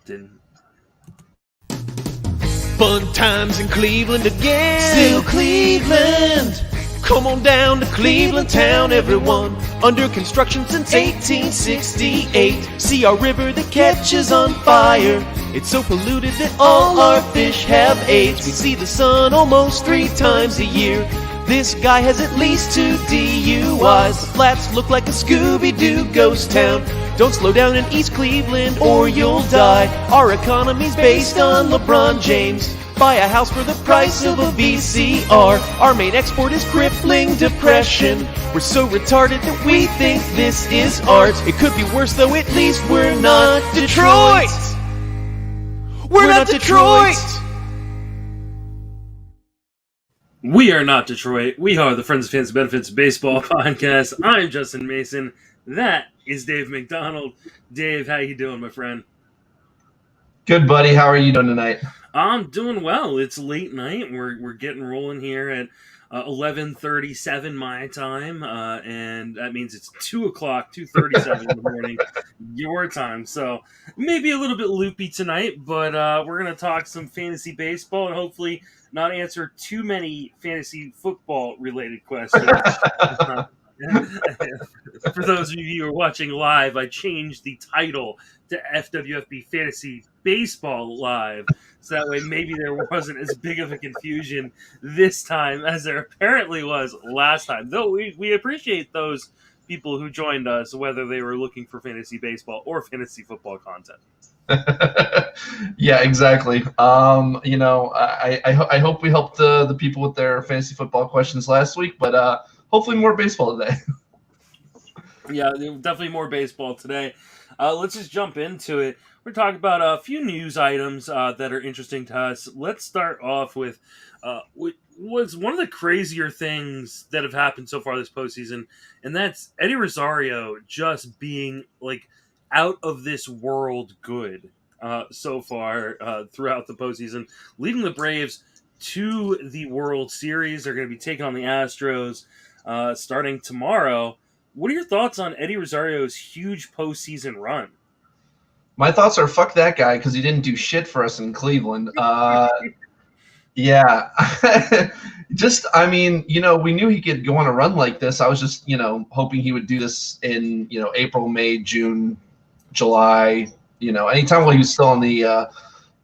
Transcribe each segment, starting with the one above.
Didn't. Fun times in Cleveland again. Still Cleveland. Come on down to Cleveland town, everyone. Under construction since 1868. See our river that catches on fire. It's so polluted that all our fish have AIDS. We see the sun almost 3 times a year. This guy has at least 2 DUIs. The flats look like a Scooby-Doo ghost town. Don't slow down in East Cleveland or you'll die. Our economy's based on LeBron James. Buy a house for the price of a VCR. Our main export is crippling depression. We're so retarded that we think this is art. It could be worse though, at least we're not Detroit. We're not Detroit. We are not Detroit. We are the Friends of Fantasy Benefits Baseball Podcast. I'm Justin Mason. That is Dave McDonald. Dave, how you doing, my friend? Good, buddy. How are you doing tonight? I'm doing well. It's late night. We're getting rolling here at 11:37 my time, and that means it's 2 o'clock, 2:37 in the morning, your time. So maybe a little bit loopy tonight, but we're going to talk some fantasy baseball and hopefully not answer too many fantasy football related questions. For those of you who are watching live, I changed the title to FWFB Fantasy Baseball Live, so that way maybe there wasn't as big of a confusion this time as there apparently was last time. Though we appreciate those people who joined us, whether they were looking for fantasy baseball or fantasy football content. Yeah, exactly. I hope we helped the people with their fantasy football questions last week, but hopefully more baseball today. Yeah, definitely more baseball today. Let's just jump into it. We're talking about a few news items that are interesting to us. Let's start off with what was one of the crazier things that have happened so far this postseason, and that's Eddie Rosario just being like out of this world good so far throughout the postseason, leading the Braves to the World Series. They're going to be taking on the Astros starting tomorrow. What are your thoughts on Eddie Rosario's huge postseason run? My thoughts are fuck that guy because he didn't do shit for us in Cleveland. Yeah. We knew he could go on a run like this. I was just, hoping he would do this in, April, May, June, July, anytime while he was still on the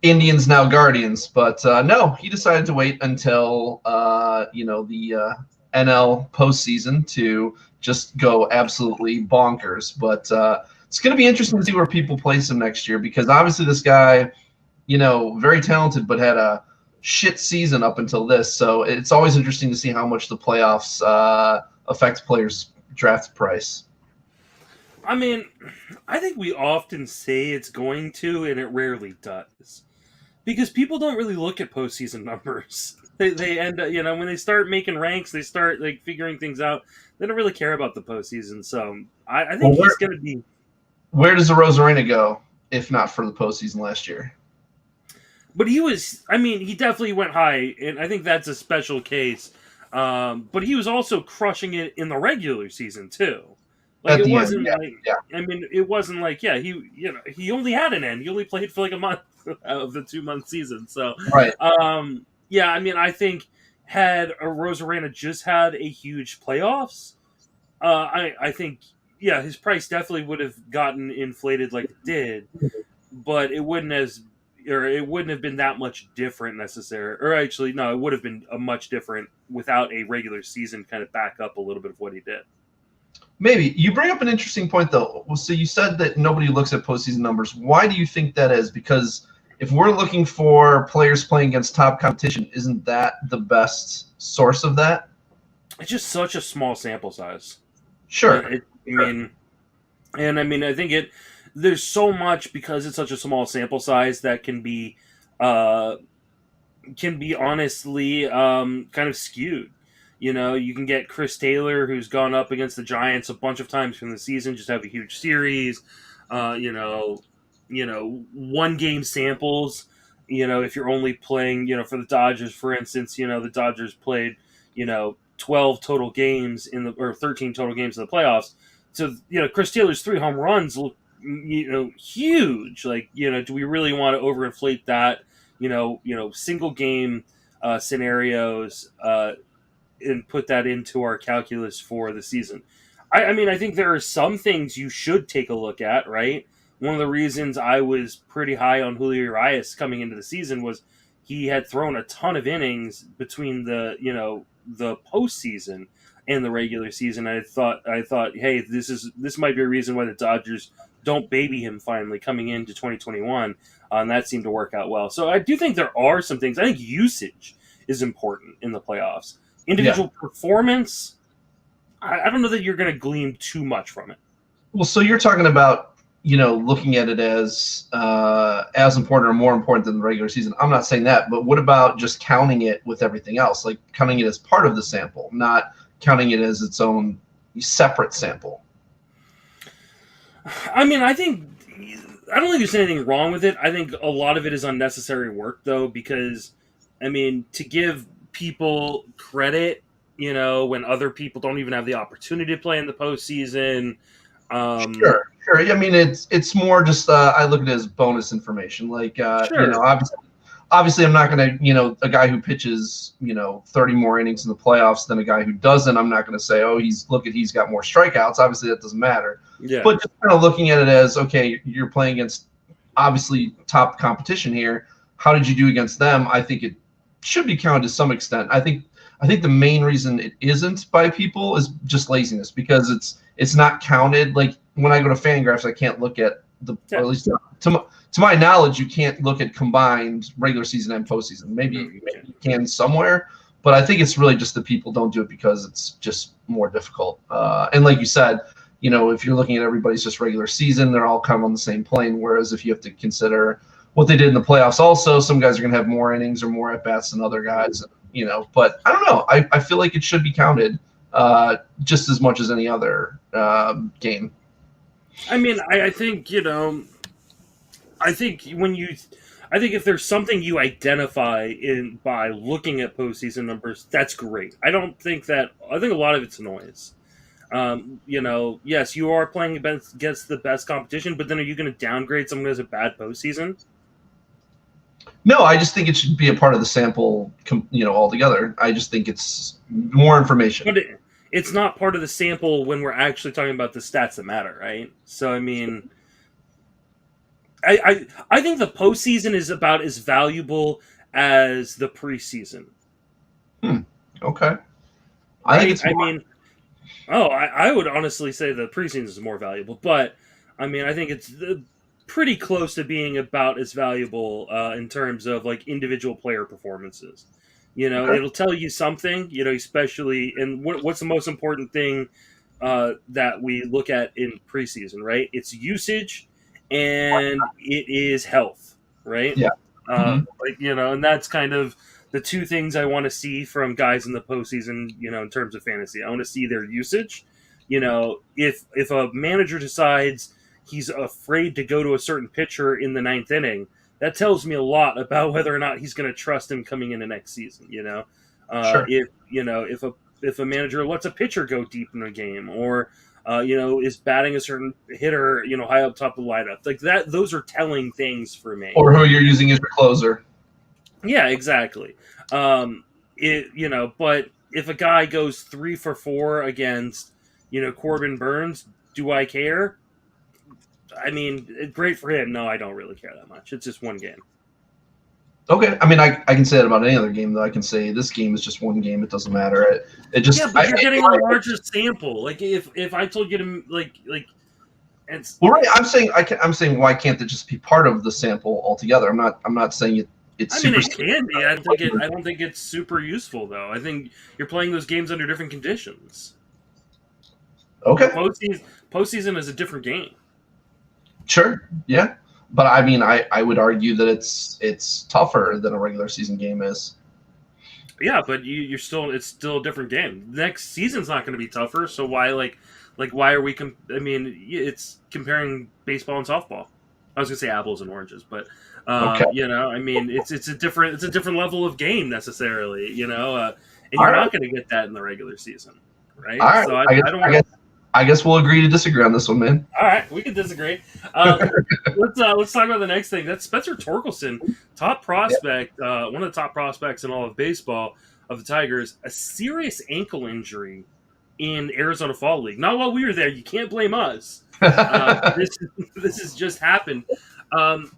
Indians, now Guardians. But no, he decided to wait until, the NL postseason to just go absolutely bonkers. But it's going to be interesting to see where people place him next year because obviously this guy, very talented, but had a shit season up until this. So it's always interesting to see how much the playoffs affect players' draft price. I mean, I think we often say it's going to, and it rarely does. Because people don't really look at postseason numbers. They end up, when they start making ranks, they start figuring things out. They don't really care about the postseason. So I think he's going to be. Where does the Rosarena go if not for the postseason last year? But he definitely went high, and I think that's a special case. But he was also crushing it in the regular season too. It wasn't it wasn't he only had an end. He only played for a month of the 2-month season. So right. I think had a Rosarena just had a huge playoffs, I think his price definitely would have gotten inflated like it did, but it wouldn't have been that much different necessarily. Or actually, no, it would have been a much different without a regular season kind of back up a little bit of what he did. Maybe. You bring up an interesting point, though. So you said that nobody looks at postseason numbers. Why do you think that is? Because if we're looking for players playing against top competition, isn't that the best source of that? It's just such a small sample size. Sure. I think there's so much because it's such a small sample size that can be honestly kind of skewed. You can get Chris Taylor, who's gone up against the Giants a bunch of times from the season, just have a huge series. One game samples. If you're only playing, for the Dodgers, for instance, the Dodgers played, 12 total games or 13 total games in the playoffs. So, Chris Taylor's 3 home runs look huge. Like, do we really want to overinflate that? Single game scenarios and put that into our calculus for the season. I mean, I think there are some things you should take a look at, right? One of the reasons I was pretty high on Julio Urias coming into the season was he had thrown a ton of innings between the postseason and the regular season. I thought, hey, this might be a reason why the Dodgers don't baby him finally coming into 2021, and that seemed to work out well. So I do think there are some things. I think usage is important in the playoffs. Individual performance, I don't know that you're going to glean too much from it. Well, so you're talking about, looking at it as important or more important than the regular season. I'm not saying that, but what about just counting it with everything else, like counting it as part of the sample, not counting it as its own separate sample? I mean, I don't think there's anything wrong with it. I think a lot of it is unnecessary work, though, because, I mean, to give people credit, when other people don't even have the opportunity to play in the postseason. Sure. I mean, it's more just I look at it as bonus information. Like, obviously, I'm not going to, a guy who pitches, 30 more innings in the playoffs than a guy who doesn't. I'm not going to say, oh, he's got more strikeouts. Obviously, that doesn't matter. Yeah. But just kind of looking at it as, okay, you're playing against obviously top competition here. How did you do against them? I think it should be counted to some extent. I think the main reason it isn't by people is just laziness, because it's not counted. Like when I go to Fangraphs, I can't look at or at least to my knowledge, you can't look at combined regular season and postseason. Maybe you can somewhere, but I think it's really just the people don't do it because it's just more difficult. And like you said, if you're looking at everybody's just regular season, they're all kind of on the same plane. Whereas if you have to consider what they did in the playoffs, also some guys are going to have more innings or more at bats than other guys. But I don't know. I feel like it should be counted just as much as any other game. I mean, I think if there's something you identify by looking at postseason numbers, that's great. I think a lot of it's noise. Yes, you are playing against the best competition, but then are you going to downgrade someone who has a bad postseason? No, I just think it should be a part of the sample, altogether. I just think it's more information. But it's not part of the sample when we're actually talking about the stats that matter, right? So, I mean, I think the postseason is about as valuable as the preseason. Okay. I would honestly say the preseason is more valuable, but I mean, I think it's pretty close to being about as valuable in terms of like individual player performances. Okay. It'll tell you something, especially, and what's the most important thing that we look at in preseason, right? It's usage and it is health, right? Yeah. And that's kind of the two things I want to see from guys in the postseason, in terms of fantasy. I want to see their usage. If a manager decides he's afraid to go to a certain pitcher in the ninth inning, that tells me a lot about whether or not he's going to trust him coming into next season. Sure. If a manager lets a pitcher go deep in a game, or is batting a certain hitter, high up top of the lineup, like that, those are telling things for me. Or who you're using as your closer. Yeah, exactly. But if a guy goes 3 for 4 against, Corbin Burns, do I care? I mean, great for him. No, I don't really care that much. It's just one game. Okay. I mean, I can say that about any other game, though. I can say this game is just one game. It doesn't matter. It just, yeah, but you're getting a larger sample. Like if I told you to like. It's, well, right. I'm saying why can't it just be part of the sample altogether? I'm not saying it's. I mean, it can be. I don't think it's super useful though. I think you're playing those games under different conditions. Okay. Postseason is a different game. Sure. Yeah. But I mean, I would argue that it's tougher than a regular season game is. Yeah, but it's still a different game. Next season's not going to be tougher. So why why are we? It's comparing baseball and softball. I was going to say apples and oranges, but okay. It's a different level of game necessarily. And you're not going to get that in the regular season, right? All right. So I I guguess we'll agree to disagree on this one, man. All right, we can disagree. Let's talk about the next thing. That's Spencer Torkelson, top prospect, one of the top prospects in all of baseball of the Tigers. A serious ankle injury in Arizona Fall League. Not while we were there. You can't blame us. This has just happened. Where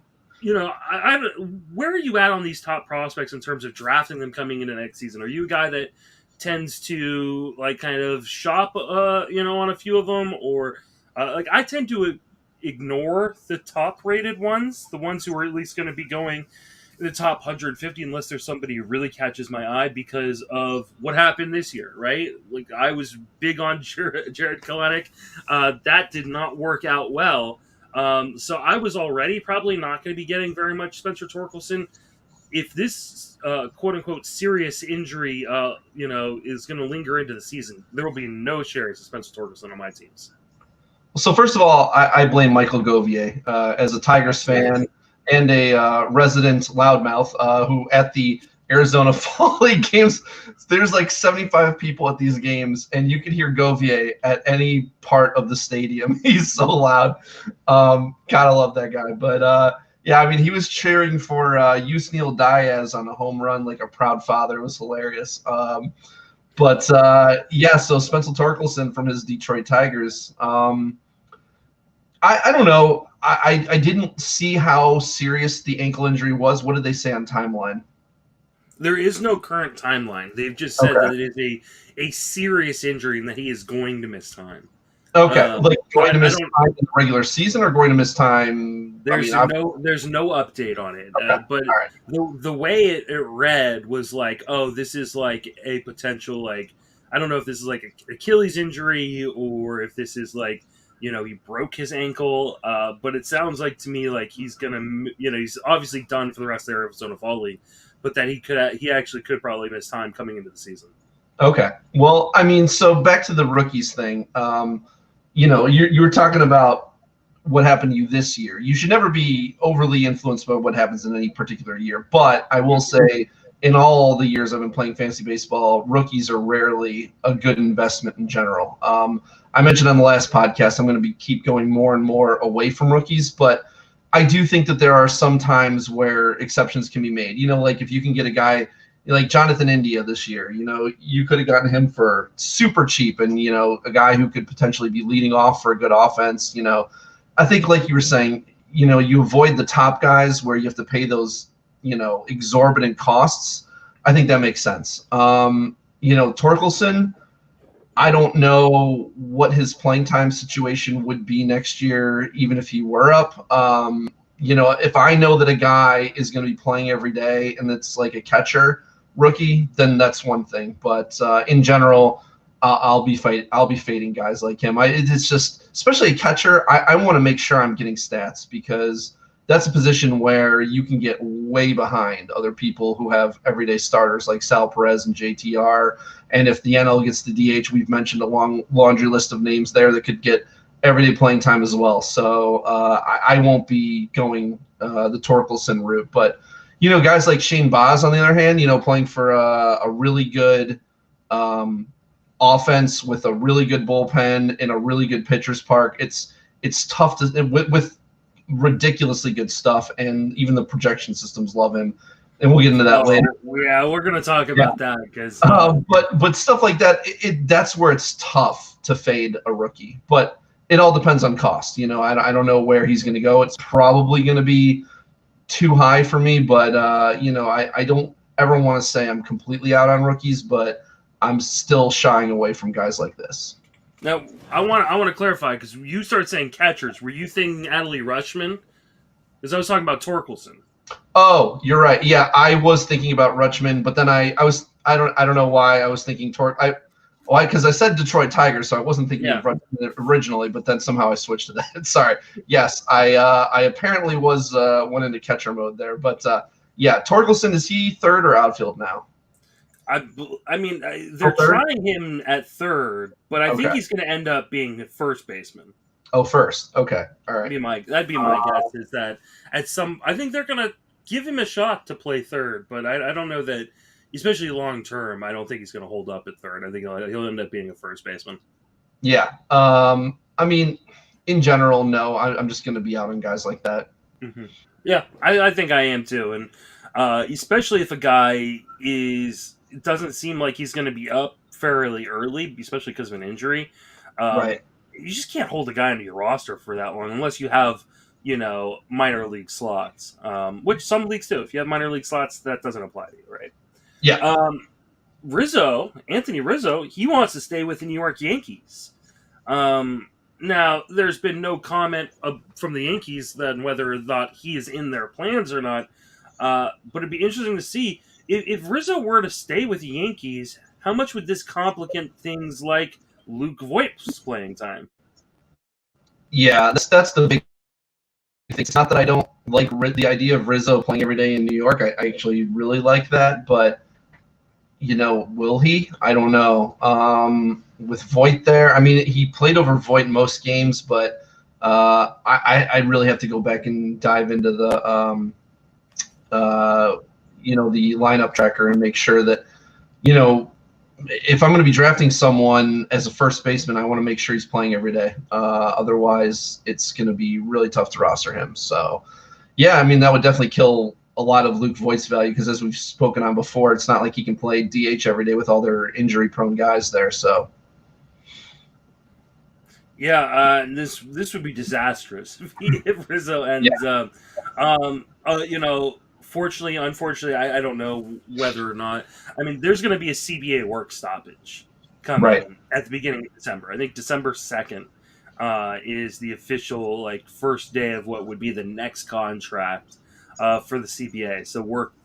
are you at on these top prospects in terms of drafting them coming into next season? Are you a guy that tends to like kind of shop, on a few of them, or I tend to ignore the top-rated ones, the ones who are at least going to be going in the top 150, unless there's somebody who really catches my eye because of what happened this year, right? Like I was big on Jared Kelenic. That did not work out well. So I was already probably not going to be getting very much Spencer Torkelson. If this quote-unquote serious injury, is going to linger into the season, there will be no shares of Spencer Torkelson on my teams. So first of all, I blame Michael Govier as a Tigers fan and a resident loudmouth who at the Arizona Fall League games, there's like 75 people at these games, and you could hear Govier at any part of the stadium. He's so loud. Gotta love that guy. But yeah, I mean, he was cheering for Yusniel Diaz on a home run like a proud father. It was hilarious. So Spencer Torkelson from his Detroit Tigers. I don't know. I didn't see how serious the ankle injury was. What did they say on timeline? There is no current timeline. They've just said that it is a serious injury and that he is going to miss time. Okay, going to miss time in the regular season or going to miss time? There's no update on it. Okay. But right. the way it read was like, oh, this is like a potential, like, I don't know if this is like an Achilles injury or if this is like, he broke his ankle. But it sounds like to me like he's gonna, he's obviously done for the rest of the Arizona Fall League, but that he actually could probably miss time coming into the season. Okay. Well, I mean, so back to the rookies thing. You were talking about what happened to you this year. You should never be overly influenced by what happens in any particular year. But I will say, in all the years I've been playing fantasy baseball, rookies are rarely a good investment in general. I mentioned on the last podcast, I'm going to keep going more and more away from rookies, but I do think that there are some times where exceptions can be made. Like if you can get a guy like Jonathan India this year, you could have gotten him for super cheap and, a guy who could potentially be leading off for a good offense. I think like you were saying, you avoid the top guys where you have to pay those, exorbitant costs. I think that makes sense. Torkelson, I don't know what his playing time situation would be next year, even if he were up. If I know that a guy is going to be playing every day and it's like a catcher rookie, then that's one thing. But in general, I'll be fading guys like him. It's just, especially a catcher, I want to make sure I'm getting stats because that's a position where you can get way behind other people who have everyday starters like Sal Perez and JTR. And if the NL gets the DH, we've mentioned a long laundry list of names there that could get everyday playing time as well. So I won't be going the Torkelson route. But, guys like Shane Baz, on the other hand, playing for a really good offense with a really good bullpen in a really good pitcher's park. It's tough to with ridiculously good stuff, and even the projection systems love him. And we'll get into that later. Yeah, we're going to talk about that because. But stuff like that, that's where it's tough to fade a rookie. But it all depends on cost. I don't know where he's going to go. It's probably going to be too high for me. But I don't ever want to say I'm completely out on rookies, but I'm still shying away from guys like this. Now, I want to clarify because you started saying catchers. Were you thinking Adley Rutschman? Because I was talking about Torkelson. Oh, you're right. Yeah, I was thinking about Rutschman, but then I don't know why I was thinking because I said Detroit Tigers, so I wasn't thinking of Rutschman originally, but then somehow I switched to that. Sorry. Yes, I apparently went into catcher mode there, but Torkelson, is he third or outfield now? I mean, they're trying him at third, but I think he's going to end up being the first baseman. Oh, first. Okay. All right. That'd be my guess is that I think they're going to give him a shot to play third, but I don't know that, especially long term, I don't think he's going to hold up at third. I think he'll end up being a first baseman. Yeah. I mean, in general, no. I'm just going to be out on guys like that. Mm-hmm. Yeah, I think I am too, and especially if a guy it doesn't seem like he's going to be up fairly early, especially because of an injury. Right. You just can't hold a guy into your roster for that long unless you have, minor league slots, which some leagues do. If you have minor league slots, that doesn't apply to you, right? Yeah. Anthony Rizzo, he wants to stay with the New York Yankees. Now, there's been no comment from the Yankees on whether or not he is in their plans or not. But it'd be interesting to see if Rizzo were to stay with the Yankees, how much would this complicate things like Luke Voigt's playing time? Yeah, that's the big thing. It's not that I don't like the idea of Rizzo playing every day in New York. I actually really like that, but will he? I don't know. With Voigt there, I mean, he played over Voigt in most games, but I really have to go back and dive into the the lineup tracker and make sure that if I'm going to be drafting someone as a first baseman, I want to make sure he's playing every day. Otherwise, it's going to be really tough to roster him. So, yeah, I mean, that would definitely kill a lot of Luke Voigt's value because, as we've spoken on before, it's not like he can play DH every day with all their injury-prone guys there. So, yeah, this would be disastrous if Rizzo ends up. Fortunately, unfortunately, I don't know whether or not. I mean, there's going to be a CBA work stoppage coming at the beginning of December. I think December 2nd is the official first day of what would be the next contract for the CBA. So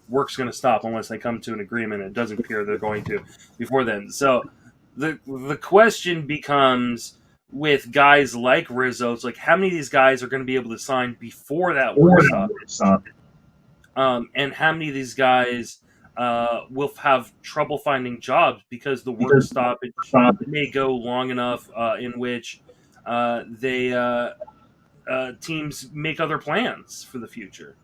work's going to stop unless they come to an agreement. It doesn't appear they're going to before then. So the question becomes with guys like Rizzo, it's like how many of these guys are going to be able to sign before that work stoppage? And how many of these guys will have trouble finding jobs because the work stoppage may go long enough in which teams make other plans for the future.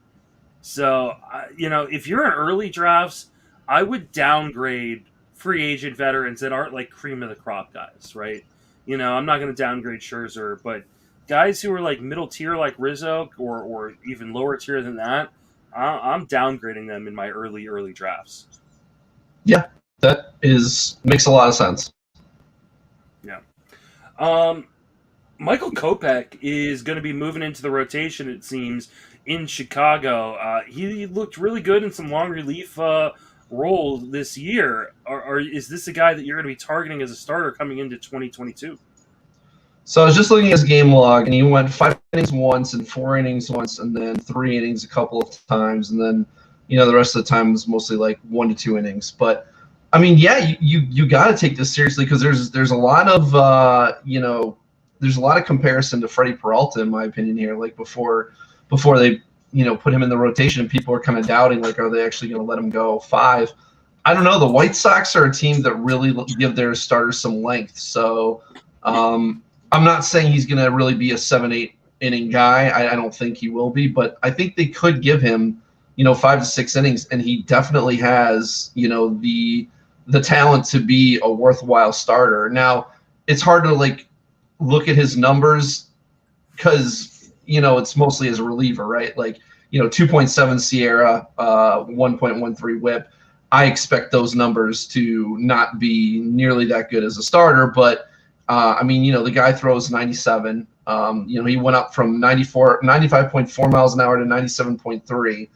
So, if you're in early drafts, I would downgrade free agent veterans that aren't like cream of the crop guys, right? I'm not going to downgrade Scherzer, but guys who are like middle tier like Rizzo or even lower tier than that, I'm downgrading them in my early drafts. Yeah, that makes a lot of sense. Yeah. Michael Kopech is going to be moving into the rotation, it seems, in Chicago. He looked really good in some long relief role this year. Or is this a guy that you're going to be targeting as a starter coming into 2022? So I was just looking at his game log, and he went 5 innings once and 4 innings once, and then 3 innings a couple of times, and then the rest of the time was mostly like 1 to 2 innings. But I mean, yeah, you got to take this seriously because there's a lot of there's a lot of comparison to Freddie Peralta in my opinion here. Like before they put him in the rotation, and people are kind of doubting like, are they actually going to let him go 5? I don't know. The White Sox are a team that really give their starters some length, so. I'm not saying he's going to really be a 7-8 inning guy. I don't think he will be, but I think they could give him, 5 to 6 innings, and he definitely has, the talent to be a worthwhile starter. Now, it's hard to look at his numbers because it's mostly as a reliever, right? 2.7 Sierra, 1.13 WHIP. I expect those numbers to not be nearly that good as a starter, but. I mean, the guy throws 97. He went up from 95.4 miles an hour to 97.3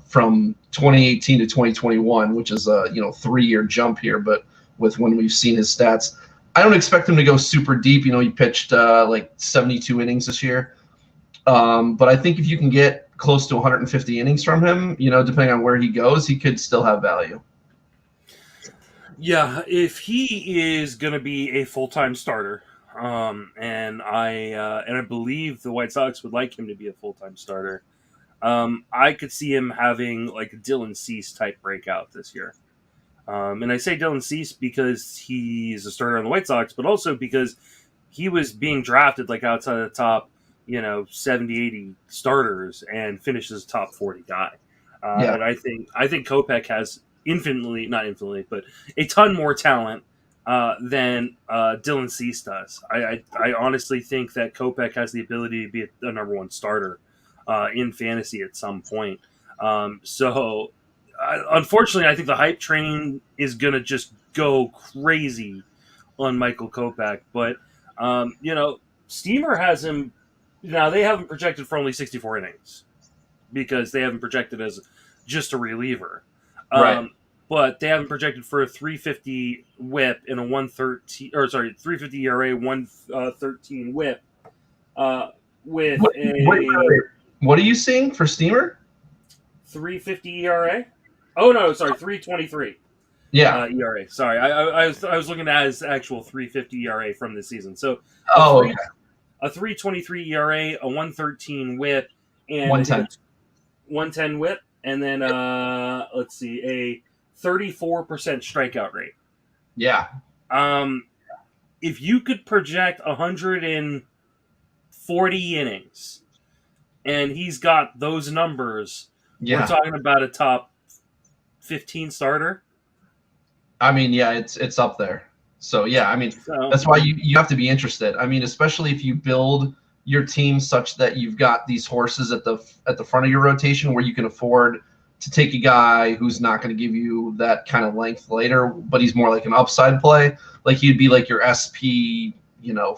from 2018 to 2021, which is a 3-year jump here. But with when we've seen his stats, I don't expect him to go super deep. He pitched 72 innings this year. But I think if you can get close to 150 innings from him, depending on where he goes, he could still have value. Yeah, if he is going to be a full-time starter, and I believe the White Sox would like him to be a full-time starter, I could see him having like a Dylan Cease type breakout this year. And I say Dylan Cease because he is a starter on the White Sox, but also because he was being drafted outside of the top, 70, 80 starters and finished as a top 40 guy. And I think Kopech has not infinitely, but a ton more talent than Dylan Cease does. I honestly think that Kopech has the ability to be a number one starter in fantasy at some point. Unfortunately, I think the hype train is going to just go crazy on Michael Kopech. But, Steamer has him. Now, they haven't projected for only 64 innings because they haven't projected as just a reliever. Right. But they haven't projected for a 350 whip and a 350 ERA, 113 whip with what are you seeing for Steamer? 350 ERA. Oh no, sorry, 323. Yeah. ERA. Sorry, I was looking at his actual 350 ERA from this season. So okay. A 323 ERA, a 113 whip, and 110 whip, and then let's see, a 34% strikeout rate. Yeah. If you could project 140 innings, and he's got those numbers, we're talking about a top 15 starter. I mean, yeah, it's up there. So yeah, I mean, that's why you have to be interested. I mean, especially if you build your team such that you've got these horses at the front of your rotation where you can afford to take a guy who's not going to give you that kind of length later, but he's more like an upside play. Like he'd be like your SP,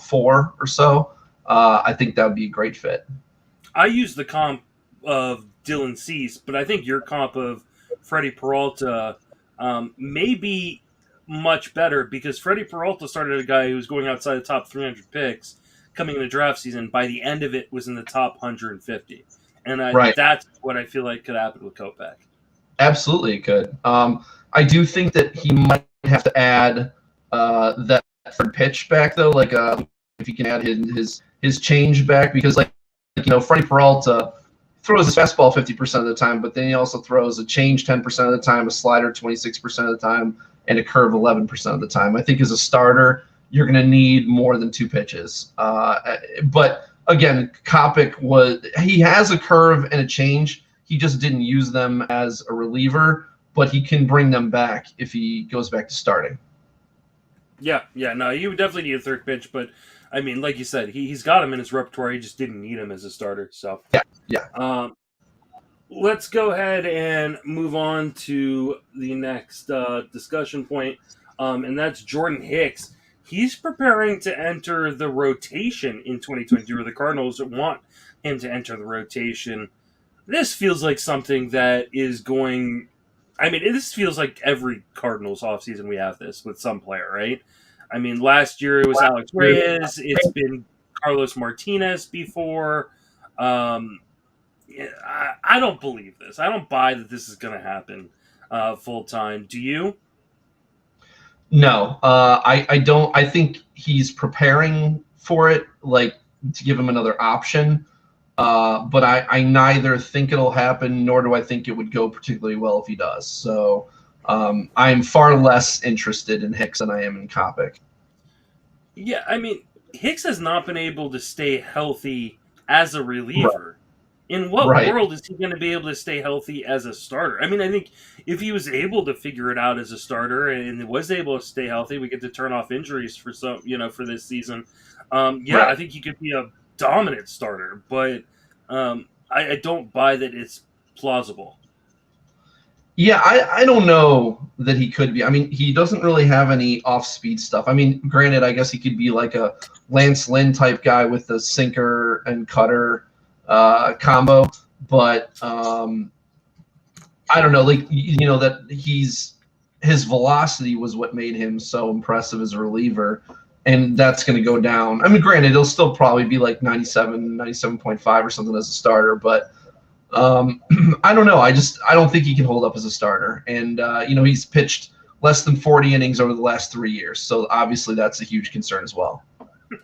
4 or so. I think that would be a great fit. I use the comp of Dylan Cease, but I think your comp of Freddie Peralta may be much better because Freddie Peralta started a guy who was going outside the top 300 picks coming into draft season. By the end of it, was in the top 150. And that's what I feel like could happen with Kopech. Absolutely, it could. I do think that he might have to add that third pitch back, though. Like if he can add his change back, because Freddie Peralta throws his fastball 50% of the time, but then he also throws a change 10% of the time, a slider 26% of the time, and a curve 11% of the time. I think as a starter, you're going to need more than 2 pitches. But again, Kopech he has a curve and a change. He just didn't use them as a reliever, but he can bring them back if he goes back to starting. Yeah, no, you would definitely need a third pitch, but I mean, like you said, he's got him in his repertoire. He just didn't need him as a starter. So yeah. Let's go ahead and move on to the next discussion point, and that's Jordan Hicks. He's preparing to enter the rotation in 2022, or the Cardinals want him to enter the rotation. This feels like something that is going... I mean, this feels like every Cardinals offseason we have this with some player, right? I mean, last year it was Alex Reyes. It's been Carlos Martinez before. I don't believe this. I don't buy that this is going to happen full time. Do you? No, I don't. I think he's preparing for it, like to give him another option. But I neither think it'll happen, nor do I think it would go particularly well if he does. So I'm far less interested in Hicks than I am in Kopech. Yeah, I mean, Hicks has not been able to stay healthy as a reliever. Right. In what world is he going to be able to stay healthy as a starter? I mean, I think if he was able to figure it out as a starter and was able to stay healthy, we get to turn off injuries for for this season. I think he could be a dominant starter, but I don't buy that it's plausible. Yeah, I don't know that he could be. I mean, he doesn't really have any off-speed stuff. I mean, granted, I guess he could be like a Lance Lynn type guy with the sinker and cutter combo, but I don't know, that his velocity was what made him so impressive as a reliever, and that's going to go down. I mean, granted, it'll still probably be like 97.5 or something as a starter, but I don't know. I don't think he can hold up as a starter, and he's pitched less than 40 innings over the last 3 years, so obviously that's a huge concern as well.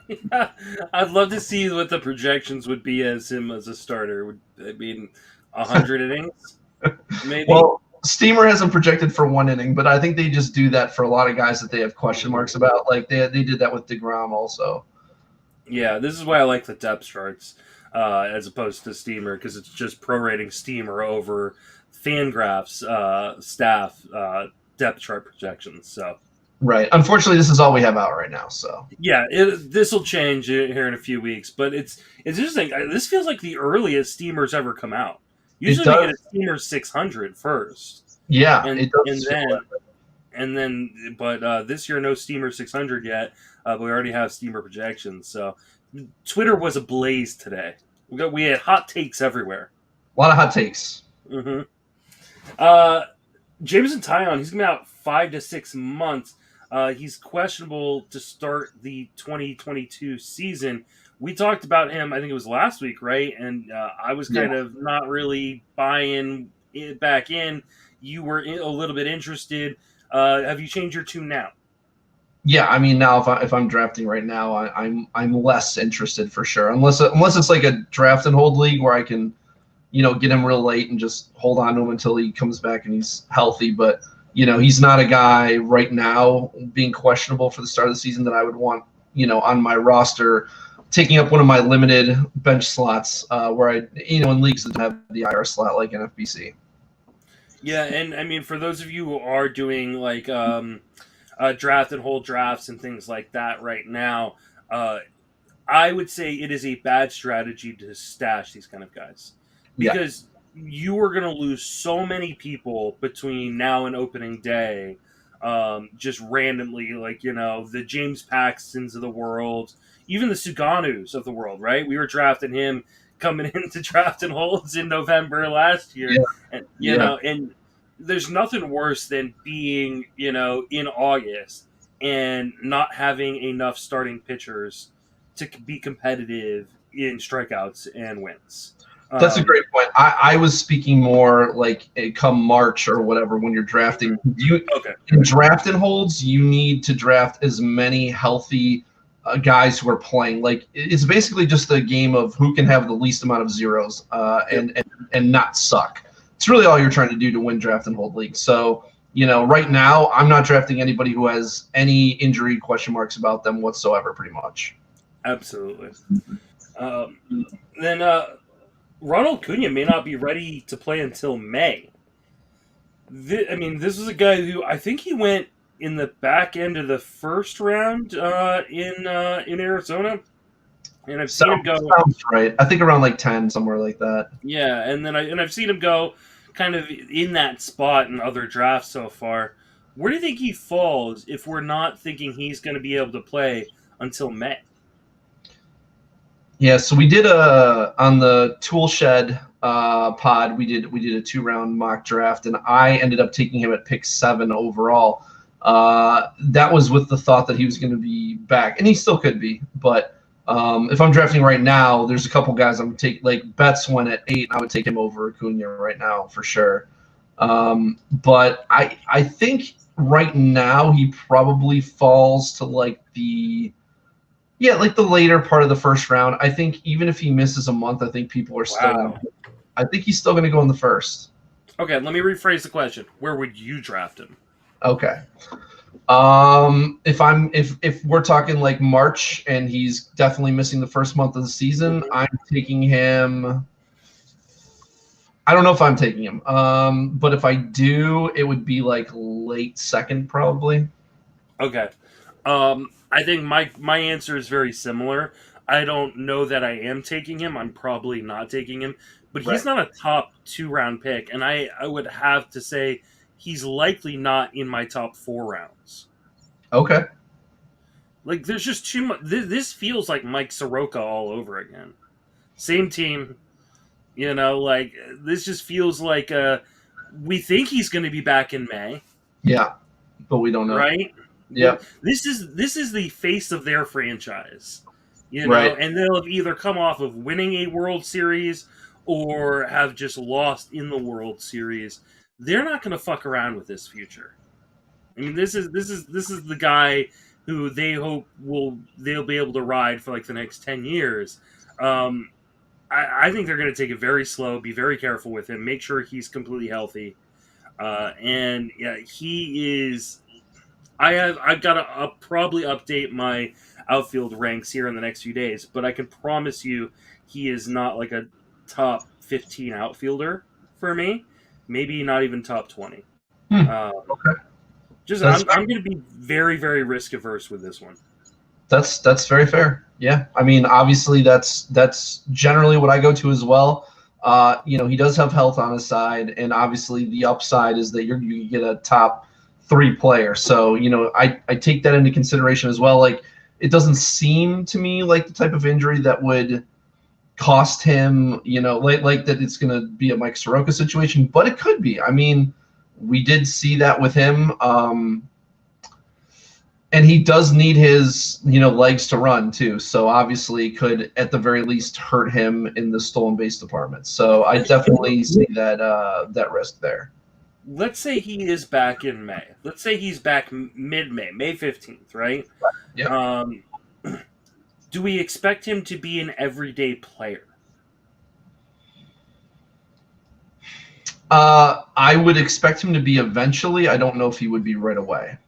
Yeah, I'd love to see what the projections would be as him as a starter. Would it be 100 innings? Maybe. Well, Steamer hasn't projected for 1 inning, but I think they just do that for a lot of guys that they have question marks about. Like they did that with DeGrom also. Yeah, this is why I like the depth charts as opposed to Steamer, because it's just prorating Steamer over Fangraphs staff depth chart projections. So Right. Unfortunately, this is all we have out right now. So Yeah, this will change here in a few weeks, but it's interesting. This feels like the earliest steamers ever come out. it Usually, we get does. a steamer 600 first, Yeah, and it does and feel then that way. but this year no steamer 600 yet. But we already have steamer projections. So Twitter was ablaze today. We had hot takes everywhere. A lot of hot takes. Mm-hmm. Jameson Taillon, he's gonna be out 5 to 6 months. He's questionable to start the 2022 season. We talked about him, I think it was last week, right? And I was kind of not really buying it back in. You were a little bit interested. Have you changed your tune now? Yeah, I mean now if I'm drafting right now, I'm less interested for sure. Unless it's like a draft and hold league where I can, get him real late and just hold on to him until he comes back and he's healthy. But he's not a guy right now being questionable for the start of the season that I would want, on my roster, taking up one of my limited bench slots where I, in leagues that don't have the IR slot like NFBC. Yeah, and I mean, for those of you who are doing like draft and hold drafts and things like that right now, I would say it is a bad strategy to stash these kind of guys because you are going to lose so many people between now and opening day, just randomly, like the James Paxtons of the world, even the Suganus of the world. Right? We were drafting him coming into draft and holds in November last year, and and there's nothing worse than being, in August and not having enough starting pitchers to be competitive in strikeouts and wins. That's a great point. I was speaking more like come March or whatever when you're drafting. In draft and holds, you need to draft as many healthy guys who are playing. Like it's basically just a game of who can have the least amount of zeros and not suck. It's really all you're trying to do to win draft and hold leagues. So, right now I'm not drafting anybody who has any injury question marks about them whatsoever, pretty much. Absolutely. Then Ronald Acuna may not be ready to play until May. This was a guy who I think he went in the back end of the first round in Arizona. And I've seen him go. Sounds right. I think around like 10, somewhere like that. Yeah, and then I've seen him go kind of in that spot in other drafts so far. Where do you think he falls if we're not thinking he's going to be able to play until May? Yeah, so we did on the Tool Shed pod. We did a 2-round mock draft, and I ended up taking him at pick 7 overall. That was with the thought that he was going to be back, and he still could be, but. If I'm drafting right now, there's a couple guys I'm taking. Like Betts went at 8, and I would take him over Acuna right now for sure. But I think right now he probably falls to like the later part of the first round. I think even if he misses a month, I think people are still. I think he's still going to go in the first. Okay, let me rephrase the question. Where would you draft him? Okay. If we're talking like March and he's definitely missing the first month of the season, I'm taking him. I don't know if I'm taking him. But if I do, it would be like late second probably. Okay. I think my answer is very similar. I don't know that I am taking him. I'm probably not taking him, but he's not a top 2-round pick, and I would have to say he's likely not in my top 4 rounds. Okay. Like, there's just too much. This feels like Mike Soroka all over again. Same team. Like, this just feels like we think he's going to be back in May. Yeah, but we don't know. Right? Yeah. This is the face of their franchise. Right. And they'll have either come off of winning a World Series or have just lost in the World Series. They're not going to fuck around with this future. I mean, this is the guy who they hope they'll be able to ride for like the next 10 years. I think they're going to take it very slow, be very careful with him, make sure he's completely healthy, and yeah, he is. I've got to probably update my outfield ranks here in the next few days, but I can promise you he is not like a top 15 outfielder for me. Maybe not even top 20. Okay. I'm going to be very, very risk averse with this one. That's very fair. Yeah, I mean, obviously that's generally what I go to as well. He does have health on his side, and obviously the upside is that you get a top 3 player. So I take that into consideration as well. Like, it doesn't seem to me like the type of injury that would cost him, like that it's going to be a Mike Soroka situation, but it could be. I mean, we did see that with him. And he does need his, legs to run too. So obviously could at the very least hurt him in the stolen base department. So I definitely see that risk there. Let's say he is back in May. Let's say he's back mid-May, May 15th, right? Yeah. Do we expect him to be an everyday player? I would expect him to be eventually. I don't know if he would be right away.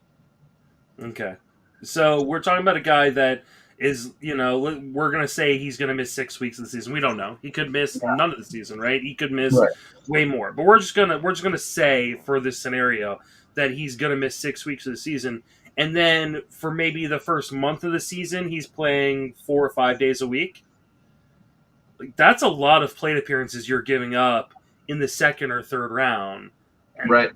Okay. So we're talking about a guy that is, we're going to say he's going to miss 6 weeks of the season. We don't know. He could miss none of the season, right? He could miss way more. But we're just going to say for this scenario that he's going to miss 6 weeks of the season. And then for maybe the first month of the season, he's playing 4 or 5 days a week. Like, that's a lot of plate appearances you're giving up in the second or third round. And, right.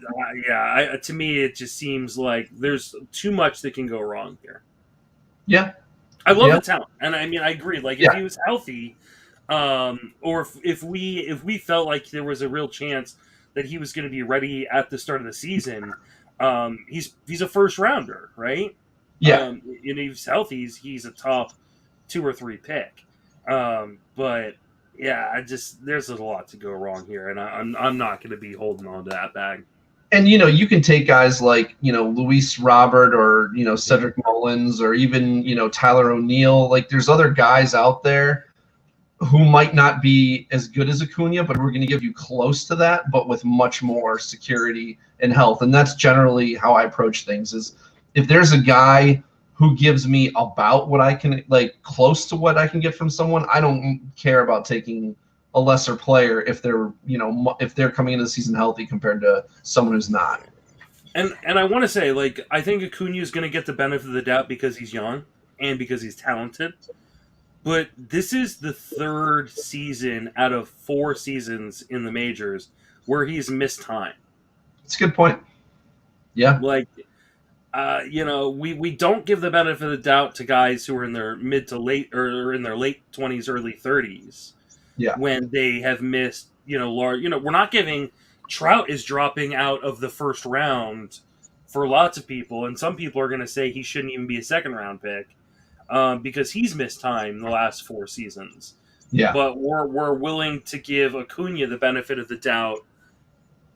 To me, it just seems like there's too much that can go wrong here. Yeah. I love the talent. And I mean, I agree. Like, if he was healthy, or if we felt like there was a real chance that he was going to be ready at the start of the season, he's a first rounder, right? Yeah. And if he's healthy, he's a top 2 or 3 pick. But yeah, there's a lot to go wrong here, and I'm not going to be holding on to that bag. And you can take guys like Luis Robert or Cedric Mullins or even Tyler O'Neill. Like, there's other guys out there who might not be as good as Acuna, but we're going to give you close to that, but with much more security and health. And that's generally how I approach things. Is if there's a guy who gives me about what I can, like, close to what I can get from someone, I don't care about taking a lesser player if they're, if they're coming into the season healthy compared to someone who's not. And I want to say, like, I think Acuna is going to get the benefit of the doubt because he's young and because he's talented. But this is the 3rd season out of 4 seasons in the majors where he's missed time. That's a good point. Yeah. Like, we don't give the benefit of the doubt to guys who are in their mid to late or in their late 20s, early 30s. Yeah. When they have missed, large, we're not giving. Trout is dropping out of the first round for lots of people, and some people are going to say he shouldn't even be a second round pick because he's missed time the last 4 seasons. Yeah. But we're willing to give Acuna the benefit of the doubt,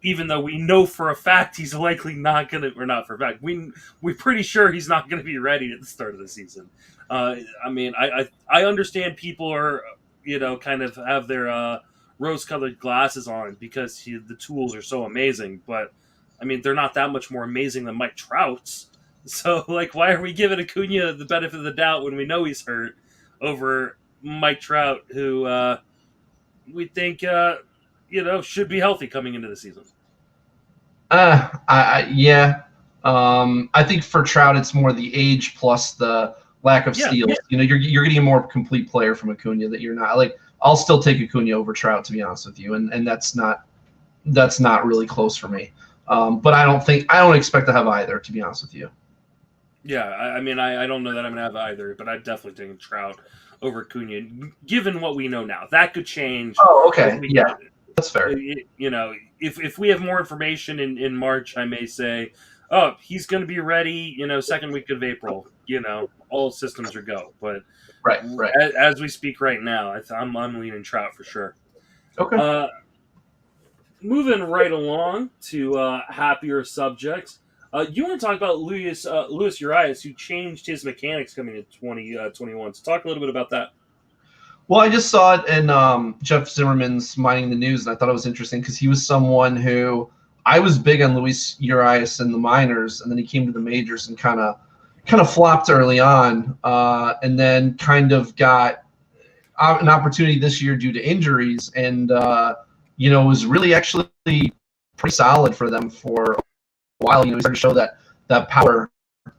even though we know for a fact he's likely not going to, or not for a fact, we're pretty sure he's not going to be ready at the start of the season. I mean, I understand people are, kind of have their rose-colored glasses on because the tools are so amazing. But, I mean, they're not that much more amazing than Mike Trout's. So, like, why are we giving Acuna the benefit of the doubt when we know he's hurt over Mike Trout, who we think, should be healthy coming into the season? Yeah. I think for Trout, it's more the age plus the lack of steals. Yeah. You're getting a more complete player from Acuna that you're not. Like, I'll still take Acuna over Trout, to be honest with you, and that's not really close for me. But I don't expect to have either, to be honest with you. Yeah, I mean, I don't know that I'm gonna have either, but I'm definitely taking Trout over Acuna, given what we know now. That could change. Oh, okay. Yeah, that's fair. If we have more information in March, I may say, oh, he's going to be ready, second week of April. All systems are go. But right. As we speak right now, I'm leaning Trout for sure. Okay. Moving right along to happier subjects. You want to talk about Luis Urias, who changed his mechanics coming to 2021. So talk a little bit about that. Well, I just saw it in Jeff Zimmerman's Mining the News, and I thought it was interesting because he was someone who I was big on Luis Urias in the minors, and then he came to the majors and kind of flopped early on, and then kind of got an opportunity this year due to injuries, and was really actually pretty solid for them for a while. He started to show that that power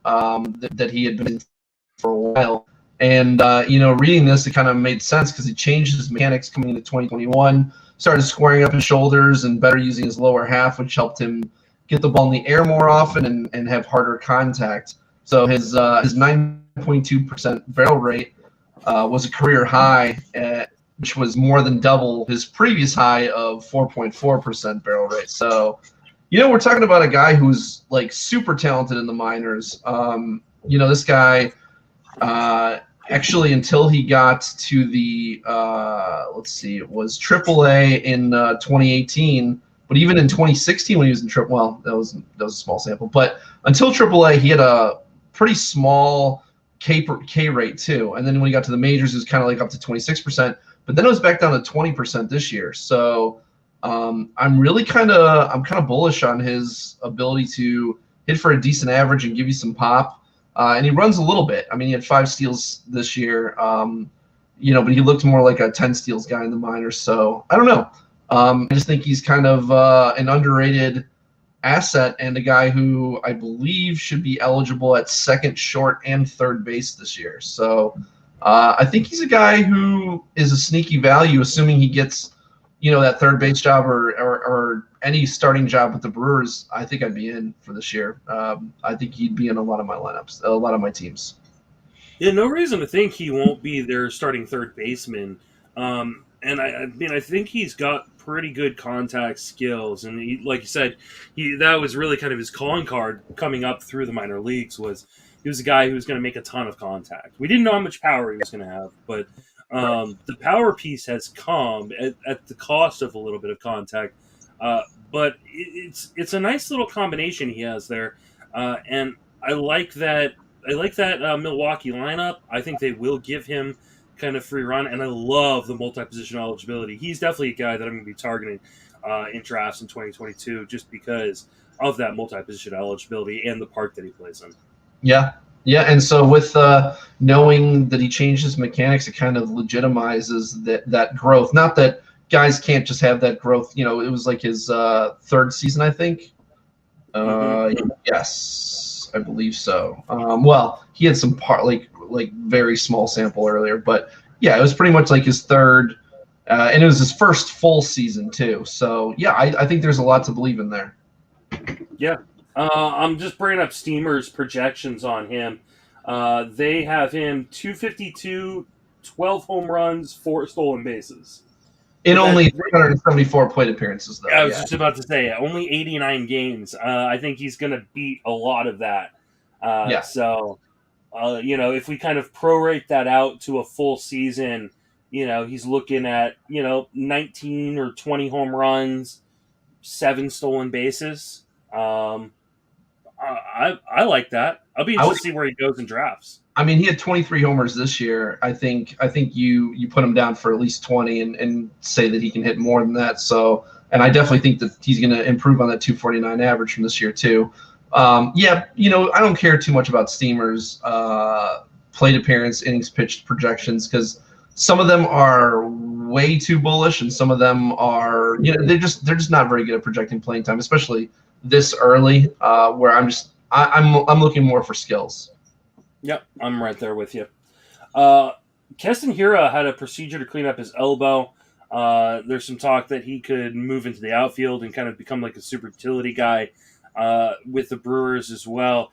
that he had been for a while. And reading this, it kind of made sense because he changed his mechanics coming into 2021, started squaring up his shoulders and better using his lower half, which helped him get the ball in the air more often and have harder contact. So his 9.2% barrel rate was a career high, which was more than double his previous high of 4.4% barrel rate. So, we're talking about a guy who's like super talented in the minors. This guy actually, until he got to the it was AAA in 2018. But even in 2016, when he was in Triple, well, that was a small sample. But until AAA, he had a pretty small K rate too. And then when he got to the majors, it was kind of like up to 26%. But then it was back down to 20% this year. So I'm kind of bullish on his ability to hit for a decent average and give you some pop. And he runs a little bit. I mean, he had 5 steals this year. But he looked more like a 10 steals guy in the minors. So I don't know. I just think he's kind of an underrated asset and a guy who I believe should be eligible at second, short, and third base this year. So I think he's a guy who is a sneaky value, assuming he gets, that third base job or any starting job with the Brewers. I think I'd be in for this year. I think he'd be in a lot of my lineups, a lot of my teams. Yeah, no reason to think he won't be their starting third baseman. And I think he's got pretty good contact skills. And he, like you said, that was really kind of his calling card coming up through the minor leagues. Was he was a guy who was going to make a ton of contact. We didn't know how much power he was going to have, but the power piece has come at the cost of a little bit of contact. But it's a nice little combination he has there, and I like that. I like that Milwaukee lineup. I think they will give him kind of free run, and I love the multi-position eligibility. He's definitely a guy that I'm going to be targeting in drafts in 2022 just because of that multi-position eligibility and the part that he plays in. Yeah, and so with knowing that he changed his mechanics, it kind of legitimizes that growth. Not that guys can't just have that growth. It was like his third season, I think. Yes, I believe so. Well, he had some like very small sample earlier, but yeah, it was pretty much like his third, and it was his first full season too. So yeah, I think there's a lot to believe in there. Yeah, I'm just bringing up Steamer's projections on him. They have him 252, 12 home runs, 4 stolen bases. In only 374 plate appearances, though. I was just about to say, only 89 games. I think he's going to beat a lot of that. So, if we kind of prorate that out to a full season, he's looking at, 19 or 20 home runs, 7 stolen bases. I like that. I'll be interested to see where he goes in drafts. I mean, he had 23 homers this year. I think you put him down for at least 20 and say that he can hit more than that. So, and I definitely think that he's going to improve on that 249 average from this year too. I don't care too much about Steamer's plate appearance, innings pitched projections, because some of them are way too bullish and some of them are, they're just not very good at projecting playing time, especially this early, where I'm looking more for skills. Yep, I'm right there with you. Keston Hiura had a procedure to clean up his elbow. There's some talk that he could move into the outfield and kind of become like a super utility guy with the Brewers as well.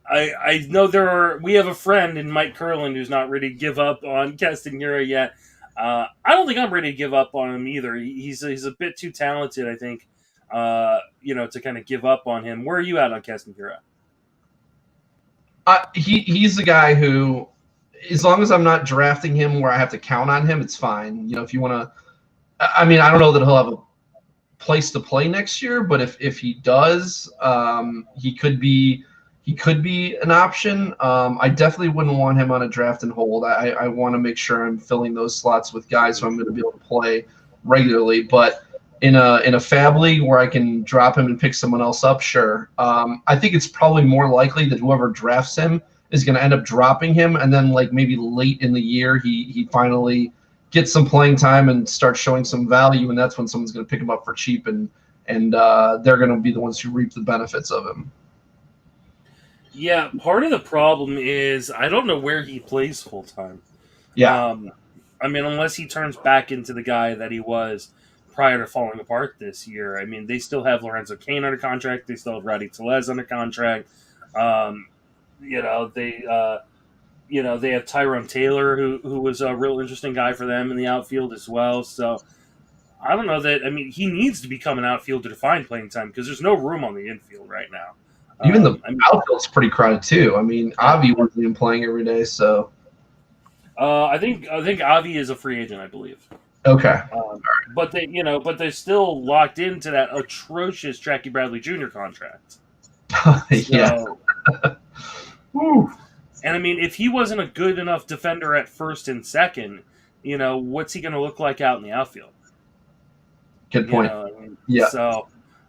I know we have a friend in Mike Curlin who's not ready to give up on Keston Hiura yet. I don't think I'm ready to give up on him either. He's a bit too talented, I think, to kind of give up on him. Where are you at on Keston Hiura? He's the guy who, as long as I'm not drafting him where I have to count on him, it's fine. If you want to, I mean, I don't know that he'll have a place to play next year, but if he does, he could be an option. I definitely wouldn't want him on a draft and hold. I want to make sure I'm filling those slots with guys who I'm going to be able to play regularly. But in a fab league where I can drop him and pick someone else up, sure. I think it's probably more likely that whoever drafts him is going to end up dropping him, and then like maybe late in the year he finally gets some playing time and starts showing some value, and that's when someone's going to pick him up for cheap, and they're going to be the ones who reap the benefits of him. Yeah, part of the problem is I don't know where he plays full time. Yeah. I mean, unless he turns back into the guy that he was prior to falling apart this year. I mean, they still have Lorenzo Kane under contract. They still have Roddy Telez under contract. Um, you know, they have Tyrone Taylor, who was a real interesting guy for them in the outfield as well. So I don't know that. I mean, he needs to become an outfielder to find playing time because there's no room on the infield right now. Even the I mean, outfield's pretty crowded too. I mean, Avi wasn't even playing every day, so I think Avi is a free agent, I believe. okay. But they're still locked into that atrocious Jackie Bradley Jr. contract. Yeah. Whew. And I mean, if he wasn't a good enough defender at first and second, what's he going to look like out in the outfield? Good point. Yeah. So,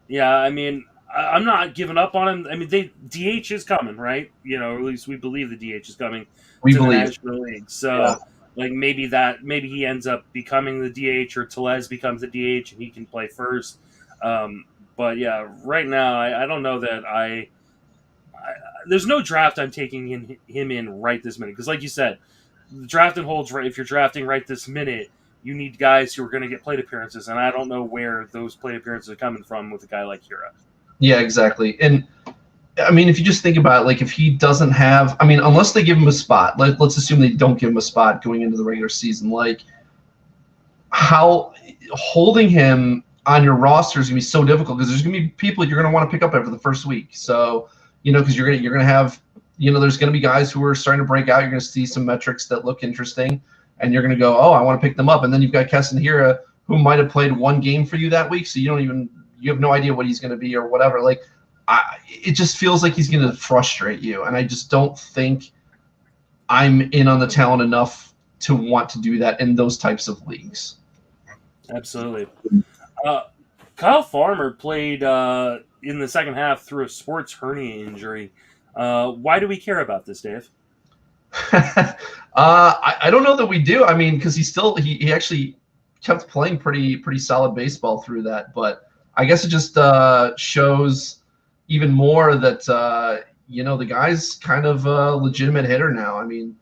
yeah, I mean, I'm not giving up on him. I mean, DH is coming, right? At least we believe the DH is coming. We to believe. The National League. So, maybe he ends up becoming the DH, or Telez becomes the DH and he can play first. But yeah, right now I don't know that there's no draft I'm taking him in right this minute because, like you said, the draft and holds. Right, if you're drafting right this minute, you need guys who are going to get plate appearances, and I don't know where those plate appearances are coming from with a guy like Hira. Yeah, exactly. And I mean, if you just think about it, like if he doesn't have, I mean, unless they give him a spot, let's assume they don't give him a spot going into the regular season, like how holding him on your roster is going to be so difficult because there's going to be people you're going to want to pick up after the first week. So, because you're going to have, there's going to be guys who are starting to break out. You're going to see some metrics that look interesting, and you're going to go, oh, I want to pick them up. And then you've got Keston Hira, who might have played one game for you that week, so you have no idea what he's going to be or whatever. Like, it just feels like he's going to frustrate you, and I just don't think I'm in on the talent enough to want to do that in those types of leagues. Absolutely. Kyle Farmer played in the second half through a sports hernia injury. Why do we care about this, Dave? I don't know that we do. I mean, because he actually kept playing pretty solid baseball through that, but I guess it just shows even more that the guy's kind of a legitimate hitter now. I mean,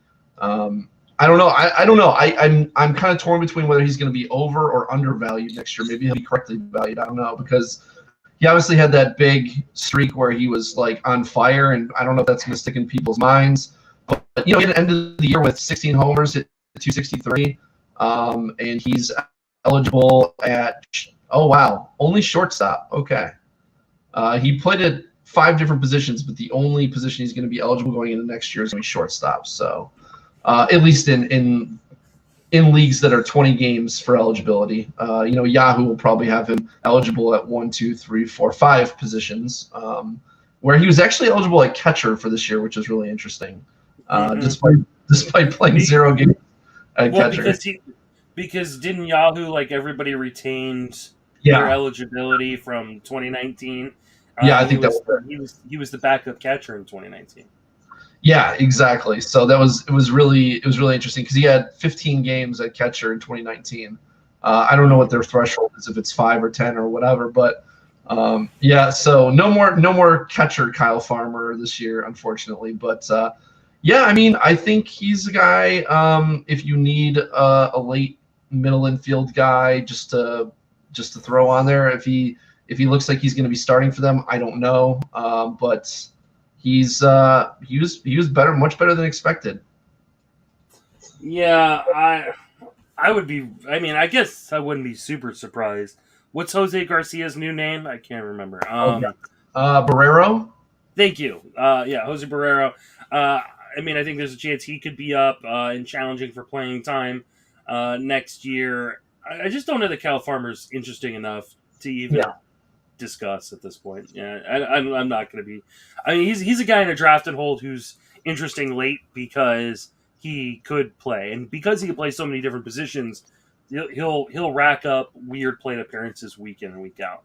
I don't know. I don't know. I'm kind of torn between whether he's going to be over or undervalued next year. Maybe he'll be correctly valued. I don't know, because he obviously had that big streak where he was like on fire, and I don't know if that's going to stick in people's minds. But he ended the year with 16 homers at 263, and he's eligible at only shortstop. Okay, he played at 5 different positions, but the only position he's going to be eligible going into next year is going to be shortstop. So, at least in leagues that are 20 games for eligibility, Yahoo will probably have him eligible at 1, 2, 3, 4, 5 positions, where he was actually eligible at catcher for this year, which is really interesting, despite playing 0 games at catcher. Because didn't Yahoo, like everybody, retained their eligibility from 2019? I think he was the backup catcher in 2019. Yeah, exactly. So it was really interesting because he had 15 games at catcher in 2019. I don't know what their threshold is, if it's 5 or 10 or whatever, but so no more catcher Kyle Farmer this year, unfortunately. But I mean, I think he's a guy. If you need a late middle infield guy, just to throw on there, if he looks like he's going to be starting for them, I don't know, but. He was better, much better than expected. Yeah, I would be. I mean, I guess I wouldn't be super surprised. What's Jose Garcia's new name? I can't remember. Barrero. Thank you. Jose Barrero. I mean, I think there's a chance he could be up and challenging for playing time next year. I just don't know that Kyle Farmer's interesting enough to even. Yeah. Discuss at this point. Yeah, I'm not going to be. I mean, he's a guy in a draft and hold who's interesting late because he could play, and because he can play so many different positions, he'll rack up weird plate appearances week in and week out.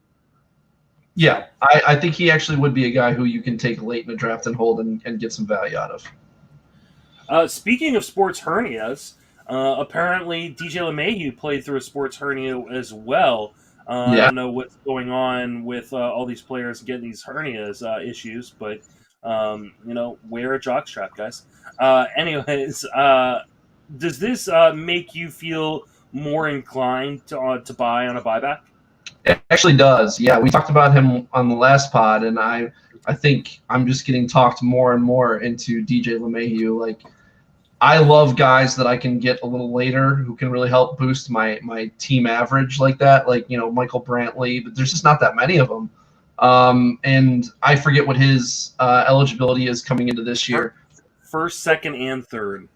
Yeah, I think he actually would be a guy who you can take late in a draft and hold and get some value out of. Speaking of sports hernias, apparently DJ LeMahieu played through a sports hernia as well. I don't know what's going on with all these players getting these hernias issues, but Wear a jockstrap, guys. Anyways, does this make you feel more inclined to buy on a buyback? It actually does. Yeah, we talked about him on the last pod, and I think I'm just getting talked more and more into DJ LeMahieu. Like, I love guys that I can get a little later who can really help boost my team average like that. Like, Michael Brantley, but there's just not that many of them. And I forget what his eligibility is coming into this year. First, second, and third.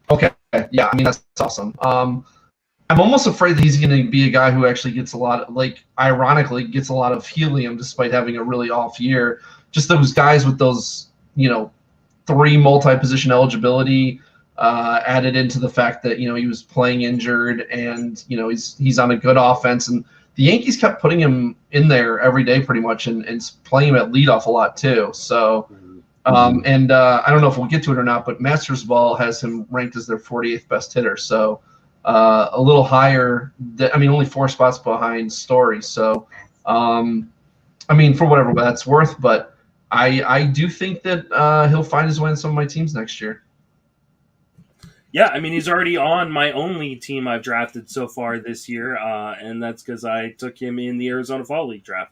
Okay, yeah, I mean that's awesome. I'm almost afraid that he's going to be a guy who actually gets a lot of, ironically, gets a lot of helium despite having a really off year. Just those guys with those, 3 multi-position eligibility added into the fact that, he was playing injured and, he's on a good offense. And the Yankees kept putting him in there every day pretty much and playing him at leadoff a lot too. So, I don't know if we'll get to it or not, but Masters Ball has him ranked as their 48th best hitter. So, a little higher. Only 4 spots behind Story. So, for whatever that's worth, but I do think that he'll find his way in some of my teams next year. Yeah, he's already on my only team I've drafted so far this year, and that's because I took him in the Arizona Fall League draft.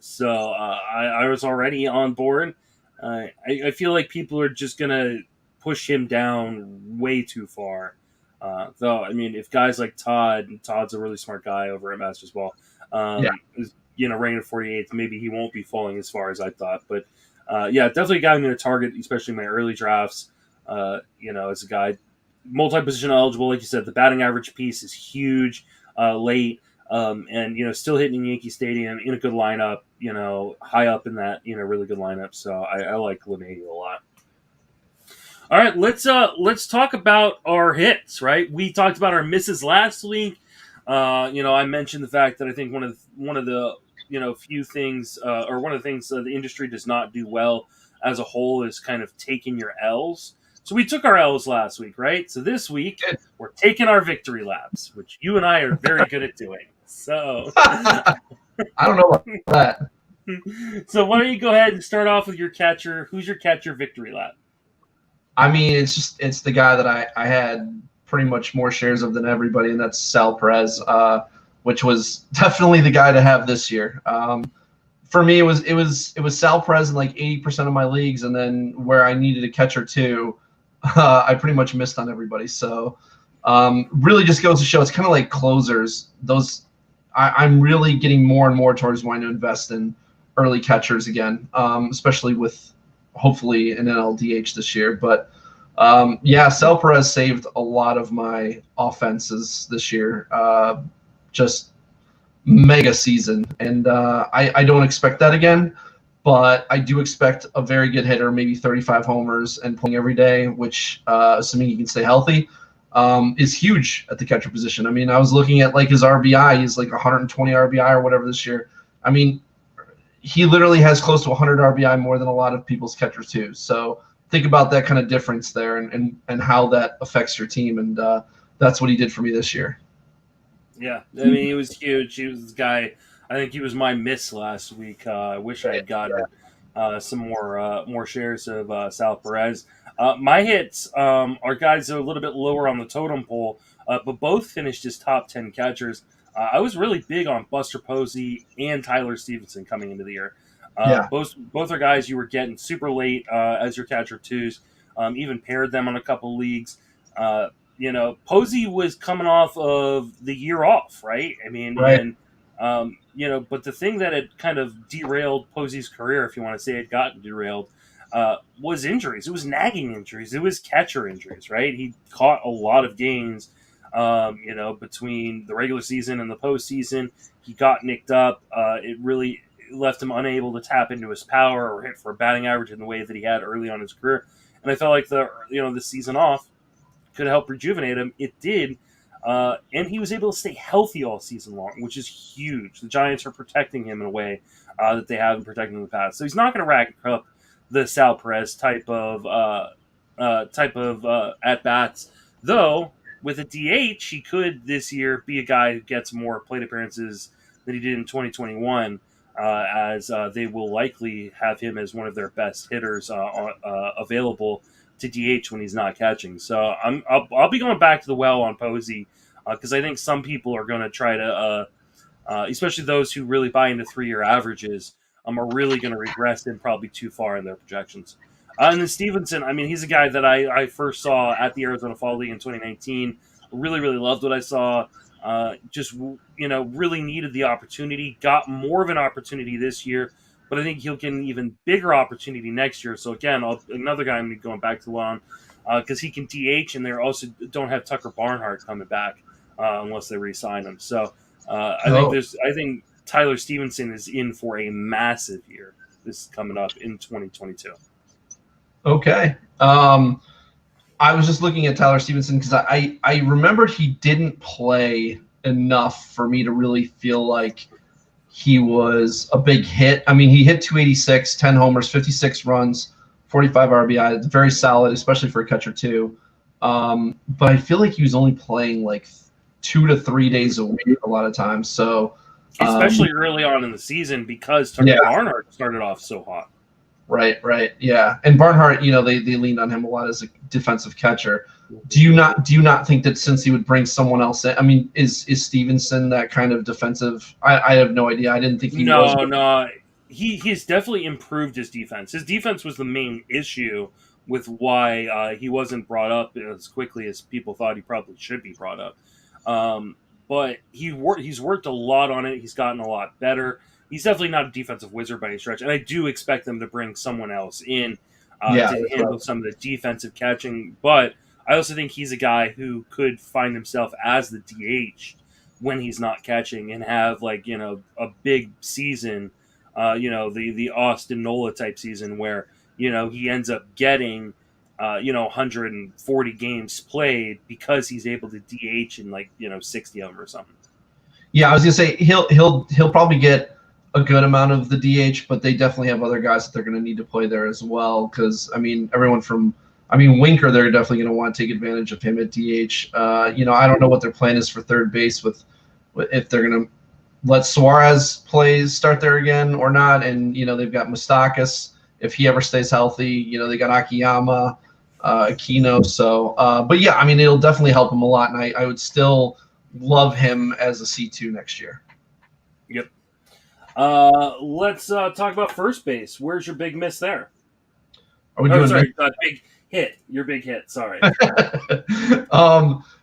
So I was already on board. I feel like people are just going to push him down way too far. Though, if guys like Todd's a really smart guy over at Masters Ball, is ranked at 48th, maybe he won't be falling as far as I thought. But definitely a guy I'm going to target, especially in my early drafts. As a guy multi-position eligible, like you said, the batting average piece is huge late, and still hitting Yankee Stadium in a good lineup. High up in that really good lineup. So I like LeMahieu a lot. All right, let's talk about our hits. Right, we talked about our misses last week. I mentioned the fact that I think one of the few things, or one of the things the industry does not do well as a whole is kind of taking your L's. So we took our L's last week, right? So this week we're taking our victory laps, which you and I are very good at doing. So I don't know about that. So why don't you go ahead and start off with your catcher? Who's your catcher victory lap? It's the guy that I had pretty much more shares of than everybody, and that's Sal Perez, which was definitely the guy to have this year. For me, it was Sal Perez in like 80% of my leagues, and then where I needed a catcher too, I pretty much missed on everybody. So really just goes to show it's kind of like closers. I'm really getting more and more towards wanting to invest in early catchers again, especially with hopefully an NLDH this year. But Sal Perez saved a lot of my offenses this year. Just mega season, and I don't expect that again, but I do expect a very good hitter, maybe 35 homers and playing every day, which assuming he can stay healthy, is huge at the catcher position. I was looking at his RBI. He's like 120 RBI or whatever this year. He literally has close to 100 RBI more than a lot of people's catchers too. So think about that kind of difference there and how that affects your team, and that's what he did for me this year. Yeah, he was huge. He was this guy. I think he was my miss last week. I wish I had gotten some more shares of Sal Perez. My hits are guys that are a little bit lower on the totem pole, but both finished as top 10 catchers. I was really big on Buster Posey and Tyler Stevenson coming into the year. Both are guys you were getting super late as your catcher twos. Even paired them on a couple leagues. Posey was coming off of the year off, right? Right. And but the thing that had kind of derailed Posey's career, if you want to say it gotten derailed, was injuries. It was nagging injuries. It was catcher injuries, right? He caught a lot of games, between the regular season and the postseason. He got nicked up. It really left him unable to tap into his power or hit for a batting average in the way that he had early on in his career. And I felt like the season off could help rejuvenate him. It did. And he was able to stay healthy all season long, which is huge. The Giants are protecting him in a way that they haven't protected him in the past. So he's not going to rack up the Sal Perez type of at-bats. Though, with a DH, he could this year be a guy who gets more plate appearances than he did in 2021. as they will likely have him as one of their best hitters available to DH when he's not catching. So I'll be going back to the well on Posey because I think some people are going to try to, especially those who really buy into 3-year averages, are really going to regress in probably too far in their projections. And then Stevenson, I mean, he's a guy that I first saw at the Arizona Fall League in 2019. Really, really loved what I saw. Really needed the opportunity. Got more of an opportunity this year, but I think he'll get an even bigger opportunity next year. So again, another guy I'm going to be going back to on because he can DH, and they also don't have Tucker Barnhart coming back unless they re-sign him. So I think Tyler Stevenson is in for a massive year. This is coming up in 2022. Okay. I was just looking at Tyler Stevenson because I remembered he didn't play enough for me to really feel like he was a big hit. I mean, he hit 286, 10 homers, 56 runs, 45 RBI. It's very solid, especially for a catcher too. But I feel like he was only playing like 2 to 3 days a week a lot of times. So especially early on in the season because Tucker Barnhart started off so hot. Right, yeah. And Barnhart, they leaned on him a lot as a defensive catcher. Do you not think that since he would bring someone else in? I mean, is Stevenson that kind of defensive? I have no idea. I didn't think he was. No. He's definitely improved his defense. His defense was the main issue with why he wasn't brought up as quickly as people thought he probably should be brought up. But he's worked a lot on it. He's gotten a lot better. He's definitely not a defensive wizard by any stretch, and I do expect them to bring someone else in to handle some of the defensive catching. But I also think he's a guy who could find himself as the DH when he's not catching and have a big season, the Austin Nola type season where he ends up getting 140 games played because he's able to DH in 60 of them or something. Yeah, I was gonna say he'll probably get a good amount of the DH, but they definitely have other guys that they're going to need to play there as well. Because Winker, they're definitely going to want to take advantage of him at DH. I don't know what their plan is for third base with if they're going to let Suarez start there again or not. And they've got Moustakas if he ever stays healthy. They got Akiyama, Aquino. So, but yeah, I mean, it'll definitely help him a lot, and I would still love him as a C2 next year. Yep. Let's talk about first base. Where's your big miss there? Are we doing big hit. Your big hit. Sorry.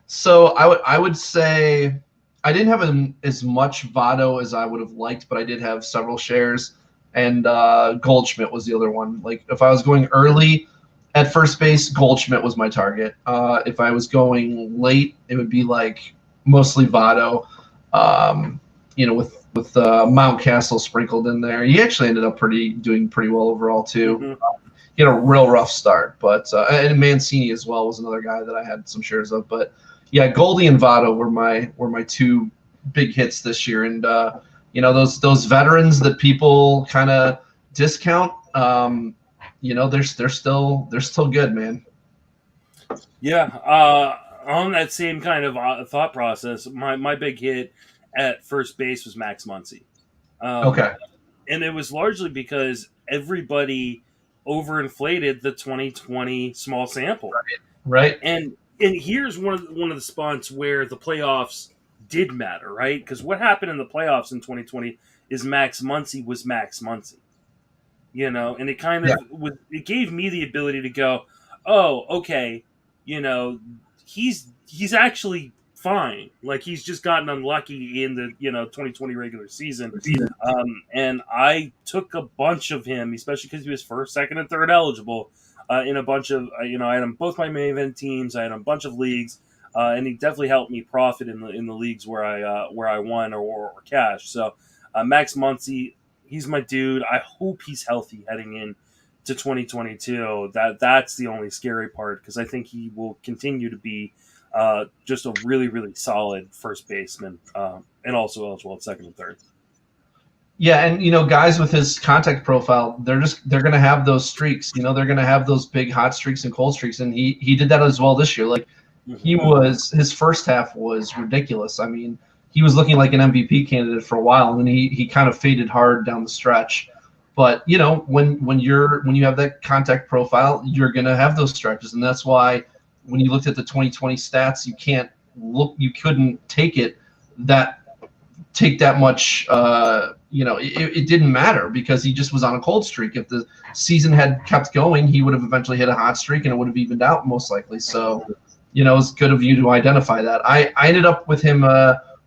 So I would say I didn't have as much Votto as I would have liked, but I did have several shares, and Goldschmidt was the other one. Like if I was going early at first base, Goldschmidt was my target. If I was going late, it would be like mostly Votto. With Mountcastle sprinkled in there. He actually ended up doing pretty well overall too. Mm-hmm. He had a real rough start, but and Mancini as well was another guy that I had some shares of. But yeah, Goldie and Votto were my two big hits this year, and those veterans that people kind of discount, they're still good, man. Yeah, on that same kind of thought process, my big hit at first base was Max Muncy. Okay. And it was largely because everybody overinflated the 2020 small sample. Right. And here's one of the spots where the playoffs did matter, right? Because what happened in the playoffs in 2020 is Max Muncy was Max Muncy. And it kind of it gave me the ability to go, oh, okay, he's actually fine. Like he's just gotten unlucky in the 2020 regular season. And I took a bunch of him, especially because he was first, second, and third eligible in a bunch of I had him both my main event teams. I had him a bunch of leagues, and he definitely helped me profit in the leagues where I won or cash. So Max Muncy, he's my dude. I hope he's healthy heading in to 2022. That's the only scary part because I think he will continue to be just a really, really solid first baseman, and also eligible at second and third. Yeah, and guys with his contact profile, they're going to have those streaks. They're going to have those big hot streaks and cold streaks, and he did that as well this year. Like his first half was ridiculous. I mean, he was looking like an MVP candidate for a while, and then he kind of faded hard down the stretch. But when you have that contact profile, you're gonna have those stretches, and that's why when you looked at the 2020 stats, you couldn't take that much. It didn't matter because he just was on a cold streak. If the season had kept going, he would have eventually hit a hot streak, and it would have evened out most likely. So, it's good of you to identify that. I ended up with him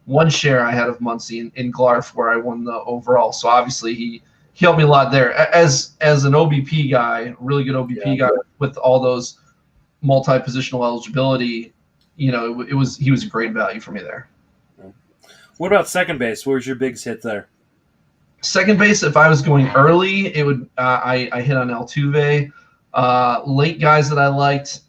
one share I had of Muncie in Glarf where I won the overall. So obviously he helped me a lot there as an OBP guy, really good OBP guy with all those multi-positional eligibility. He was a great value for me there. What about second base? What was your biggest hit there? Second base, if I was going early, it would I hit on Altuve. Late guys that I liked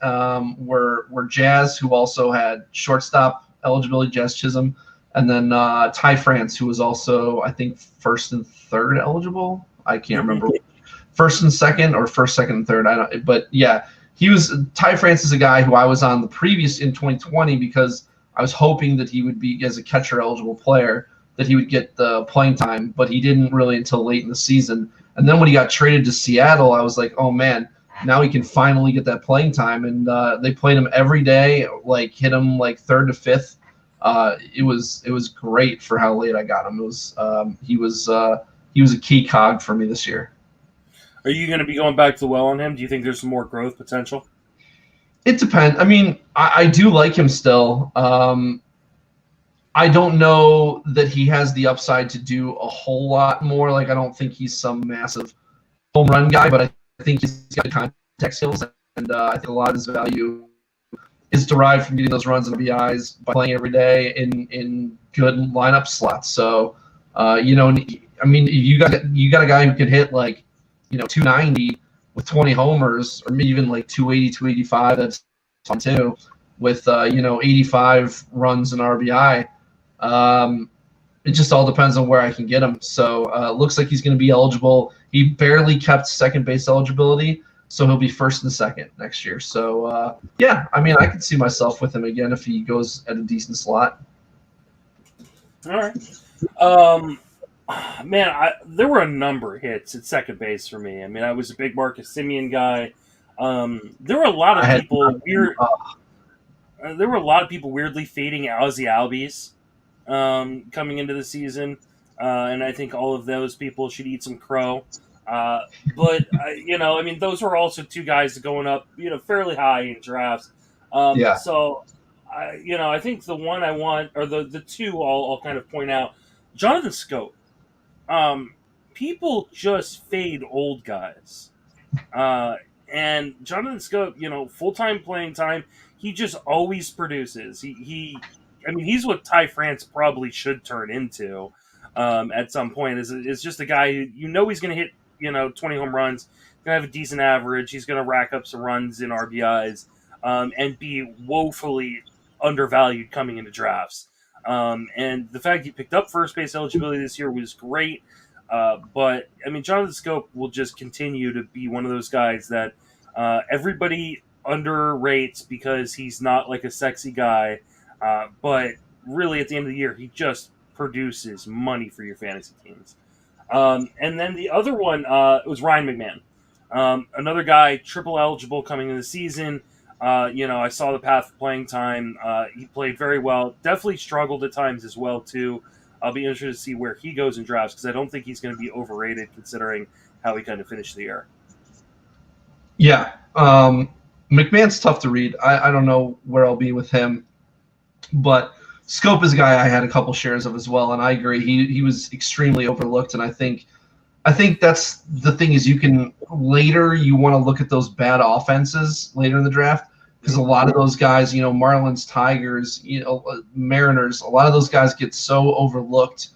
were Jazz, who also had shortstop eligibility, Jazz Chisholm, and then Ty France, who was also, I think, first and third eligible. I can't remember. First and second, or first, second, and third. I don't. But yeah, Ty France is a guy who I was on the previous in 2020 because I was hoping that he would be, as a catcher eligible player, that he would get the playing time, but he didn't really until late in the season. And then when he got traded to Seattle, I was like, oh man, now he can finally get that playing time. And they played him every day, hit him third to fifth. It was great for how late I got him. It was he was a key cog for me this year. Are you going to be going back to the well on him? Do you think there's some more growth potential? It depends. I mean, I do like him still. I don't know that he has the upside to do a whole lot more. I don't think he's some massive home run guy, but I think he's got contact skills, and I think a lot of his value is derived from getting those runs and RBIs by playing every day in good lineup slots. So, you got a guy who could hit 290 with 20 homers, or maybe even 280, 285. That's fun too. With 85 runs and RBI. It just all depends on where I can get him. So looks like he's going to be eligible. He barely kept second base eligibility, so he'll be first and second next year. So I could see myself with him again if he goes at a decent slot. All right. There were a number of hits at second base for me. I mean, I was a big Marcus Semien guy. There were a lot of people There were a lot of people weirdly fading Ozzie Albies coming into the season, and I think all of those people should eat some crow. But those were also two guys going up, fairly high in drafts. So, I think the one I want, or the two I'll kind of point out, Jonathan Scope. People just fade old guys. And Jonathan Scope, full-time playing time, he just always produces. He's what Ty France probably should turn into at some point. Is just a guy who he's going to hit 20 home runs, going to have a decent average. He's going to rack up some runs in RBIs and be woefully undervalued coming into drafts. And the fact he picked up first base eligibility this year was great. But Jonathan Scope will just continue to be one of those guys that everybody underrates because he's not a sexy guy. But really, at the end of the year, he just produces money for your fantasy teams. And then the other one was Ryan McMahon. Another guy, triple eligible coming into the season. I saw the path of playing time. He played very well. Definitely struggled at times as well, too. I'll be interested to see where he goes in drafts because I don't think he's going to be overrated considering how he kind of finished the year. Yeah. McMahon's tough to read. I don't know where I'll be with him. But Scope is a guy I had a couple shares of as well, and I agree. He was extremely overlooked, and I think that's the thing is you want to look at those bad offenses later in the draft because a lot of those guys, Marlins, Tigers, Mariners, a lot of those guys get so overlooked,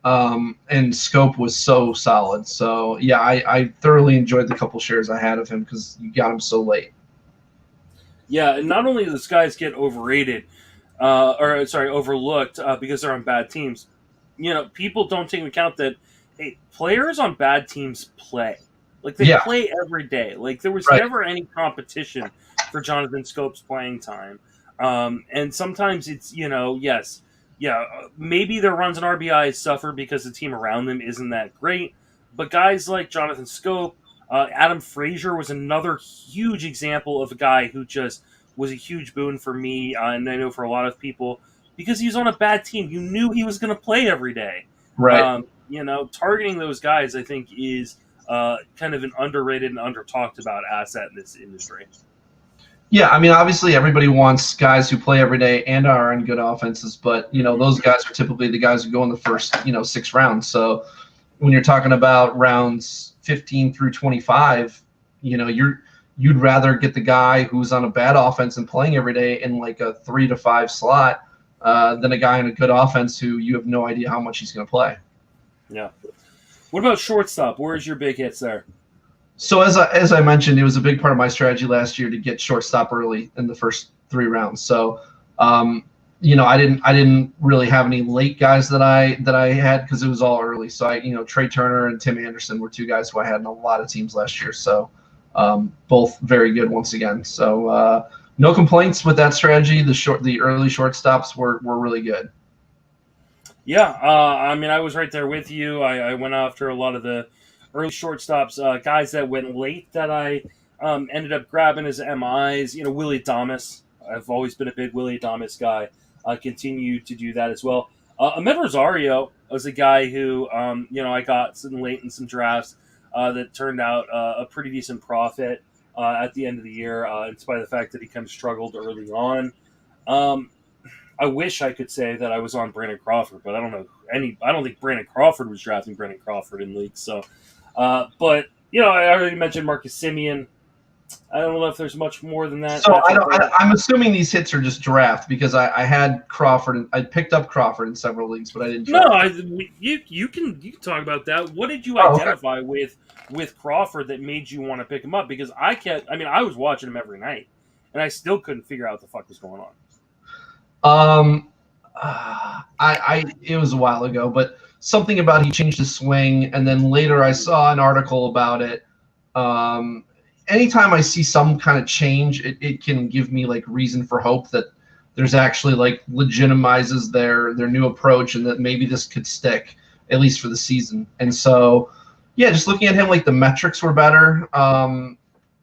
and Scope was so solid. So, yeah, I thoroughly enjoyed the couple shares I had of him because you got him so late. Yeah, and not only do those guys get overlooked because they're on bad teams, people don't take into account that players on bad teams play. They play every day. There was never any competition for Jonathan Scope's playing time. And sometimes it's, yes, maybe their runs and RBIs suffer because the team around them isn't that great. But guys like Jonathan Scope, Adam Frazier was another huge example of a guy who just was a huge boon for me, and I know for a lot of people, because he was on a bad team. You knew he was going to play every day. Right. Targeting those guys, I think, is kind of an underrated and under-talked about asset in this industry. Yeah, I mean, obviously everybody wants guys who play every day and are on good offenses, but, those guys are typically the guys who go in the first, 6 rounds. So when you're talking about rounds 15 through 25, you'd rather get the guy who's on a bad offense and playing every day in like a 3 to 5 slot than a guy in a good offense who you have no idea how much he's going to play. Yeah. What about shortstop? Where's your big hits there? So as I mentioned, it was a big part of my strategy last year to get shortstop early in the first 3 rounds. So, I didn't really have any late guys that I had because it was all early. So Trey Turner and Tim Anderson were 2 guys who I had in a lot of teams last year. So, both very good once again. So, no complaints with that strategy. The early shortstops were really good. Yeah, I was right there with you. I went after a lot of the early shortstops, guys that went late that I ended up grabbing as MIs. Willie Adames. I've always been a big Willie Adames guy. I continue to do that as well. Ahmed Rosario was a guy who, I got some late in some drafts that turned out a pretty decent profit at the end of the year, in spite of the fact that he kind of struggled early on. I wish I could say that I was on Brandon Crawford, but I don't know I don't think Brandon Crawford was drafting Brandon Crawford in leagues. So, but I already mentioned Marcus Semien. I don't know if there's much more than that. So I'm assuming these hits are just draft because I had Crawford and I picked up Crawford in several leagues, but I didn't. You can talk about that. What did you identify with Crawford that made you want to pick him up? Because I was watching him every night, and I still couldn't figure out what the fuck was going on. It was a while ago, but something about he changed his swing, and then later I saw an article about it. Anytime I see some kind of change, it can give me like reason for hope that there's actually like legitimizes their new approach and that maybe this could stick at least for the season. And so, yeah, just looking at him, like the metrics were better.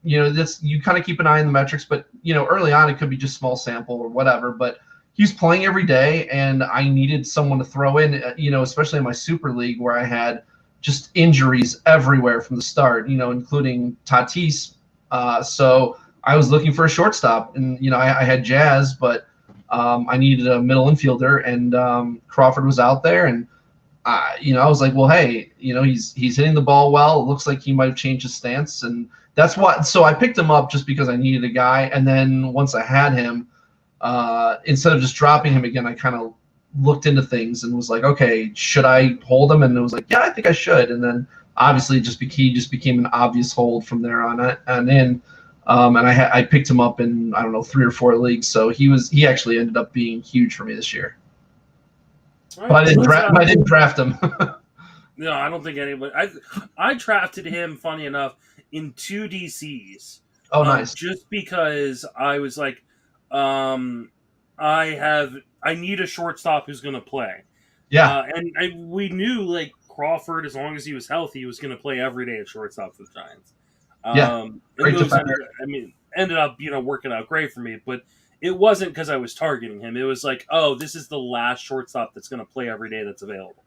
You kind of keep an eye on the metrics, but early on it could be just small sample or whatever, but he was playing every day and I needed someone to throw in, especially in my super league where I had just injuries everywhere from the start, including Tatis. So I was looking for a shortstop, and I had Jazz, but I needed a middle infielder, and Crawford was out there, and I was like, well, hey, he's hitting the ball well. It looks like he might have changed his stance, and that's why. So I picked him up just because I needed a guy, and then once I had him, instead of just dropping him again, I kind of looked into things and was like, okay, should I hold him? And it was like, yeah, I think I should. And then obviously he just became an obvious hold from there on in. And I picked him up in, 3 or 4 leagues. So he actually ended up being huge for me this year. Right, but I didn't draft him. No, I don't think anybody. I drafted him, funny enough, in 2 DCs. Oh, nice. Just because I was like, I need a shortstop who's going to play. Yeah. We knew, like, Crawford, as long as he was healthy, was going to play every day at shortstop for the Giants. Great defender. Ended up, working out great for me. But it wasn't because I was targeting him. It was like, oh, this is the last shortstop that's going to play every day that's available.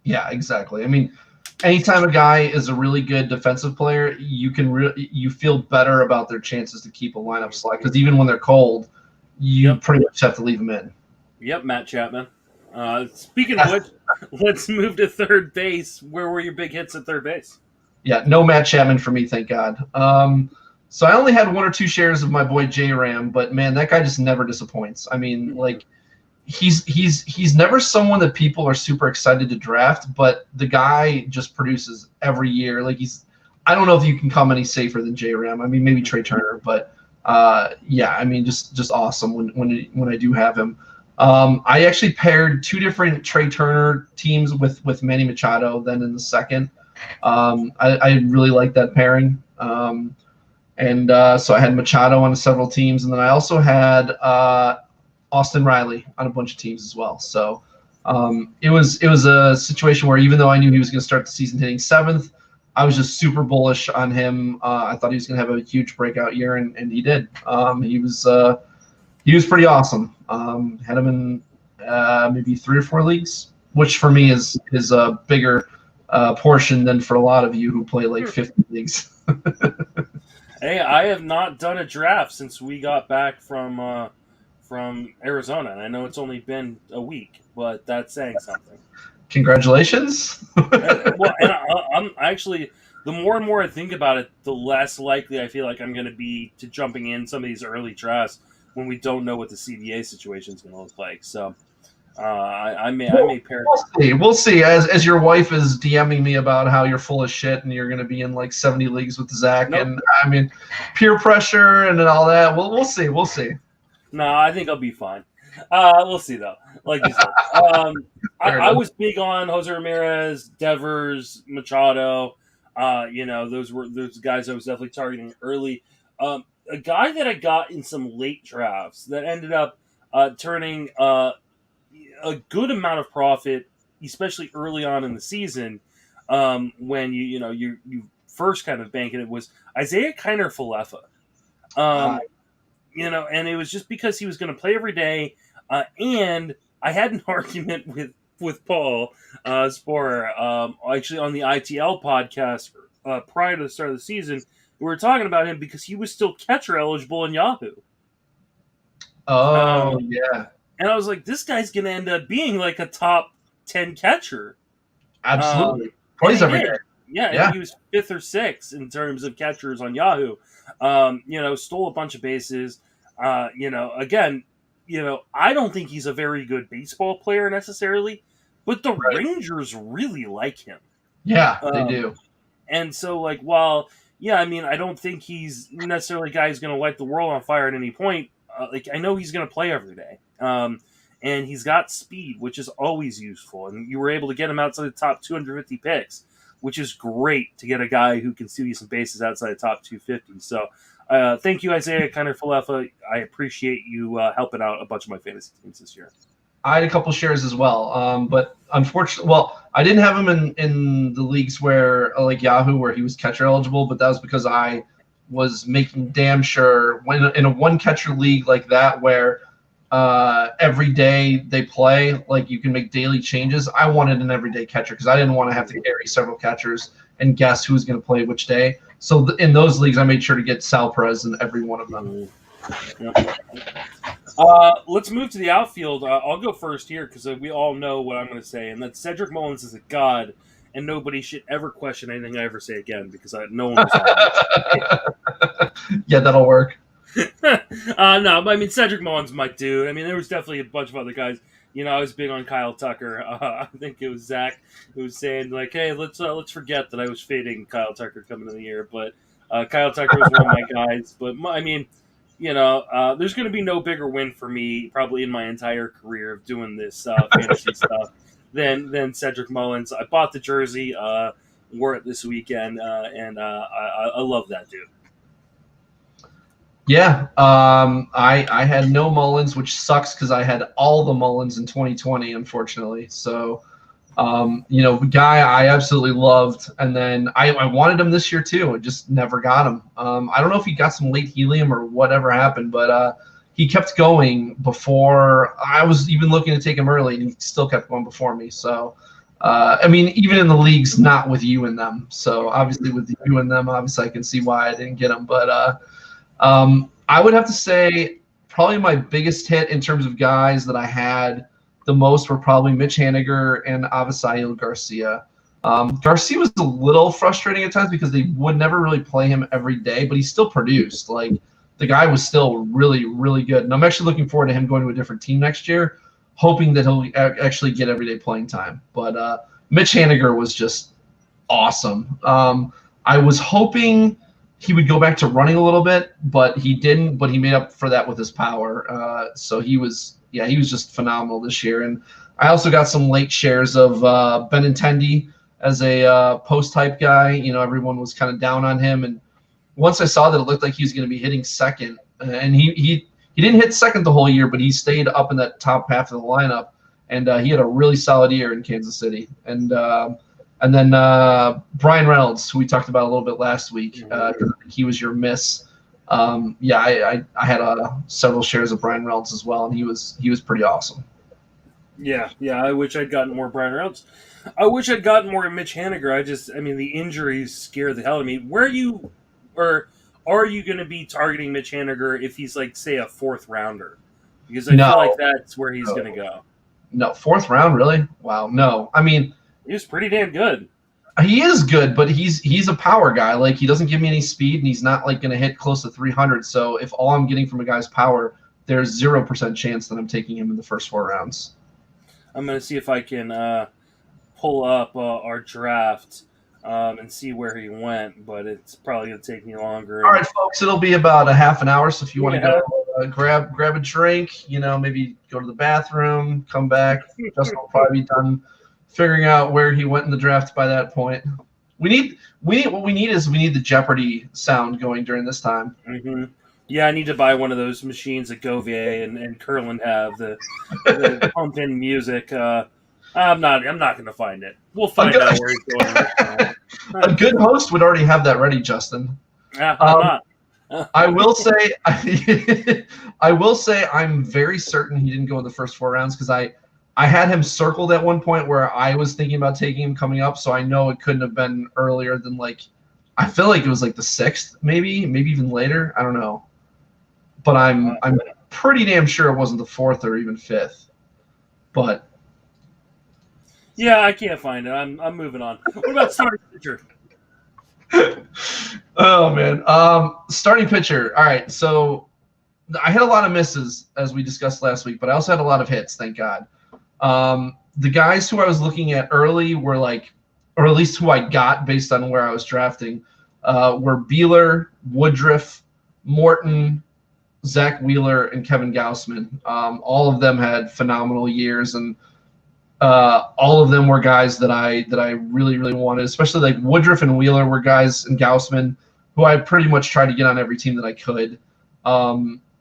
Yeah, exactly. I mean, anytime a guy is a really good defensive player, you feel better about their chances to keep a lineup slot because even when they're cold, you pretty much have to leave them in. Yep, Matt Chapman. Speaking of which, let's move to third base. Where were your big hits at third base? Yeah, no Matt Chapman for me, thank God. So I only had 1 or 2 shares of my boy J-Ram, but man, that guy just never disappoints. I mean, like he's never someone that people are super excited to draft, but the guy just produces every year. Like I don't know if you can come any safer than J-Ram. I mean, maybe Trey Turner, but yeah, I mean, just awesome when I do have him. I actually paired 2 different Trey Turner teams with Manny Machado. Then in the second, I really liked that pairing. So I had Machado on several teams, and then I also had Austin Riley on a bunch of teams as well. So it was a situation where even though I knew he was going to start the season hitting 7th, I was just super bullish on him. I thought he was going to have a huge breakout year, and he did. He was pretty awesome. Had him in maybe 3 or 4 leagues, which for me is a bigger portion than for a lot of you who play like 50 leagues. Hey, I have not done a draft since we got back from Arizona, and I know it's only been a week, but that's saying something. Congratulations. Well, and I'm actually, the more and more I think about it, the less likely I feel like I'm going to be to jumping in some of these early drafts when we don't know what the CBA situation is going to look like. So I may pair. We'll see. As your wife is DMing me about how you're full of shit and you're going to be in like 70 leagues with Zach, Nope. and I mean peer pressure and all that. We'll see. We'll see. No, I think I'll be fine. We'll see though. Like you said, I was big on Jose Ramirez, Devers, Machado. Those guys I was definitely targeting early. A guy that I got in some late drafts that ended up turning a good amount of profit, especially early on in the season, when you first kind of banking it, was Isaiah Kiner-Falefa. And it was just because he was going to play every day, and I had an argument with Paul Sporer, actually on the ITL podcast prior to the start of the season. We were talking about him because he was still catcher eligible in Yahoo. Oh, yeah. And I was like, this guy's going to end up being like a top 10 catcher. Absolutely. Plays every day. Yeah, I think he was 5th or 6th in terms of catchers on Yahoo. Stole a bunch of bases. Again, I don't think he's a very good baseball player necessarily, but the Rangers really like him. Yeah, they do. And so, while, I don't think he's necessarily a guy who's going to light the world on fire at any point. I know he's going to play every day. And he's got speed, which is always useful. And you were able to get him outside the top 250 picks, which is great to get a guy who can steal you some bases outside the top 250. So thank you, Isaiah Kiner-Falefa. I appreciate you helping out a bunch of my fantasy teams this year. I had a couple shares as well, but unfortunately, I didn't have him in the leagues where like Yahoo, where he was catcher eligible, but that was because I was making damn sure when in a one catcher league like that where every day they play, like you can make daily changes. I wanted an everyday catcher because I didn't want to have to carry several catchers and guess who's going to play which day. So in those leagues, I made sure to get Sal Perez in every one of them. Let's move to the outfield. I'll go first here because we all know what I'm going to say, and that Cedric Mullins is a god, and nobody should ever question anything I ever say again because no one was Yeah, that'll work. No, I mean, Cedric Mullins is my dude. I mean, there was definitely a bunch of other guys. I was big on Kyle Tucker. I think it was Zach who was saying, like, hey, let's forget that I was fading Kyle Tucker coming in the year. But Kyle Tucker was one of my guys. But, there's going to be no bigger win for me probably in my entire career of doing this fantasy stuff than Cedric Mullins. I bought the jersey, wore it this weekend, and I love that dude. Yeah, I had no Mullins, which sucks because I had all the Mullins in 2020, unfortunately. So, guy I absolutely loved, and then I wanted him this year too. I just never got him. I don't know if he got some late helium or whatever happened, but he kept going before I was even looking to take him early, and he still kept going before me. So, even in the leagues, not with you in them. So obviously with you in them, obviously I can see why I didn't get him, but. I would have to say probably my biggest hit in terms of guys that I had the most were probably Mitch Haniger and Avisail Garcia. Garcia was a little frustrating at times because they would never really play him every day, but he still produced. Like the guy was still really, really good. And I'm actually looking forward to him going to a different team next year, hoping that he'll actually get everyday playing time. But Mitch Haniger was just awesome. I was hoping he would go back to running a little bit, but he didn't. But he made up for that with his power. So he was just phenomenal this year. And I also got some late shares of Benintendi as a post-type guy. Everyone was kind of down on him. And once I saw that it looked like he was going to be hitting second, and he he didn't hit second the whole year, but he stayed up in that top half of the lineup, and he had a really solid year in Kansas City. And then Brian Reynolds, who we talked about a little bit last week, he was your miss. I had several shares of Brian Reynolds as well, and he was pretty awesome. Yeah. I wish I'd gotten more Brian Reynolds. I wish I'd gotten more Mitch Haniger. The injuries scare the hell out of me. Are you going to be targeting Mitch Haniger if he's like, say, a fourth rounder? Because I feel like that's where he's going to go. No, fourth round, really? Wow, no. I mean, he was pretty damn good. He is good, but he's a power guy. Like, he doesn't give me any speed, and he's not like going to hit close to 300. So if all I'm getting from a guy's power, there's 0% chance that I'm taking him in the first 4 rounds. I'm going to see if I can pull up our draft and see where he went, but it's probably going to take me longer. All right, folks, it'll be about a half an hour. So if you want to go grab a drink, maybe go to the bathroom, come back. Justin will probably be done figuring out where he went in the draft by that point. We need the Jeopardy sound going during this time. Mm-hmm. Yeah, I need to buy one of those machines that Govier and Curlin have, the pump-in music. I'm not going to find it. We'll find out where he's going. A good host would already have that ready, Justin. Yeah, I'm not. I will say, I'm very certain he didn't go in the first 4 rounds because I had him circled at one point where I was thinking about taking him coming up, so I know it couldn't have been earlier than I feel like it was like the 6th, maybe even later. I don't know, but I'm pretty damn sure it wasn't the 4th or even 5th. But yeah, I can't find it. I'm moving on. What about starting pitcher? Oh man, starting pitcher. All right, so I had a lot of misses as we discussed last week, but I also had a lot of hits. Thank God. The guys who I was looking at early were or at least who I got based on where I was drafting, were Beeler, Woodruff, Morton, Zach Wheeler, and Kevin Gausman. All of them had phenomenal years, and all of them were guys that I really, really wanted, especially like Woodruff and Wheeler were guys, and Gausman, who I pretty much tried to get on every team that I could.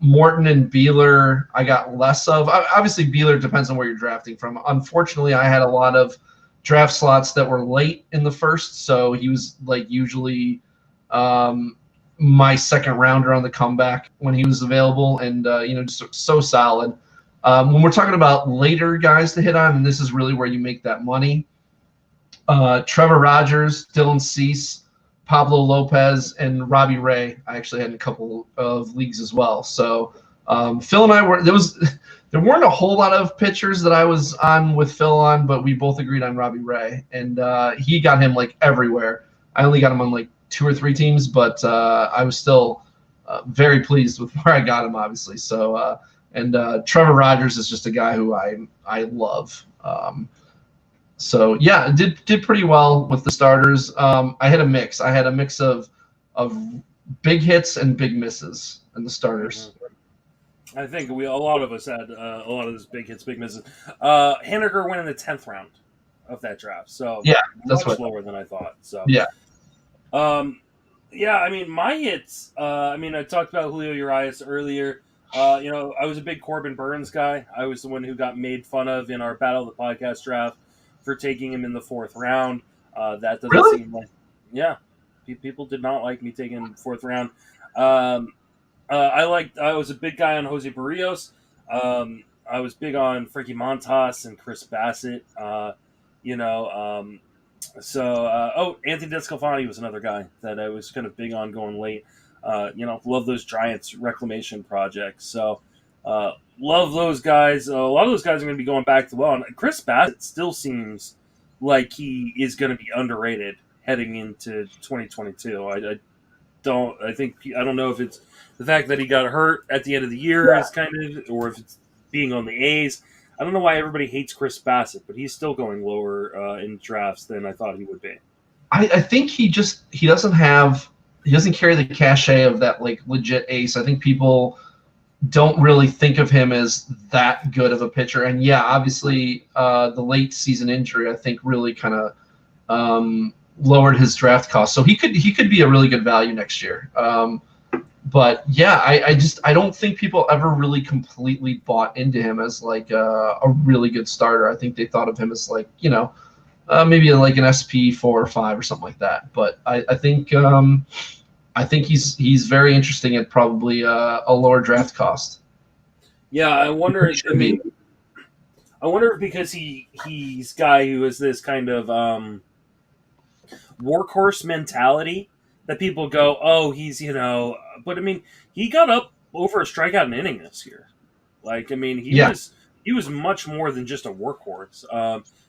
Morton and Beeler, I got less of. Obviously, Beeler depends on where you're drafting from. Unfortunately, I had a lot of draft slots that were late in the first, so he was usually my second rounder on the comeback when he was available, and just so solid. When we're talking about later guys to hit on, and this is really where you make that money, Trevor Rogers, Dylan Cease, Pablo Lopez, and Robbie Ray. I actually had in a couple of leagues as well. So Phil and I there weren't a whole lot of pitchers that I was on with Phil on, but we both agreed on Robbie Ray, and he got him everywhere. I only got him on 2 or 3 teams, but I was still very pleased with where I got him, obviously. So and Trevor Rogers is just a guy who I love. So yeah, did pretty well with the starters. I had a mix. I had a mix of big hits and big misses in the starters. I think a lot of us had a lot of those big hits, big misses. Haniger went in the 10th round of that draft, so yeah, that's much lower than I thought. So yeah. My hits. I talked about Julio Urias earlier. I was a big Corbin Burns guy. I was the one who got made fun of in our Battle of the Podcast draft for taking him in the 4th round. That doesn't seem like, people did not like me taking him in the 4th round. I was a big guy on Jose Barrios. I was big on Frankie Montas and Chris Bassett. Anthony DeSclafani was another guy that I was kind of big on going late. Love those Giants reclamation projects. So, love those guys. A lot of those guys are going to be going back to well. And Chris Bassett still seems like he is going to be underrated heading into 2022. I don't know if it's the fact that he got hurt at the end of the year is kind of, or if it's being on the A's. I don't know why everybody hates Chris Bassett, but he's still going lower in drafts than I thought he would be. I think he doesn't carry the cachet of that legit ace. I think people don't really think of him as that good of a pitcher. And yeah, obviously the late season injury, I think, really kind of lowered his draft cost. So he could be a really good value next year. But yeah, I don't think people ever really completely bought into him as like a really good starter. I think they thought of him as like, maybe like an SP 4 or 5 or something like that. But I think he's very interesting at probably a lower draft cost. Yeah, I wonder. I mean, I wonder if because he's guy who has this kind of workhorse mentality that people go, oh, he's but I mean, he got up over a strikeout an inning this year. Like, I mean, he was much more than just a workhorse.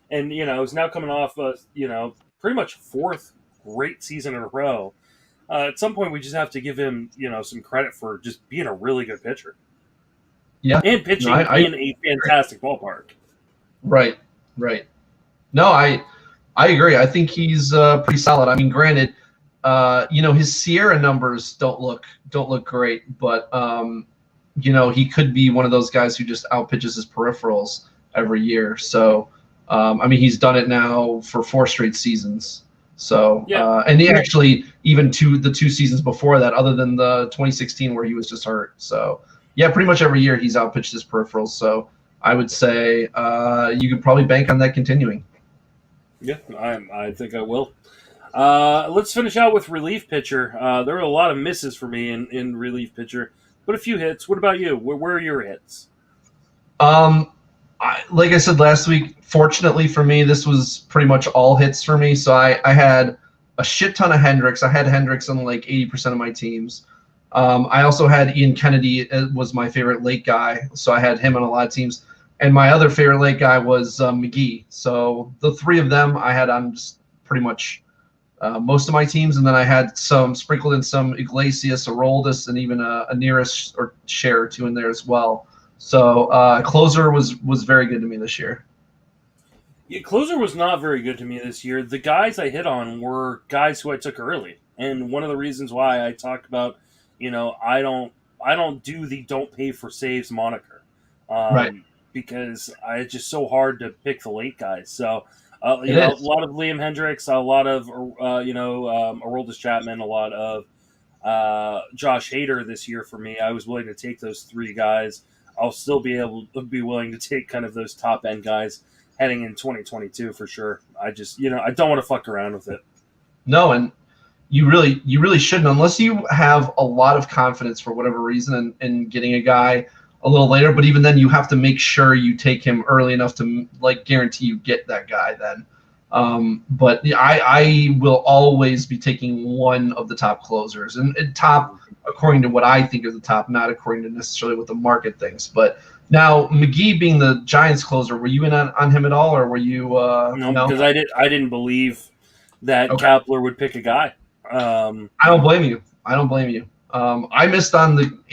And he's now coming off pretty much 4th great season in a row. At some point, we just have to give him some credit for just being a really good pitcher. Yeah, and pitching in a fantastic ballpark. Right. No, I agree. I think he's pretty solid. I mean, granted, his Sierra numbers don't look great, but he could be one of those guys who just outpitches his peripherals every year. So, I mean, he's done it now for 4 straight seasons. So, and he actually even the 2 seasons before that, other than the 2016 where he was just hurt. So, yeah, pretty much every year he's outpitched his peripherals. So, I would say you could probably bank on that continuing. Yeah, I think I will. Let's finish out with relief pitcher. There were a lot of misses for me in relief pitcher, but a few hits. What about you? Where are your hits? Like I said last week, fortunately for me, this was pretty much all hits for me. So I had a shit ton of Hendricks. I had Hendricks on like 80% of my teams. I also had Ian Kennedy was my favorite late guy, so I had him on a lot of teams. And my other favorite late guy was McGee. So the 3 of them I had on just pretty much most of my teams, and then I had some sprinkled in some Iglesias, Aroldis, and even a nearest or share or 2 in there as well. So closer was very good to me this year. Yeah, closer was not very good to me this year. The guys I hit on were guys who I took early, and one of the reasons why I talked about, I don't do the don't pay for saves moniker, right? Because it's just so hard to pick the late guys. So. A lot of Liam Hendricks, a lot of Aroldis Chapman, a lot of Josh Hader this year for me. I was willing to take those 3 guys. I'll still be willing to take kind of those top end guys heading in 2022 for sure. I just I don't want to fuck around with it. No, and you really shouldn't, unless you have a lot of confidence for whatever reason in getting a guy a little later. But even then, you have to make sure you take him early enough to like guarantee you get that guy then. But I will always be taking one of the top closers, and top according to what I think is the top, not according to necessarily what the market thinks. But now McGee being the Giants closer, were you in on him at all, or were you? No, because I didn't believe that Kapler would pick a guy. I don't blame you. I missed on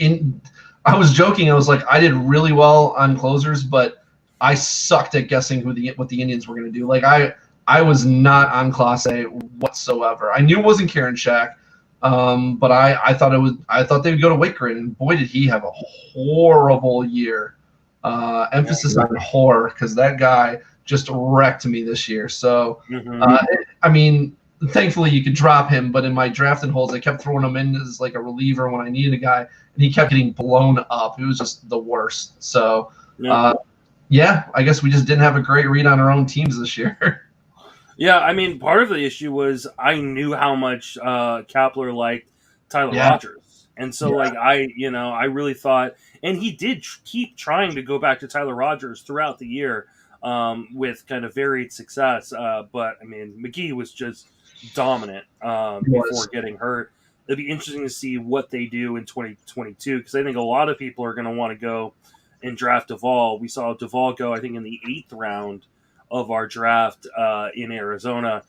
I was joking. I was like, I did really well on closers, but I sucked at guessing what the Indians were going to do. Like I was not on Class A whatsoever. I knew it wasn't Karinchak, but I thought they would go to Wickren, and boy did he have a horrible year. Emphasis on horror, because that guy just wrecked me this year. So I mean, thankfully you could drop him, but in my drafting holds, I kept throwing him in as like a reliever when I needed a guy, and he kept getting blown up. It was just the worst. So, I guess we just didn't have a great read on our own teams this year. Yeah, I mean, part of the issue was I knew how much Kapler liked Tyler Rogers. And so, I really thought, and he did keep trying to go back to Tyler Rogers throughout the year with kind of varied success. But, I mean, McGee was just dominant before getting hurt. It'd be interesting to see what they do in 2022, because I think a lot of people are going to want to go and draft Duvall. We saw Duvall go, I think, in the 8th round of our draft in Arizona.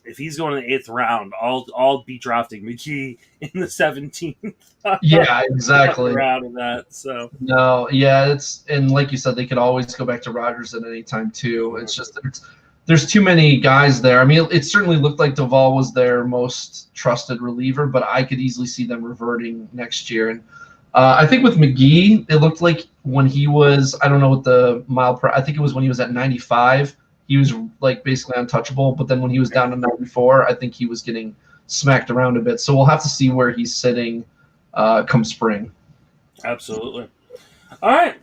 If he's going in the 8th round, I'll be drafting McGee in the 17th. Yeah, exactly. Round of that. So no, yeah, and like you said, they could always go back to Rogers at any time too. It's just that there's too many guys there. I mean, it certainly looked like Duvall was their most trusted reliever, but I could easily see them reverting next year. And I think with McGee, it looked like when he was, I don't know what the I think it was when he was at 95, he was like basically untouchable. But then when he was down to 94, I think he was getting smacked around a bit. So we'll have to see where he's sitting come spring. Absolutely. All right.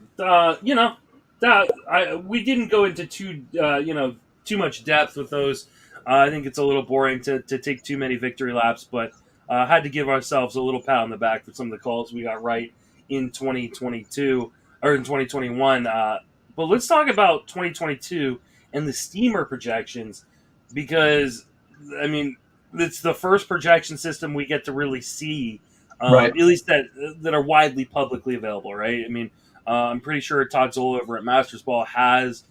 We didn't go into too much depth with those. I think it's a little boring to take too many victory laps, but had to give ourselves a little pat on the back for some of the calls we got right in 2022 or in 2021. But let's talk about 2022 and the steamer projections, because I mean it's the first projection system we get to really see, Right. at least that are widely publicly available. Right. I mean, I'm pretty sure Todd Zola over at Masters Ball has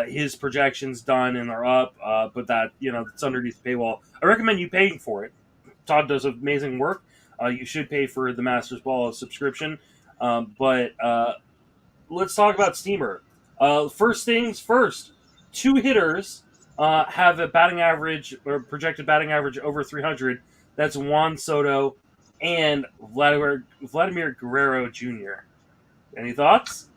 his projections done and are up, but that it's underneath the paywall. I recommend you paying for it. Todd does amazing work. You should pay for the Masters Ball subscription. But let's talk about Steamer. First things first, 2 hitters have a batting average or projected batting average over 300. That's Juan Soto and Vladimir Guerrero Jr. Any thoughts?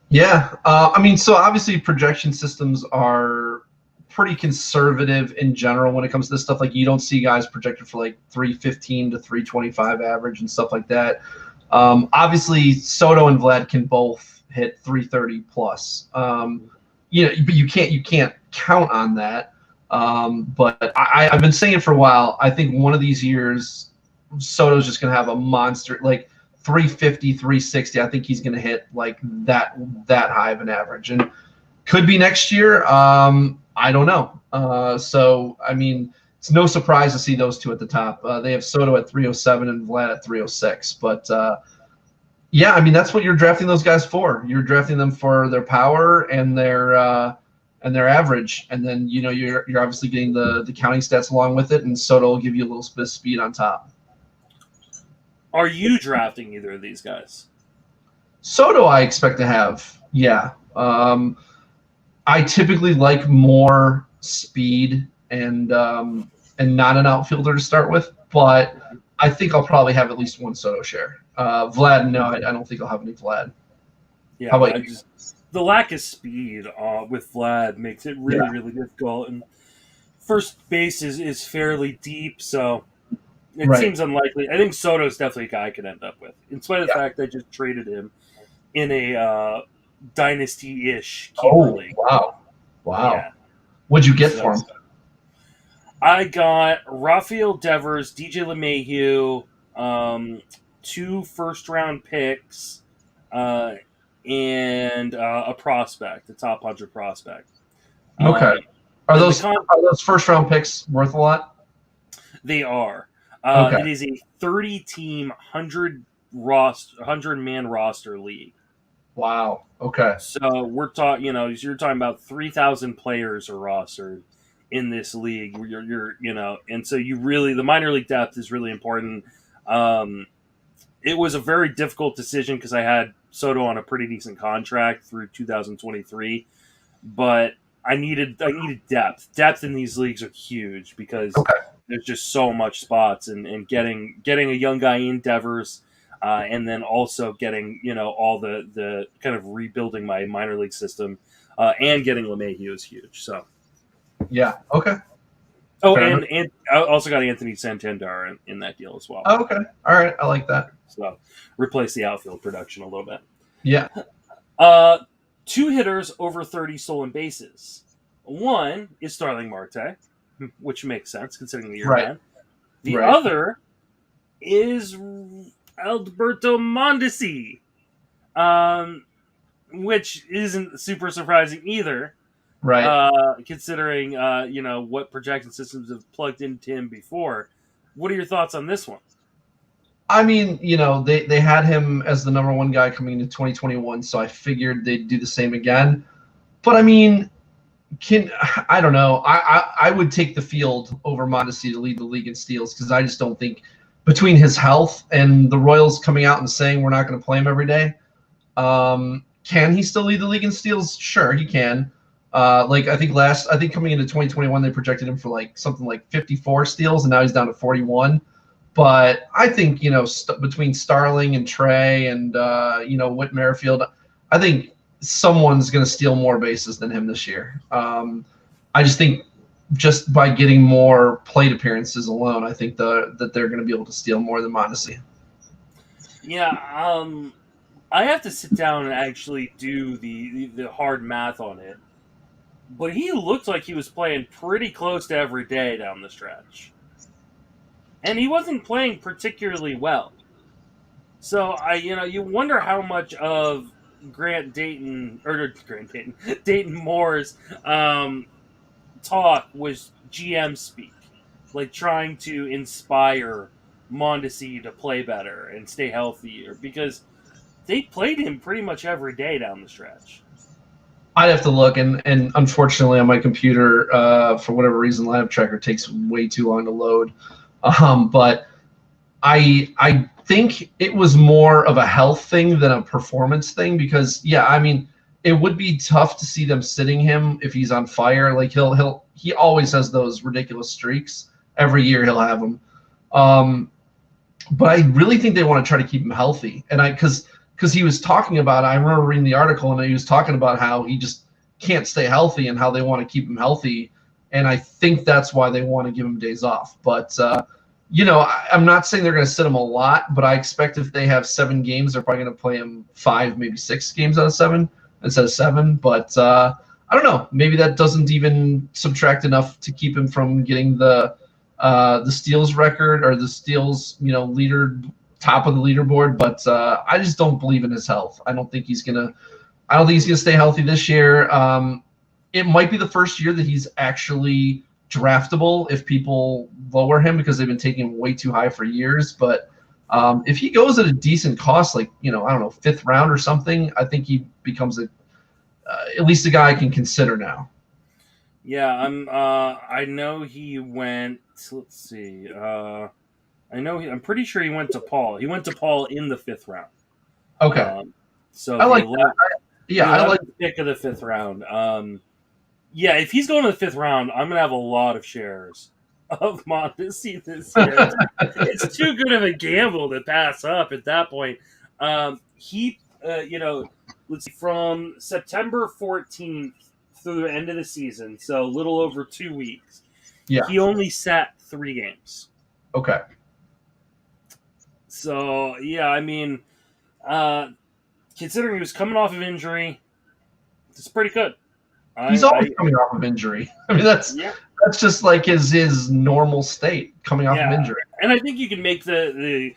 Yeah. I mean, so obviously projection systems are pretty conservative in general when it comes to this stuff. Like, you don't see guys projected for like 315 to 325 average and stuff like that. Obviously, Soto and Vlad can both hit 330 plus. But you can't count on that. But I've been saying it for a while. I think one of these years, Soto's just going to have a monster, like 350, 360. I think he's going to hit like that high of an average, and could be next year. I don't know. So I mean, it's no surprise to see those two at the top. They have Soto at 307 and Vlad at 306. But yeah, I mean, that's what you're drafting those guys for. You're drafting them for their power and their average, and then you're obviously getting the counting stats along with it, and Soto will give you a little bit of speed on top. Are you drafting either of these guys? Soto, I expect to have. Yeah. I typically like more speed and not an outfielder to start with, but I think I'll probably have at least one Soto share. Vlad, no, I don't think I'll have any Vlad. Yeah, how about you? The lack of speed with Vlad makes it really difficult, and first base is fairly deep, so it seems unlikely. I think Soto's definitely a guy I could end up with, in spite of the fact I just traded him in a dynasty-ish keeper league. Wow. Yeah. What'd you get for him? I got Rafael Devers, DJ LeMahieu, 2 first-round picks, and a prospect, a top 100 prospect. Okay. Are those first-round picks worth a lot? They are. Okay. It is a 30-team, 100-man roster league. Wow. Okay. So we're talking, you're talking about 3,000 players are rostered in this league. And so the minor league depth is really important. It was a very difficult decision because I had Soto on a pretty decent contract through 2023, but I needed depth. Depth in these leagues are huge because there's just so much spots, and getting a young guy in Devers. And then also getting, all the kind of rebuilding my minor league system and getting LeMahieu is huge. So, yeah, okay. Oh, and I also got Anthony Santander in that deal as well. Oh, okay, all right, I like that. So, replace the outfield production a little bit. Yeah. 2 hitters over 30 stolen bases. One is Starling Marte, which makes sense considering the year man. The other is Alberto Mondesi, which isn't super surprising either, right? Considering what projection systems have plugged into him before. What are your thoughts on this one? I mean, they had him as the number 1 guy coming into 2021, so I figured they'd do the same again. But I mean, I don't know. I would take the field over Mondesi to lead the league in steals, because I just don't think, between his health and the Royals coming out and saying we're not going to play him every day, can he still lead the league in steals? Sure, he can. I think coming into 2021 they projected him for something like 54 steals, and now he's down to 41. But I think between Starling and Trey and Whit Merrifield, I think someone's going to steal more bases than him this year. I just think, just by getting more plate appearances alone, I think that they're going to be able to steal more than Mondesi. Yeah, I have to sit down and actually do the hard math on it. But he looked like he was playing pretty close to every day down the stretch. And he wasn't playing particularly well. So you wonder how much of Dayton Moore's talk was GM speak, like trying to inspire Mondesi to play better and stay healthier, because they played him pretty much every day down the stretch. I'd have to look, and unfortunately on my computer, for whatever reason, lineup tracker takes way too long to load. But I think it was more of a health thing than a performance thing, because it would be tough to see them sitting him if he's on fire. Like he always has those ridiculous streaks. Every year he'll have them. But I really think they want to try to keep him healthy, and because he was talking about, I remember reading the article, and he was talking about how he just can't stay healthy and how they want to keep him healthy. And I think that's why they want to give him days off. But, I'm not saying they're going to sit him a lot, but I expect if they have 7 games, they're probably going to play him 5, maybe 6 games out of 7 instead of 7. But I don't know. Maybe that doesn't even subtract enough to keep him from getting the steals record or the steals, leader, top of the leaderboard, but I just don't believe in his health. I don't think he's gonna stay healthy this year. It might be the first year that he's actually draftable if people lower him, because they've been taking him way too high for years. But if he goes at a decent cost, like I don't know, 5th round or something, I think he becomes at least a guy I can consider now. Yeah, I know he went. Let's see. I'm pretty sure he went to Paul. He went to Paul in the 5th round. Okay. So I like that. I like the pick of the 5th round. If he's going to the 5th round, I'm gonna have a lot of shares of Mondesi this year. It's too good of a gamble to pass up at that point. Let's see, from September 14th through the end of the season, so a little over 2 weeks. Yeah. He only sat 3 games. Okay. So, considering he was coming off of injury, it's pretty good. He's always coming off of injury. I mean, that's just like his normal state, coming off of injury. And I think you can make the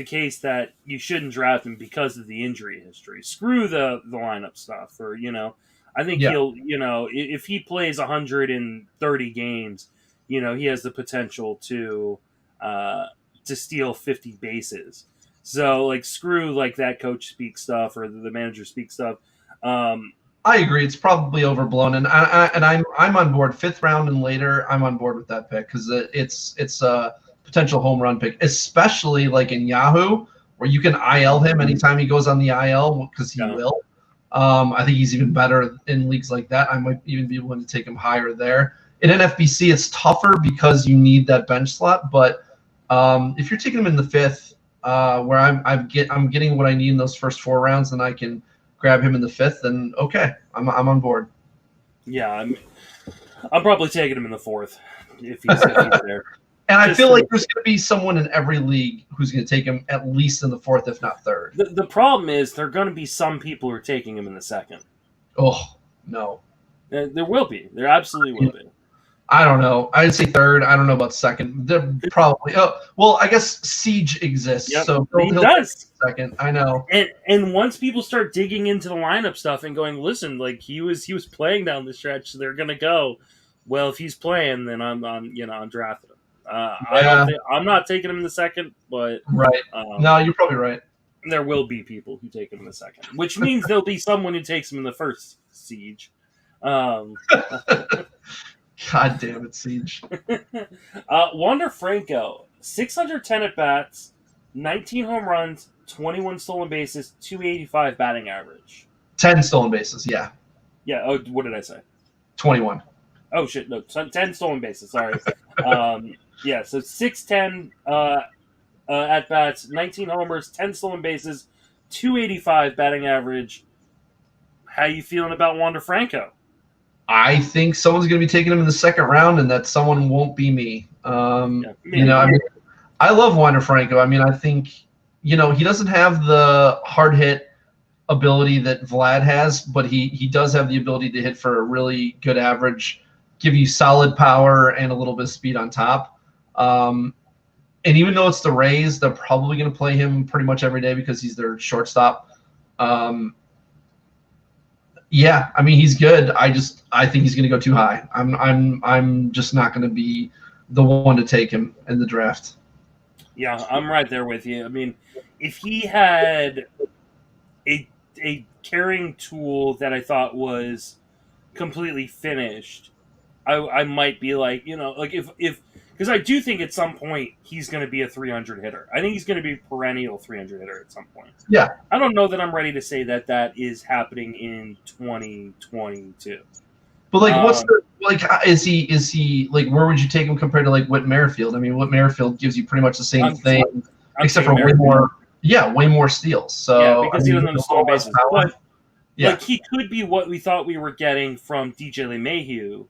case that you shouldn't draft him because of the injury history. Screw the lineup stuff, or I think he'll, if he plays 130 games, he has the potential to steal 50 bases. So, screw that coach speak stuff or the manager speak stuff. I agree. It's probably overblown, and I'm on board. 5th round and later, I'm on board with that pick, because it's a potential home run pick, especially in Yahoo, where you can IL him anytime he goes on the IL, because he will. I think he's even better in leagues like that. I might even be willing to take him higher there. In NFBC, it's tougher because you need that bench slot, but if you're taking him in the 5th, where I'm getting what I need in those first 4 rounds, and I can grab him in the 5th, then okay, I'm on board. Yeah, I'm probably taking him in the 4th if he's there. And I feel like there's going to be someone in every league who's going to take him at least in the 4th, if not 3rd. The problem is there are going to be some people who are taking him in the 2nd. Oh, no. There will be. There absolutely will be. I don't know. I'd say 3rd. I don't know about 2nd. They're probably. Oh, well, I guess Siege exists, so he does. 2nd. I know. And once people start digging into the lineup stuff and going, listen, he was playing down the stretch, so they're gonna go, well, if he's playing, then I'm drafting him. I'm not taking him in the 2nd, but right. No, you're probably right. There will be people who take him in the 2nd, which means there'll be someone who takes him in the 1st. Siege. God damn it, Siege. Wander Franco, 610 at bats, 19 home runs, 21 stolen bases, 285 batting average. 10 stolen bases, yeah. Yeah, oh, what did I say? 21. Oh, shit, no, 10 stolen bases, sorry. So 610 at bats, 19 homers, 10 stolen bases, 285 batting average. How you feeling about Wander Franco? I think someone's going to be taking him in the 2nd round, and that someone won't be me. I love Wander Franco. I mean, I think he doesn't have the hard hit ability that Vlad has, but he does have the ability to hit for a really good average, give you solid power and a little bit of speed on top. And even though it's the Rays, they're probably going to play him pretty much every day because he's their shortstop. Yeah, I mean, he's good. I think he's going to go too high. I'm just not going to be the one to take him in the draft. Yeah, I'm right there with you. I mean, if he had a carrying tool that I thought was completely finished, I might be like, like if because I do think at some point he's going to be a 300 hitter. I think he's going to be a perennial 300 hitter at some point. Yeah. I don't know that I'm ready to say that is happening in 2022. But is he like, where would you take him compared to like Whit Merrifield? I mean, Whit Merrifield gives you pretty much the same thing, except for way more steals. So yeah, because he doesn't have the stolen bases. But yeah, like he could be what we thought we were getting from DJ LeMahieu,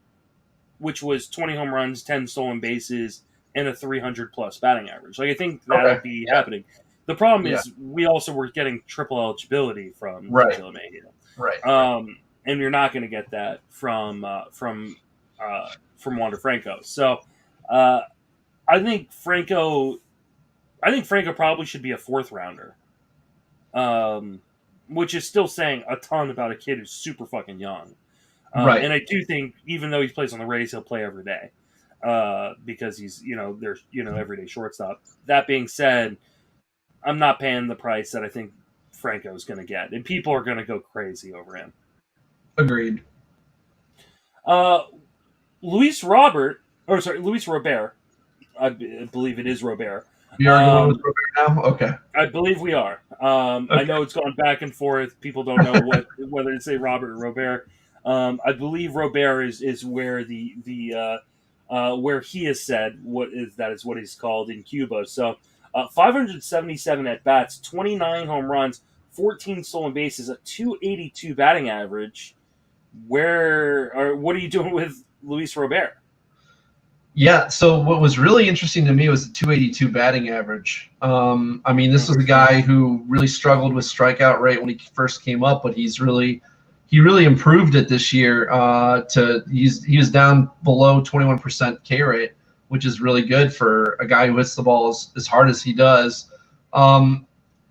which was 20 home runs, 10 stolen bases, and a 300-plus batting average. Like I think that would be happening. The problem is we also were getting triple eligibility from DJ LeMahieu. Right. And you're not going to get that from Wander Franco. So I think Franco probably should be a 4th rounder, which is still saying a ton about a kid who's super fucking young. Right. And I do think even though he plays on the Rays, he'll play every day because he's there's everyday shortstop. That being said, I'm not paying the price that I think Franco's going to get, and people are going to go crazy over him. Agreed. Luis Robert, I believe it is Robert. We are going with Robert now? Okay. I believe we are. I know it's gone back and forth. People don't know whether to say Robert or Robert. I believe Robert is where where he has said that is what he's called in Cuba. So 577 at bats, 29 home runs, 14 stolen bases, a 282 batting average. What are you doing with Luis Robert? Yeah, so what was really interesting to me was the 282 batting average. I mean, this was a guy who really struggled with strikeout rate when he first came up, but he really improved it this year. He was down below 21% K rate, which is really good for a guy who hits the ball as hard as he does.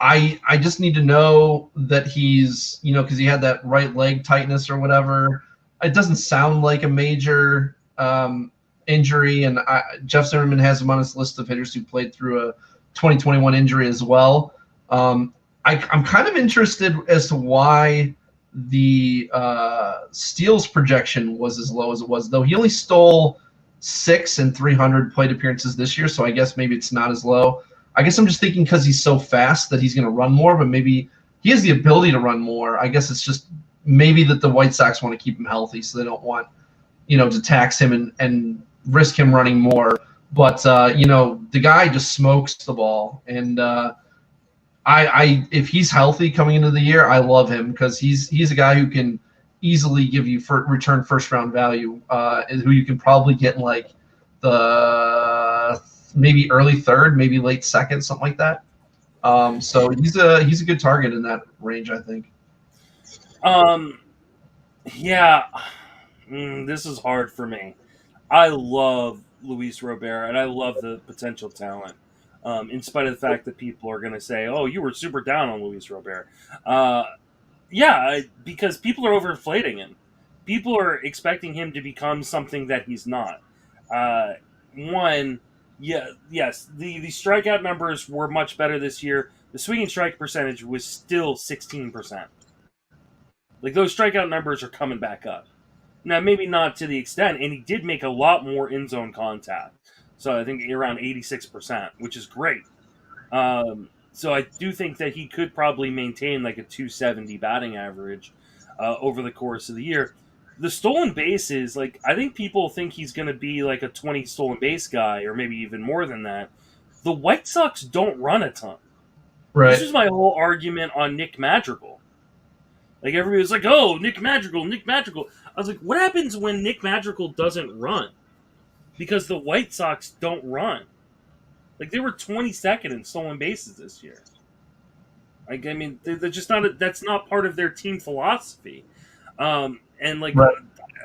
I just need to know that he's, because he had that right leg tightness or whatever. It doesn't sound like a major injury, and Jeff Zimmerman has him on his list of hitters who played through a 2021 injury as well. I'm kind of interested as to why the steals projection was as low as it was, though he only stole 6 in 300 plate appearances this year, so I guess maybe it's not as low. I guess I'm just thinking because he's so fast that he's going to run more, but maybe he has the ability to run more. I guess it's just maybe that the White Sox want to keep him healthy, so they don't want, to tax him and risk him running more. But, the guy just smokes the ball. And if he's healthy coming into the year, I love him because he's a guy who can easily give you return first-round value, and who you can probably get in like the maybe early 3rd, maybe late 2nd, something like that. So he's a good target in that range, I think. Yeah, this is hard for me. I love Luis Robert, and I love the potential talent, in spite of the fact that people are going to say, oh, you were super down on Luis Robert. Because people are overinflating him. People are expecting him to become something that he's not. Yes, the strikeout numbers were much better this year. The swinging strike percentage was still 16%. Like, those strikeout numbers are coming back up. Now, maybe not to the extent, and he did make a lot more in-zone contact. So I think around 86%, which is great. So I do think that he could probably maintain like a 270 batting average over the course of the year. The stolen bases, like, I think people think he's going to be like a 20 stolen base guy, or maybe even more than that. The White Sox don't run a ton. Right. This is my whole argument on Nick Madrigal. Like, everybody was like, oh, Nick Madrigal. I was like, what happens when Nick Madrigal doesn't run? Because the White Sox don't run. Like, they were 22nd in stolen bases this year. Like, I mean, they're just not. That's not part of their team philosophy. And like, Right.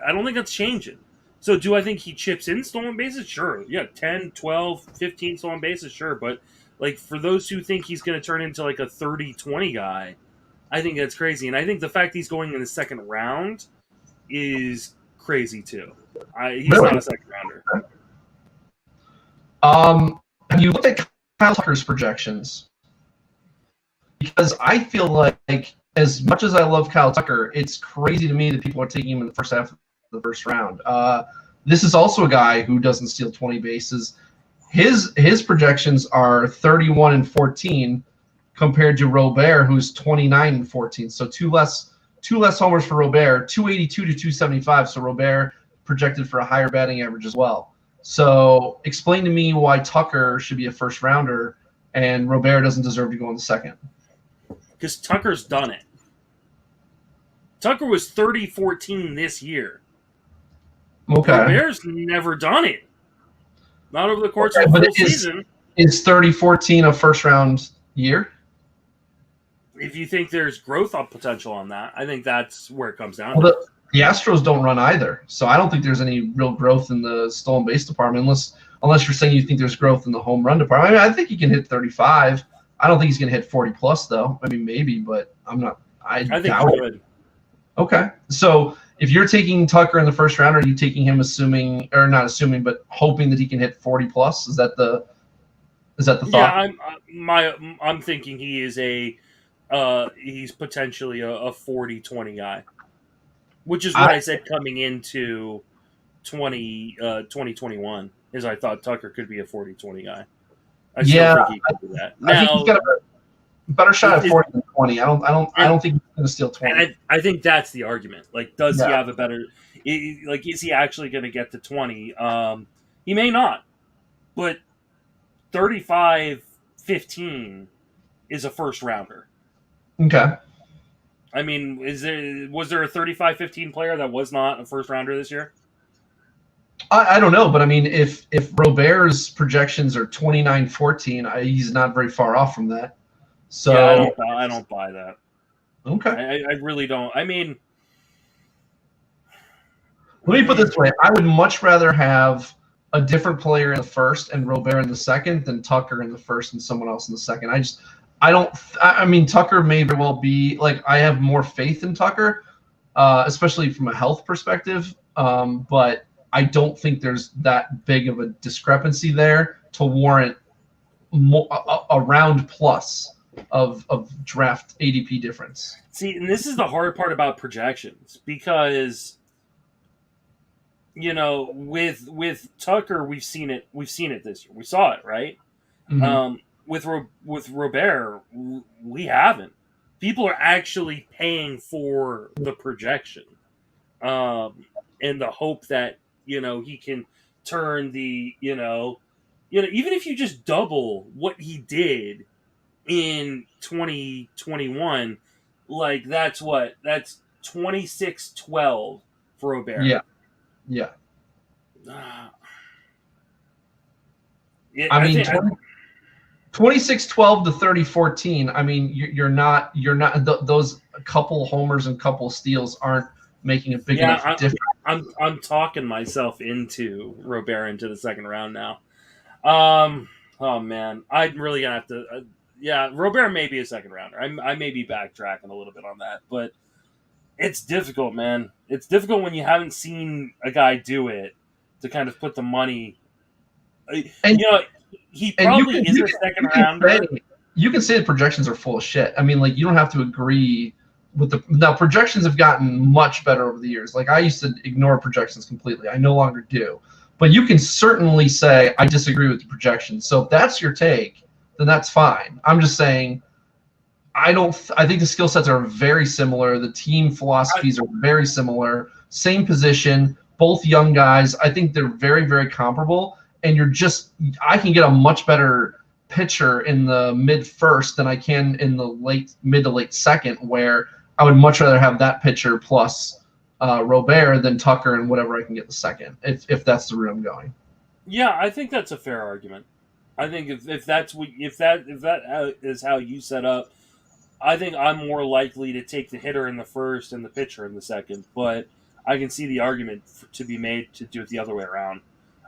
I don't think that's changing. So do I think he chips in stolen bases? Sure. Yeah, 10, 12, 15 stolen bases, sure. But like, for those who think he's going to turn into like a 30-20 guy, I think that's crazy. And I think the fact he's going in the second round is crazy too. He's Really? not a second rounder. Have you looked at Kyle Tucker's projections? Because I feel like as much as I love Kyle Tucker, it's crazy to me that people are taking him in the first half of the first round. This is also a guy who doesn't steal 20 bases. His projections are 31 and 14 compared to Robert, who's 29 and 14. So two less homers for Robert, 282 to 275. So Robert projected for a higher batting average as well. So explain to me why Tucker should be a first rounder and Robert doesn't deserve to go in the second. Because Tucker's done it. Tucker was 30-14 this year. Okay. Robert's never done it. Not over the course of the full season. Is 30-14 a first round year? If you think there's growth potential on that, I think that's where it comes down Well, to. the Astros don't run either, so I don't think there's any real growth in the stolen base department unless you're saying you think there's growth in the home run department. I mean, I think he can hit 35. I don't think he's going to hit 40 plus though. I mean, maybe, but I'm not. I think doubt he could. Okay, so if you're taking Tucker in the first round, are you taking him assuming, or not assuming, but hoping that he can hit 40 plus? Is that the thought? Yeah, I'm thinking he is he's potentially a 40-20 guy, which is what I said coming into 2021. Is I thought Tucker could be a 40-20 guy. I still think he could do that. I think he's got a better shot at 40 than 20. I don't think he's going to steal 20. And I think that's the argument. Like, does he have a better? Like, is he actually going to get to 20? He may not, but 35-15 is a first rounder. Okay. I mean, was there a 35-15 player that was not a first rounder this year? I don't know, but I mean, if Robert's projections are 29-14, he's not very far off from that. So yeah, I don't buy that. Okay. I really don't. I mean, let me put it this way: I would much rather have a different player in the first and Robert in the second than Tucker in the first and someone else in the second. I mean, Tucker may very well be like, I have more faith in Tucker, especially from a health perspective. But I don't think there's that big of a discrepancy there to warrant a round plus of draft ADP difference. See, and this is the hard part about projections because, you know, with Tucker, we've seen it this year. We saw it, right? Mm-hmm. With Robert, we haven't. People are actually paying for the projection, and the hope that, you know, he can turn the, you know, even if you just double what he did in 2021, like that's 26-12 for Robert. Yeah. I mean, 26-12 to 30-14. I mean, you're not those couple homers and couple steals aren't making a big enough difference. I'm talking myself into Robert into the second round now. Oh man, I'm really gonna have to. Robert may be a second rounder. I may be backtracking a little bit on that, but it's difficult, man. It's difficult when you haven't seen a guy do it to kind of put the money. And, you know, he probably is a second rounder. You can say the projections are full of shit. I mean, like, you don't have to agree with now projections have gotten much better over the years. Like, I used to ignore projections completely. I no longer do. But you can certainly say, I disagree with the projections. So if that's your take, then that's fine. I'm just saying, I think the skill sets are very similar. The team philosophies are very similar. Same position, both young guys. I think they're very, very comparable. And I can get a much better pitcher in the mid first than I can in the mid to late second, where I would much rather have that pitcher plus Robert than Tucker and whatever I can get the second, if that's the route I'm going. Yeah, I think that's a fair argument. I think if that is how you set up I think I'm more likely to take the hitter in the first and the pitcher in the second, but I can see the argument to be made to do it the other way around.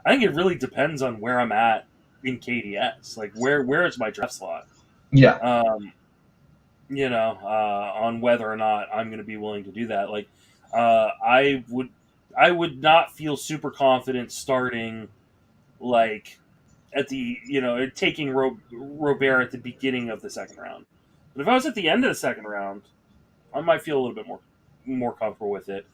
I think it really depends on where I'm at in KDS. Like, where is my draft slot? Yeah. On whether or not I'm going to be willing to do that. Like, I would not feel super confident starting, like, at the, taking Robert at the beginning of the second round. But if I was at the end of the second round, I might feel a little bit more comfortable with it.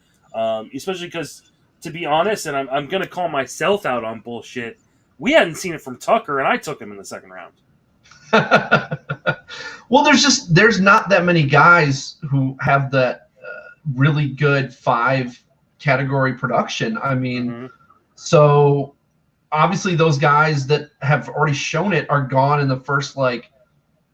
Especially because, to be honest, and I'm going to call myself out on bullshit, we hadn't seen it from Tucker, and I took him in the second round. Well, there's not that many guys who have that really good 5-category production. I mean, so obviously those guys that have already shown it are gone in the first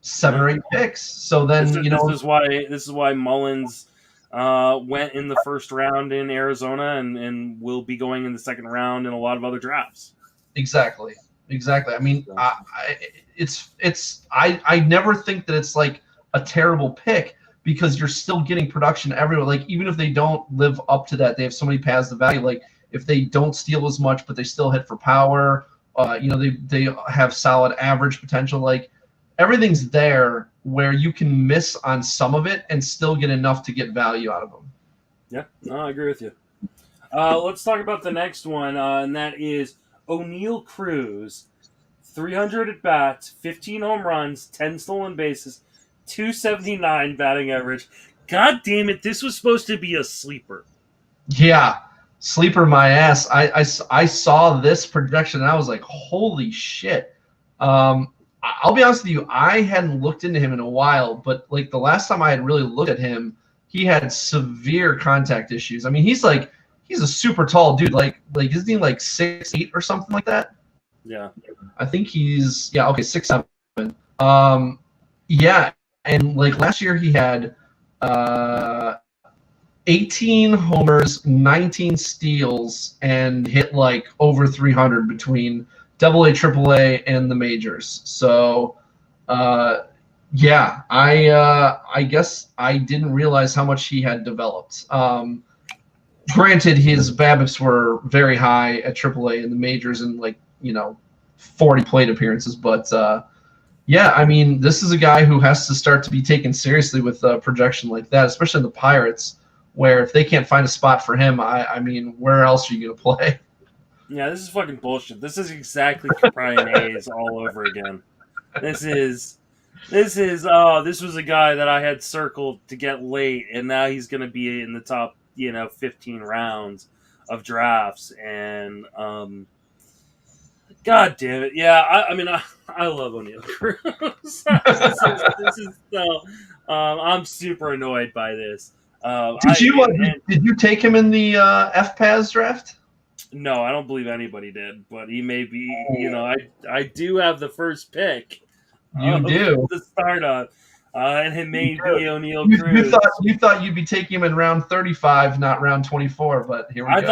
7 or 8 picks. So then this is why Mullins went in the first round in Arizona and will be going in the second round in a lot of other drafts. Exactly. I mean, I never think that it's like a terrible pick because you're still getting production everywhere. Like, even if they don't live up to that, they have so many paths to value. Like, if they don't steal as much, but they still hit for power, they have solid average potential. Like, everything's there where you can miss on some of it and still get enough to get value out of them. Yeah, no, I agree with you. Let's talk about the next one, and that is O'Neal Cruz. 300 at bats, 15 home runs, 10 stolen bases, 279 batting average. God damn it, this was supposed to be a sleeper. Yeah, sleeper my ass. I saw this projection and I was like, holy shit. I'll be honest with you, I hadn't looked into him in a while, but the last time I had really looked at him, he had severe contact issues. I mean, he's a super tall dude. Isn't he 6'8" or something like that? Yeah. I think he's 6'7". And last year he had 18 homers, 19 steals, and hit over 300 between AA, AAA, and the majors. So, I guess I didn't realize how much he had developed. Granted, his BABIPs were very high at AAA in the majors and 40 plate appearances, but I mean, this is a guy who has to start to be taken seriously with a projection like that, especially the Pirates, where if they can't find a spot for him, I mean, where else are you going to play? Yeah, this is fucking bullshit. This is exactly Brian Hayes all over again. This was a guy that I had circled to get late, and now he's going to be in the top, 15 rounds of drafts, and God damn it! Yeah, I love O'Neal Cruz. this is so. I'm super annoyed by this. Did you take him in the FPAS draft? No, I don't believe anybody did, but he may be. I do have the first pick. You do the startup, and it may be O'Neal Cruz. You thought you'd be taking him in round 35, not round 24, but here we go. I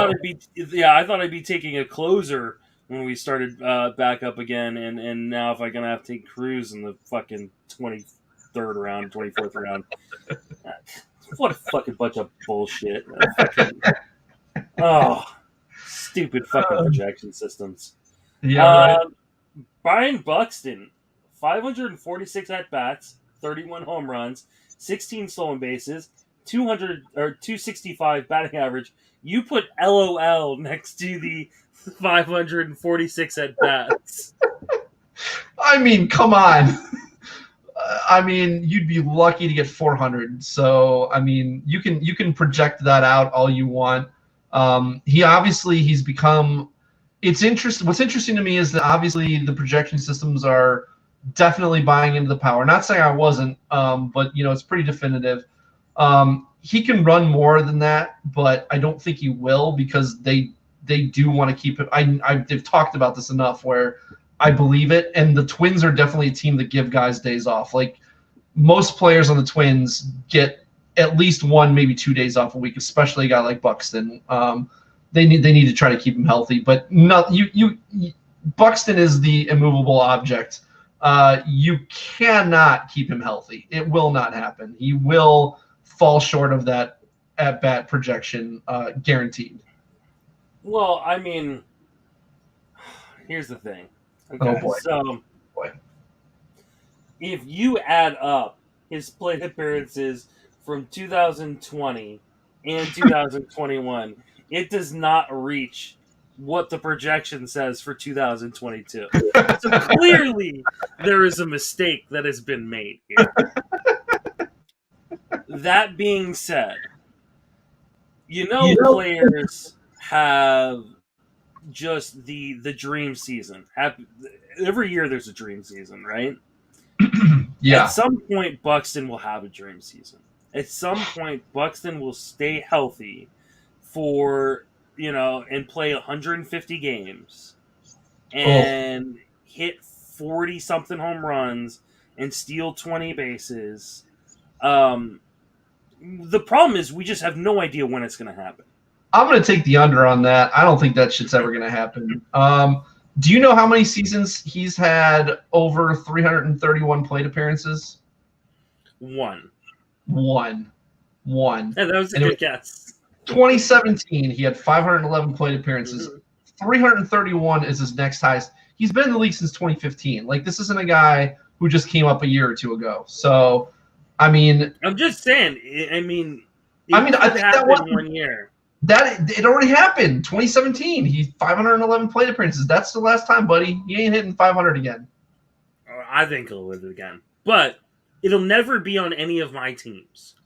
thought I'd be taking a closer when we started back up again, and now if I'm gonna have to take Cruz in the fucking 23rd round, 24th round, what a fucking bunch of bullshit! Stupid fucking projection systems. Yeah. Right. Brian Buxton, 546 at bats, 31 home runs, 16 stolen bases, 265 batting average. You put LOL next to the 546 at bats. I mean, come on. I mean, you'd be lucky to get 400. So, I mean, you can project that out all you want. He's become. It's interesting. What's interesting to me is that obviously the projection systems are definitely buying into the power. Not saying I wasn't, but it's pretty definitive. He can run more than that, but I don't think he will because they do want to keep it. They've talked about this enough where I believe it, and the Twins are definitely a team that give guys days off. Like most players on the Twins get at least 1, maybe 2 days off a week, especially a guy like Buxton. They need to try to keep him healthy, but Buxton is the immovable object You cannot keep him healthy. It will not happen. He will fall short of that at-bat projection, guaranteed. Well, I mean, here's the thing. Okay, Oh, boy. so Boy. if you add up his plate appearances from 2020 and 2021, it does not reach what the projection says for 2022. So clearly, there is a mistake that has been made here. That being said, players have just the dream season. Every year there's a dream season, right? Yeah. At some point, Buxton will have a dream season. At some point, Buxton will stay healthy for, and play 150 games and hit 40-something home runs and steal 20 bases. The problem is we just have no idea when it's going to happen. I'm going to take the under on that. I don't think that shit's ever going to happen. Do you know how many seasons he's had over 331 plate appearances? One. Yeah, that was a good guess. 2017, he had 511 plate appearances. 331 is his next highest. He's been in the league since 2015. Like, this isn't a guy who just came up a year or two ago. So, I mean, I'm just saying. I think that was 1 year. That it already happened. 2017, he 511 plate appearances. That's the last time, buddy. He ain't hitting 500 again. I think he'll hit it again, but it'll never be on any of my teams.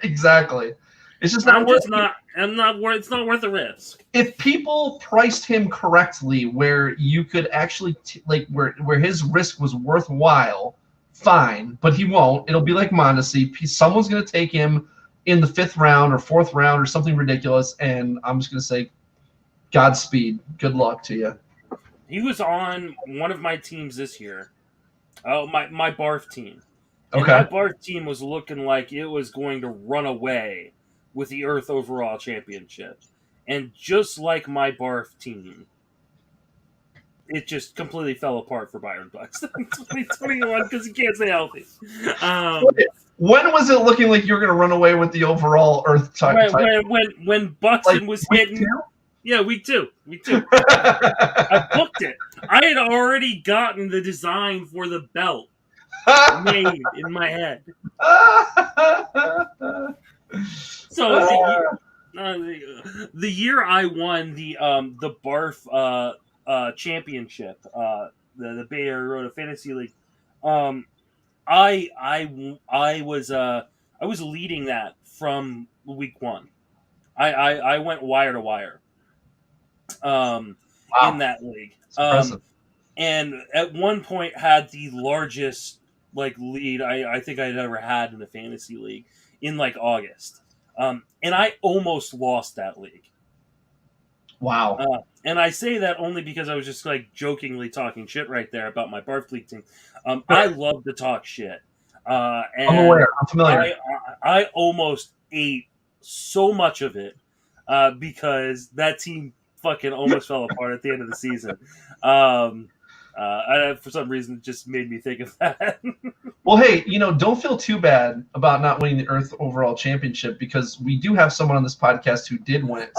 Exactly. It's just not worth it. It's not worth the risk. If people priced him correctly, where you could actually where his risk was worthwhile, fine. But he won't. It'll be like Mondesi. Someone's going to take him in the 5th round or 4th round or something ridiculous, and I'm just going to say, Godspeed. Good luck to you. He was on one of my teams this year. Oh, my barf team. And Okay. my barf team was looking like it was going to run away with the Earth Overall Championship. And just like my barf team, it just completely fell apart for Byron Buxton in 2021 because he can't stay healthy. When was it looking like you were going to run away with the overall Earth title? When Buxton was hitting. Yeah, week two. I booked it. I had already gotten the design for the belt made in my head. So the year I won the barf championship, the Bay Area Fantasy League, I was leading that from week 1. I went wire to wire in that league. And at one point had the largest lead I think I'd ever had in a fantasy league in August. And I almost lost that league. Wow. And I say that only because I was just jokingly talking shit right there about my barf league team. I love to talk shit. And I'm aware. I'm familiar. I almost ate so much of it because that team fucking almost fell apart at the end of the season. For some reason, it just made me think of that. Well, hey, don't feel too bad about not winning the Earth Overall Championship because we do have someone on this podcast who did win it.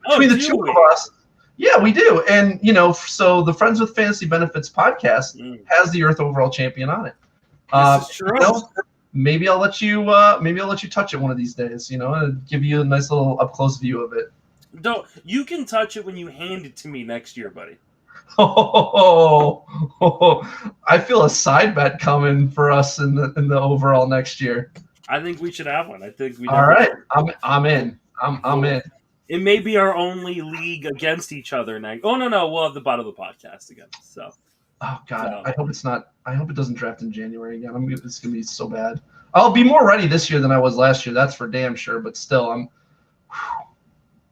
Between the two of us, yeah, we do. And, so the Friends with Fantasy Benefits podcast has the Earth Overall Champion on it. This is true. Maybe I'll let you touch it one of these days, and give you a nice little up close view of it. You can touch it when you hand it to me next year, buddy. I feel a side bet coming for us in the overall next year. I think we should have one. I think we. All right, I'm in. I'm in. It may be our only league against each other next. Oh no, we'll have the bottom of the podcast again. So. Oh God, I hope it's not. I hope it doesn't draft in January again. It's gonna be so bad. I'll be more ready this year than I was last year. That's for damn sure. But still,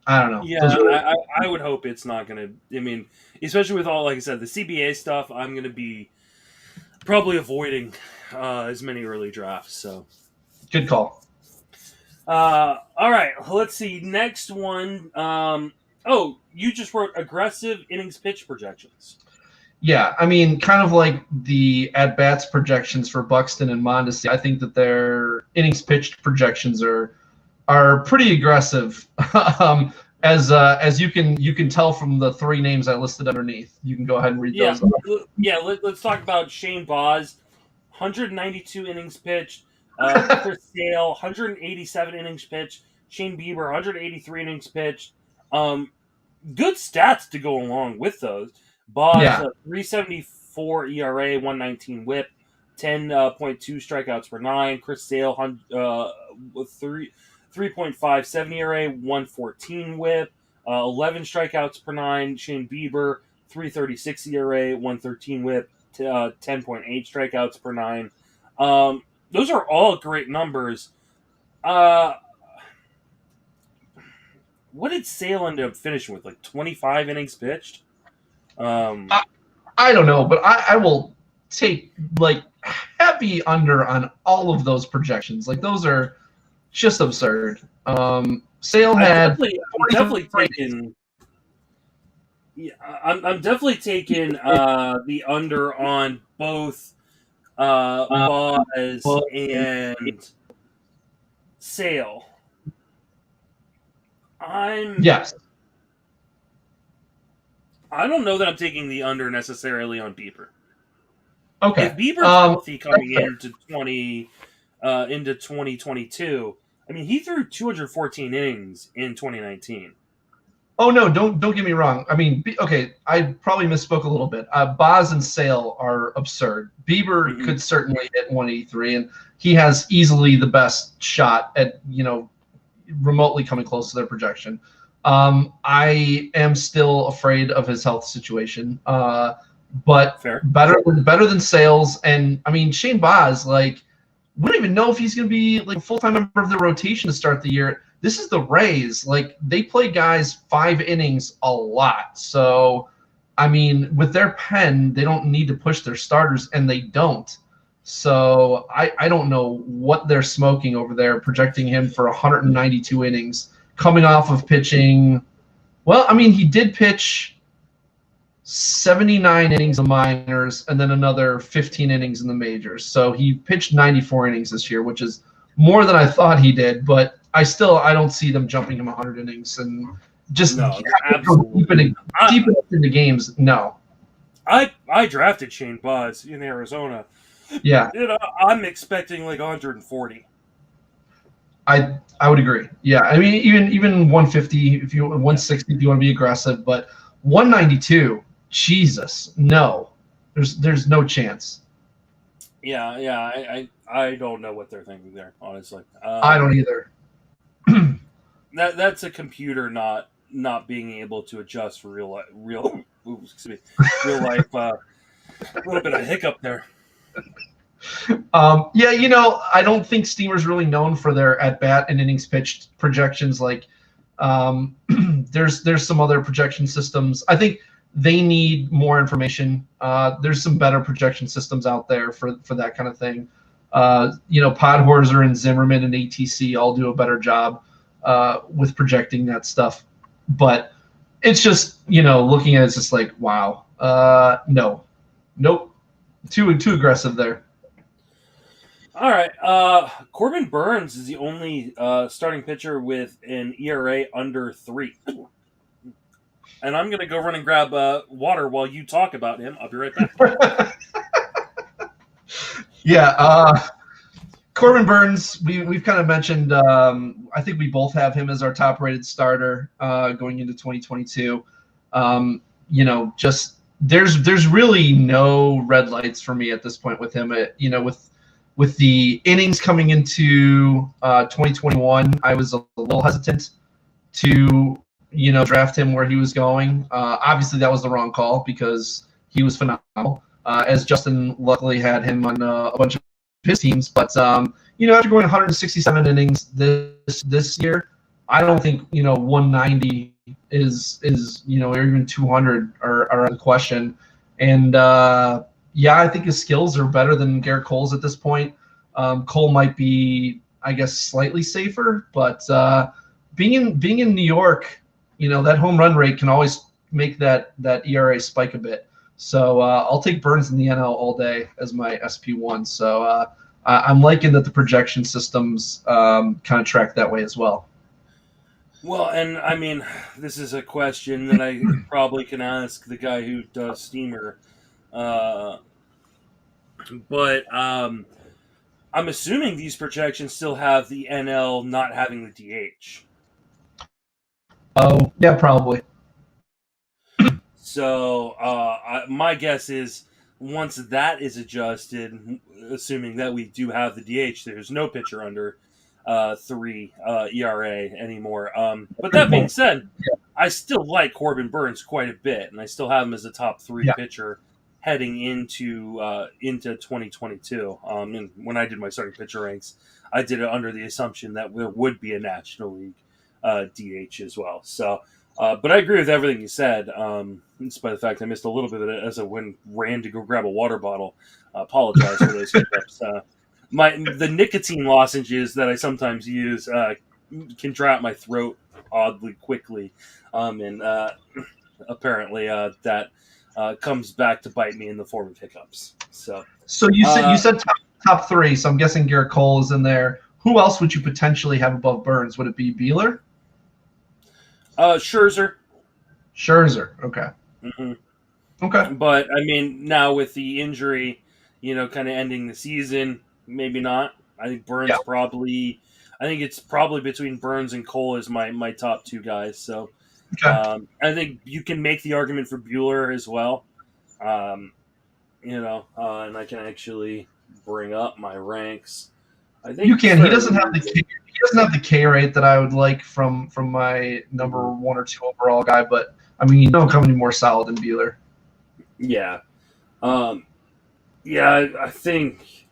I don't know. Yeah, I would hope it's not gonna. I mean, especially with all, like I said, the CBA stuff. I'm gonna be probably avoiding as many early drafts. So. Good call. All right, let's see. Next one. You just wrote aggressive innings pitch projections. Yeah, I mean, kind of like the at-bats projections for Buxton and Mondesi. I think that their innings pitched projections are pretty aggressive. As you can tell from the three names I listed underneath. You can go ahead and read Yeah, those. let's talk about Shane Baz, 192 innings pitched. Chris Sale, 187 innings pitched. Shane Bieber, 183 innings pitched. Good stats to go along with those. Baz, Yeah. 374 ERA, 119 WHIP, 10.2 strikeouts per nine. Chris Sale, 3.57 ERA, 114 WHIP, 11 strikeouts per nine. Shane Bieber, 3.36 ERA, 113 WHIP, 10.8 strikeouts per nine. Those are all great numbers. What did Sale end up finishing with? Like 25 innings pitched? I don't know, but I will take like heavy under on all of those projections. Like those are just absurd. Sale had I'm definitely taking. Yeah, I'm definitely taking the under on both Baz and Sale. Yes. I don't know that I'm taking the under necessarily on Bieber. Okay. If Bieber's healthy coming into 2022, I mean, he threw 214 innings in 2019. Oh no! Don't get me wrong. I mean, okay, I probably misspoke a little bit. Baz and Sale are absurd. Bieber could certainly hit 183, and he has easily the best shot at remotely coming close to their projection. I am still afraid of his health situation, but Fair. better than Sales. And I mean, Shane Baz, like, we don't even know if he's going to be like a full-time member of the rotation to start the year. This is the Rays. Like, they play guys 5 innings a lot. So, I mean, with their pen, they don't need to push their starters, and they don't. So I don't know what they're smoking over there, projecting him for 192 innings, coming off of pitching. Well, I mean, he did pitch 79 innings in the minors and then another 15 innings in the majors. So he pitched 94 innings this year, which is more than I thought he did. But I don't see them jumping him 100 innings and just deep into games. No. I drafted Shane Baz in Arizona. Yeah. I'm expecting like 140. I would agree. Yeah. I mean, even 150 if you 160 if you want to be aggressive, but 192, Jesus, no. There's no chance. Yeah. I don't know what they're thinking there, honestly. I don't either. That's a computer not being able to adjust for real life. A little bit of hiccup there. I don't think Steamer's really known for their at-bat and innings pitched projections. Like, there's some other projection systems. I think they need more information. There's some better projection systems out there for that kind of thing. Podhorzer and Zimmerman and ATC all do a better job with projecting that stuff. But it's just, looking at it, it's just like, wow. Nope. Too aggressive there. All right. Corbin Burns is the only starting pitcher with an ERA under 3. And I'm going to go run and grab water while you talk about him. I'll be right back. Yeah. Corbin Burns, we've kind of mentioned, I think we both have him as our top-rated starter going into 2022. There's really no red lights for me at this point with him. With the innings coming into 2021, I was a little hesitant to draft him where he was going. Obviously, that was the wrong call because he was phenomenal. As Justin luckily had him on a bunch of his teams, but after going 167 innings this year, I don't think 190 is or even 200 are in question. And I think his skills are better than Garrett Cole's at this point. Cole might be, I guess, slightly safer, but being in New York, that home run rate can always make that ERA spike a bit. So I'll take Burns in the NL all day as my SP1. So I'm liking that the projection systems kind of track that way as well. Well, and I mean, this is a question that I probably can ask the guy who does Steamer, but I'm assuming these projections still have the NL not having the DH. Oh, yeah, probably. So my guess is once that is adjusted, assuming that we do have the DH, there's no pitcher under 3 ERA anymore. But that being said, I still like Corbin Burns quite a bit, and I still have him as a top 3 pitcher heading into 2022. And when I did my starting pitcher ranks, I did it under the assumption that there would be a National League DH as well. So, but I agree with everything you said. Despite the fact I missed a little bit of it as I ran to go grab a water bottle. I apologize for those hiccups. The nicotine lozenges that I sometimes use can dry out my throat oddly quickly, and apparently that comes back to bite me in the form of hiccups. So you said top 3, so I'm guessing Garrett Cole is in there. Who else would you potentially have above Burns? Would it be Buehler? Scherzer. Okay. Mm-hmm. Okay. But I mean, now with the injury, kind of ending the season, maybe not. I think Burns probably. I think it's probably between Burns and Cole as my top 2 guys. So, I think you can make the argument for Buehler as well. And I can actually bring up my ranks. I think you can. He doesn't have the K rate that I would like from my number 1 or 2 overall guy, but I mean, you don't come any more solid than Buehler. Yeah. I think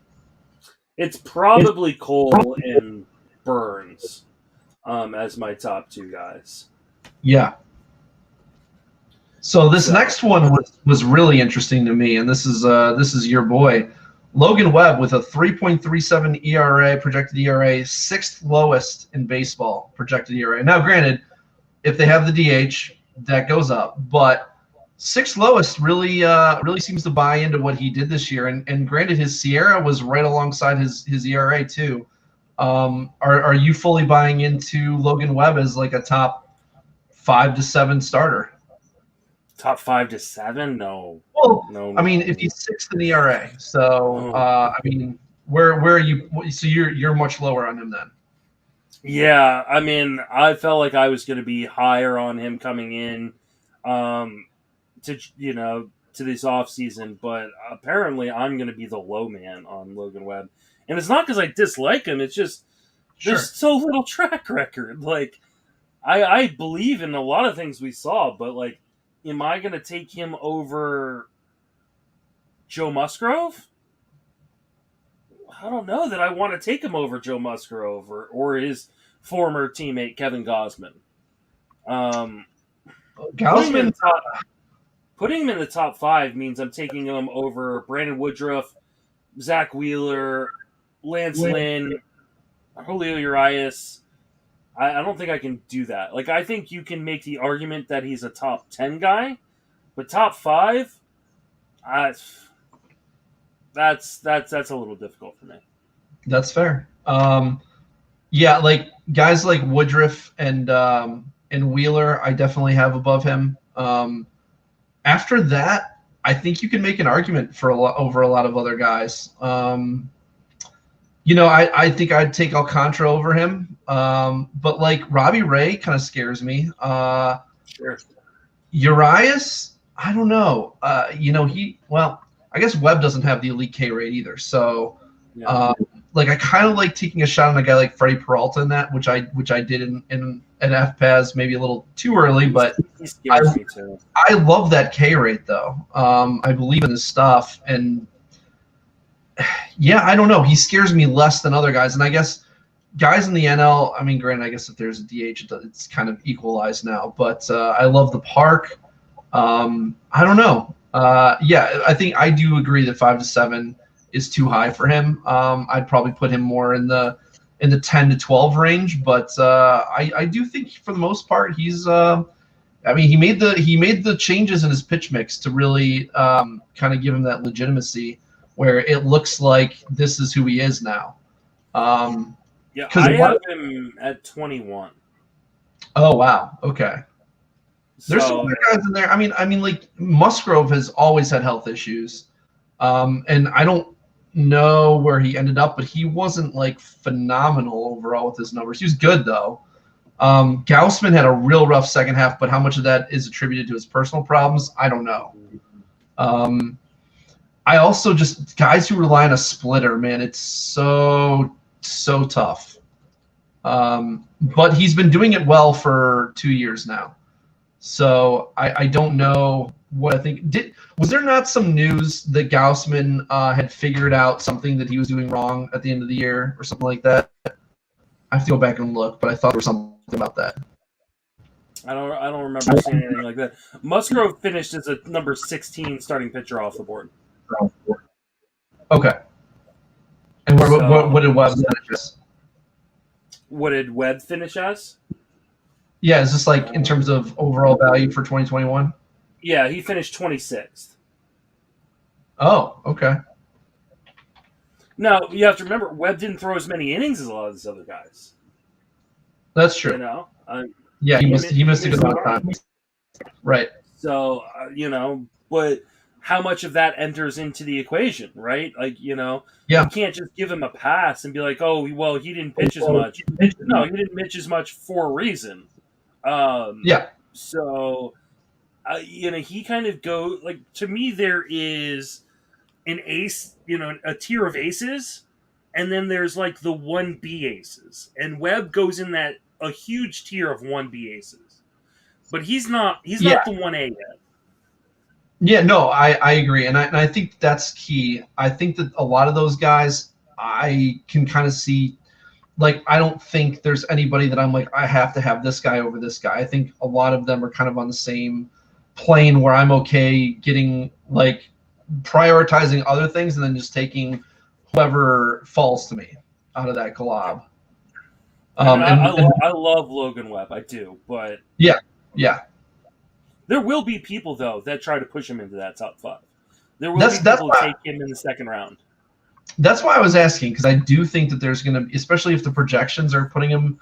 it's probably Cole and Burns as my top 2 guys. Yeah. So this next one was really interesting to me, and this is your boy, Logan Webb, with a 3.37 ERA, projected ERA, 6th lowest in baseball projected ERA. Now, granted, if they have the DH, that goes up, but 6th lowest really seems to buy into what he did this year. And granted, his Sierra was right alongside his ERA too. Are you fully buying into Logan Webb as like a top 5 to 7 starter? Top 5 to 7? No. Well, no. I mean, if he's 6th in ERA, so I mean, where are you? So you're much lower on him then. Yeah, I mean, I felt like I was going to be higher on him coming in to this offseason, but apparently I'm going to be the low man on Logan Webb. And it's not because I dislike him, it's just there's so little track record. Like, I believe in a lot of things we saw, but, like, am I going to take him over Joe Musgrove? I don't know that I want to take him over Joe Musgrove or his former teammate Kevin Gausman. Putting him in the top 5 means I'm taking him over Brandon Woodruff, Zach Wheeler, Lance Lynn, Julio Urias. I don't think I can do that. Like, I think you can make the argument that he's a top 10 guy, but top 5, that's a little difficult for me. That's fair. Yeah, like guys like Woodruff and Wheeler, I definitely have above him. After that, I think you can make an argument for over a lot of other guys. I think I'd take Alcantara over him. But like Robbie Ray kind of scares me. Sure. Urias, I don't know. I guess Webb doesn't have the elite K rate either. So, I kind of like taking a shot on a guy like Freddie Peralta in that, which I did in an FPAS maybe a little too early, but I love that K rate though. I believe in his stuff, and yeah, I don't know. He scares me less than other guys, and I guess guys in the NL. I mean, granted, I guess if there's a DH, it's kind of equalized now. But I love the park. I don't know. I think I do agree that 5 to 7 is too high for him. I'd probably put him more in the 10 to 12 range, but I do think for the most part he's I mean, he made the changes in his pitch mix to really kind of give him that legitimacy, where it looks like this is who he is now. Yeah, I have him at 21. Oh wow, okay. There's some other guys in there. I mean, like Musgrove has always had health issues, and I don't know where he ended up, but he wasn't like phenomenal overall with his numbers. He was good though. Gaussman had a real rough second half, but how much of that is attributed to his personal problems, I don't know. I also just guys who rely on a splitter, man, it's so tough. But he's been doing it well for 2 years now. So I don't know what I think. Was there not some news that Gaussman had figured out something that he was doing wrong at the end of the year or something like that? I have to go back and look, but I thought there was something about that. I don't remember seeing anything like that. Musgrove finished as a number 16 starting pitcher off the board. Okay. And what did Webb finish as? What did Webb finish as? Yeah, is this like in terms of overall value for 2021? Yeah, he finished 26th. Oh, okay. Now, you have to remember, Webb didn't throw as many innings as a lot of these other guys. That's true. You know? Yeah, he missed a good amount of time. Right. So, but how much of that enters into the equation, right? Like, you can't just give him a pass and be like, oh, well, he didn't pitch as much. No, he didn't pitch as much for a reason. So, he kind of to me, there is an ace, a tier of aces, and then there's like the 1B aces. And Webb goes in a huge tier of 1B aces. But he's not the 1A yet. Yeah, no, I agree. And I think that's key. I think that a lot of those guys, I can kind of see, like, I don't think there's anybody that I'm like, I have to have this guy over this guy. I think a lot of them are kind of on the same plane where I'm okay getting, like, prioritizing other things and then just taking whoever falls to me out of that glob. I love Logan Webb. I do. But yeah. There will be people, though, that try to push him into that top 5. There will be people who take him in the second round. That's why I was asking, because I do think that there's going to be, especially if the projections are putting him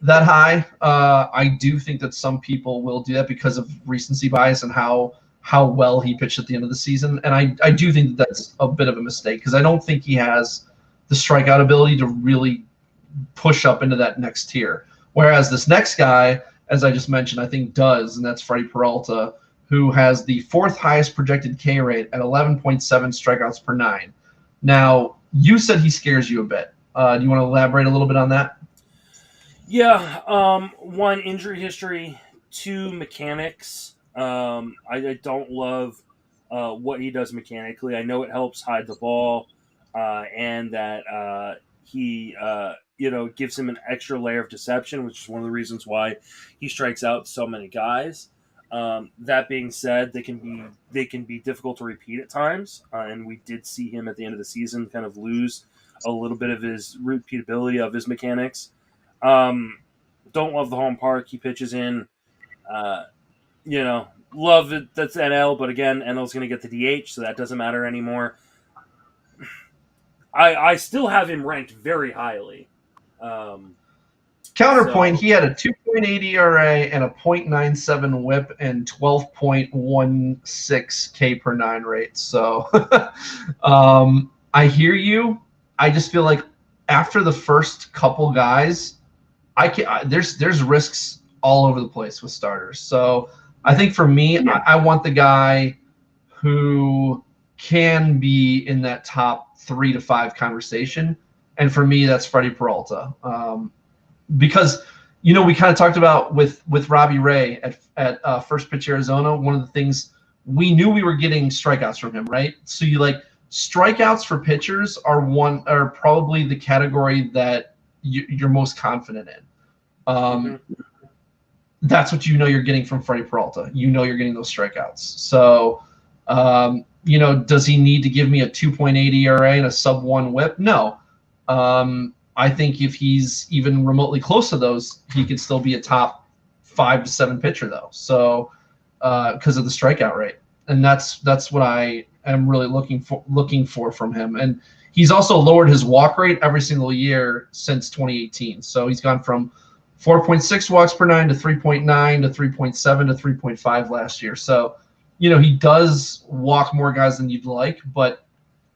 that high, I do think that some people will do that because of recency bias and how well he pitched at the end of the season. And I do think that that's a bit of a mistake, because I don't think he has the strikeout ability to really push up into that next tier. Whereas this next guy, as I just mentioned, I think does, and that's Freddie Peralta, who has the 4th highest projected K rate at 11.7 strikeouts per 9. Now, you said he scares you a bit. Do you want to elaborate a little bit on that? Yeah. 1, injury history. 2, mechanics. I don't love what he does mechanically. I know it helps hide the ball, and that he gives him an extra layer of deception, which is one of the reasons why he strikes out so many guys. That being said, they can be difficult to repeat at times, and we did see him at the end of the season kind of lose a little bit of his repeatability of his mechanics. Don't love the home park he pitches in. Love it. That's NL, but again, NL's going to get the DH, so that doesn't matter anymore. I still have him ranked very highly. Counterpoint, he had a 2.8 ERA and a .97 whip and 12.16 K per 9 rate. So I hear you. I just feel like after the first couple guys, there's risks all over the place with starters. So I think for me, I want the guy who can be in that top 3 to 5 conversation. And for me, that's Freddie Peralta. Because, we kind of talked about with Robbie Ray at First Pitch Arizona, one of the things we knew we were getting strikeouts from him, right? So strikeouts for pitchers are probably the category that you're most confident in. That's what you're getting from Freddie Peralta. You're getting those strikeouts. So, does he need to give me a 2.8 ERA and a sub-1 whip? No. I think if he's even remotely close to those, he could still be a top 5 to 7 pitcher though. So because of the strikeout rate, and that's what I am really looking for from him. And he's also lowered his walk rate every single year since 2018. So he's gone from 4.6 walks per nine to 3.9 to 3.7 to 3.5 last year. So, he does walk more guys than you'd like, but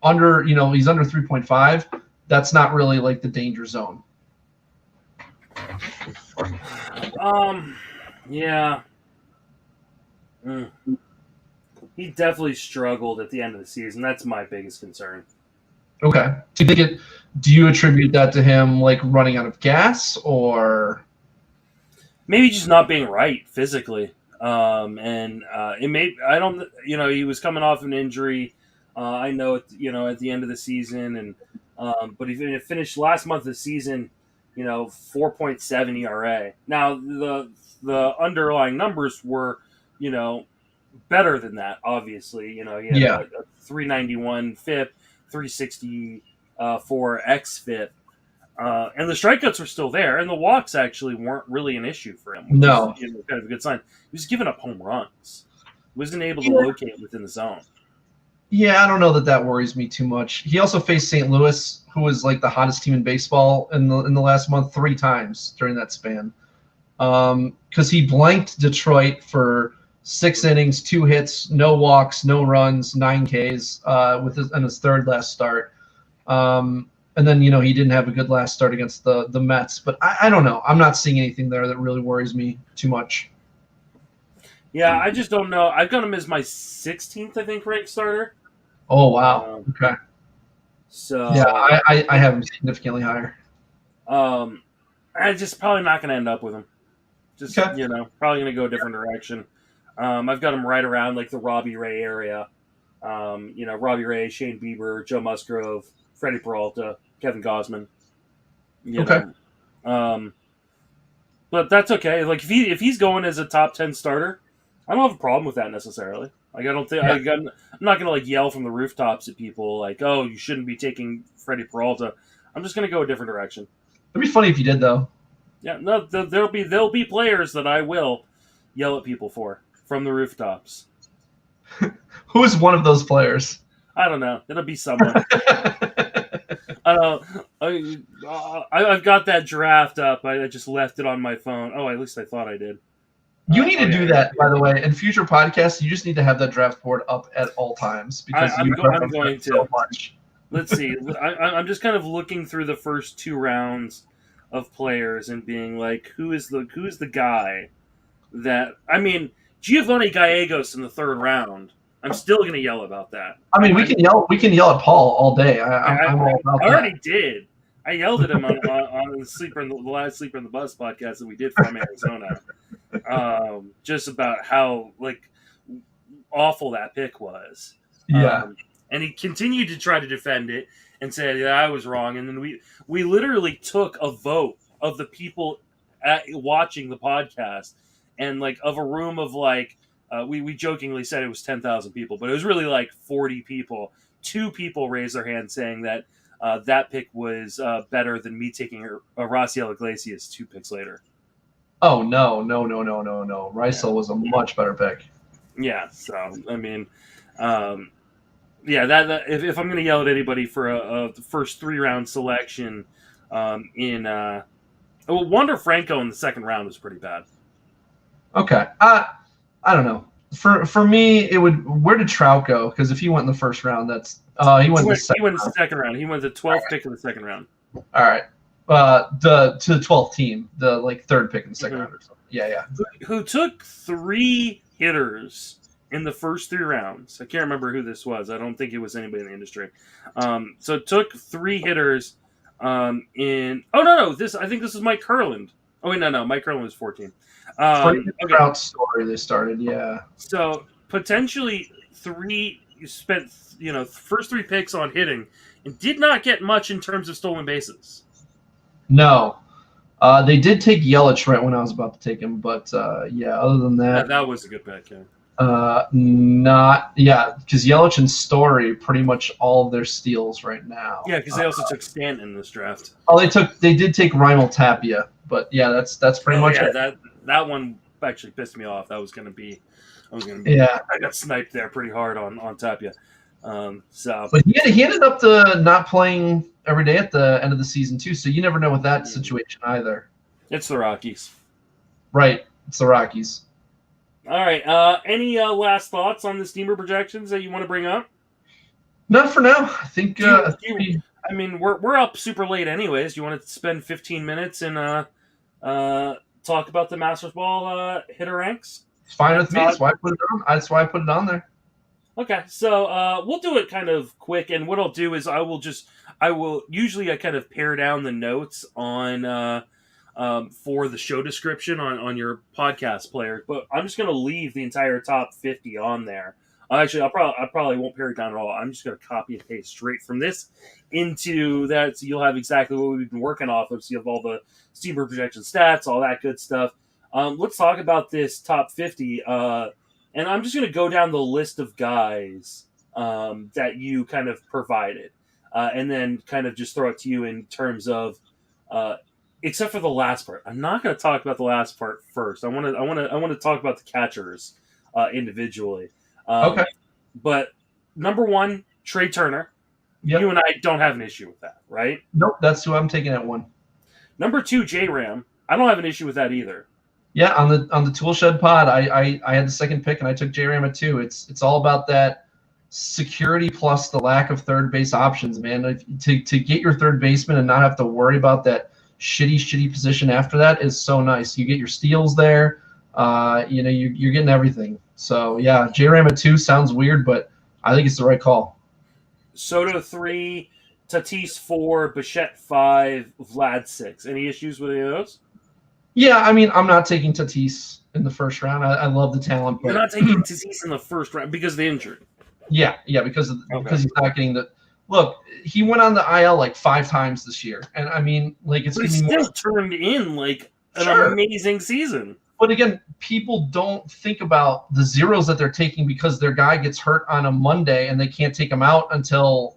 he's under 3.5. That's not really like the danger zone. Yeah. He definitely struggled at the end of the season. That's my biggest concern. Okay. Do you attribute that to him like running out of gas, or maybe just not being right physically? He was coming off an injury. I know at the end of the season, and but he finished last month of the season, 4.7 ERA. Now the underlying numbers were, better than that. Obviously, he had a 391 FIP, 364 xFIP. And the strikeouts were still there, and the walks actually weren't really an issue for him. No. Is, kind of a good sign. He was giving up home runs. He wasn't able to locate within the zone. Yeah, I don't know that worries me too much. He also faced St. Louis, who was like the hottest team in baseball in the last month 3 times during that span. Because he blanked Detroit for 6 innings, 2 hits, no walks, no runs, 9 Ks in his third last start. And then, he didn't have a good last start against the Mets. But I don't know. I'm not seeing anything there that really worries me too much. Yeah, I just don't know. I've got him as my 16th, I think, ranked starter. Oh, wow. Okay. So yeah, I have him significantly higher. I'm just probably not going to end up with him. Just, okay. Probably going to go a different direction. I've got him right around, like, the Robbie Ray area. Robbie Ray, Shane Bieber, Joe Musgrove, Freddie Peralta, Kevin Gausman. Okay. But that's okay. Like, if he's going as a top 10 starter, I don't have a problem with that necessarily. Like, I don't think I'm not gonna like yell from the rooftops at people like, "Oh, you shouldn't be taking Freddie Peralta." I'm just gonna go a different direction. It'd be funny if you did, though. Yeah, no, there'll be players that I will yell at people for from the rooftops. Who is one of those players? I don't know. It'll be someone. I don't know. I've got that draft up. I just left it on my phone. Oh, at least I thought I did. You need to do that, by the way. In future podcasts, you just need to have that draft board up at all times because I'm going to. So much. Let's see. I'm just kind of looking through the first 2 rounds of players and being like, who is the guy that? I mean, Giovanni Gallegos in the 3rd round. I'm still going to yell about that. I mean, we can yell at Paul all day. I'm all about that. I already did. I yelled at him on the last Sleeper in the Bus podcast that we did from Arizona, just about how like awful that pick was. Yeah, and he continued to try to defend it and said, "Yeah, I was wrong." And then we literally took a vote of the people watching the podcast, and like of a room of like we jokingly said it was 10,000 people, but it was really like 40 people. 2 people raised their hand saying that. That pick was better than me taking Raciel Iglesias 2 picks later. Oh, no. Raisel was a much better pick. Yeah, so, I mean, that if I'm going to yell at anybody for a first 3-round selection Wander Franco in the 2nd round was pretty bad. Okay. I don't know. For me, it would. Where did Trout go? Because if he went in the 1st round, that's he went in the 2nd round. He went the 12th pick in the 2nd round. All right. To the 12th team, the like 3rd pick in the 2nd round or something. Yeah. Who took 3 hitters in the first 3 rounds? I can't remember who this was. I don't think it was anybody in the industry. So it took 3 hitters in. Oh no! I think this is Mike Kurland. Oh wait, no. Mike Kurland was 14. Trout story they started, yeah. So potentially you spent first 3 picks on hitting and did not get much in terms of stolen bases. No, they did take Yelich right when I was about to take him, but other than that, that was a good pick. Yeah. Because Yelich and Story pretty much all of their steals right now. Yeah, because they also took Stanton in this draft. Oh, they did take Rymel Tapia, but yeah, that's pretty much it. That one actually pissed me off. I was gonna be. Yeah. I got sniped there pretty hard on Tapia. So, but he ended up to not playing every day at the end of the season too. So you never know with that situation either. it's the Rockies. Right. It's the Rockies. All right. Any last thoughts on the Steamer projections that you want to bring up? Not for now. I think. I mean, we're up super late, anyways. You want to spend 15 minutes and talk about the Masters Ball hitter ranks? It's fine with me. That's why I put it on. That's why I put it on there. Okay, so we'll do it kind of quick, and what I'll do is I will usually I kind of pare down the notes on for the show description on your podcast player, but I'm just going to leave the entire top 50 on there. Actually, I probably won't pare it down at all. I'm just going to copy and paste straight from this into that, so you'll have exactly what we've been working off of. So you have all the Steamer projection stats, all that good stuff. Let's talk about this top 50. And I'm just going to go down the list of guys that you kind of provided, and then kind of just throw it to you in terms of, except for the last part. I'm not going to talk about the last part first. I want to talk about the catchers individually. Okay. But number one, Trey Turner. Yep. You and I don't have an issue with that, right? Nope. That's who I'm taking at 1. Number 2, J-Ram. I don't have an issue with that either. Yeah, on the Toolshed pod, I had the second pick and I took J-Ram at 2. It's all about that security plus the lack of third base options, man. To get your third baseman and not have to worry about that shitty position after that is so nice. You get your steals there. You're getting everything. So yeah, J-Ram at 2 sounds weird, but I think it's the right call. Soto 3, Tatis 4, Bichette 5, Vlad 6. Any issues with any of those? Yeah, I mean, I'm not taking Tatis in the first round. I love the talent, but you're not taking Tatis in the first round because of the injury. Yeah, because he's not getting the look. He went on the IL like 5 times this year, and I mean, like it's but he still turned in like an amazing season. But again, people don't think about the zeros that they're taking because their guy gets hurt on a Monday and they can't take him out until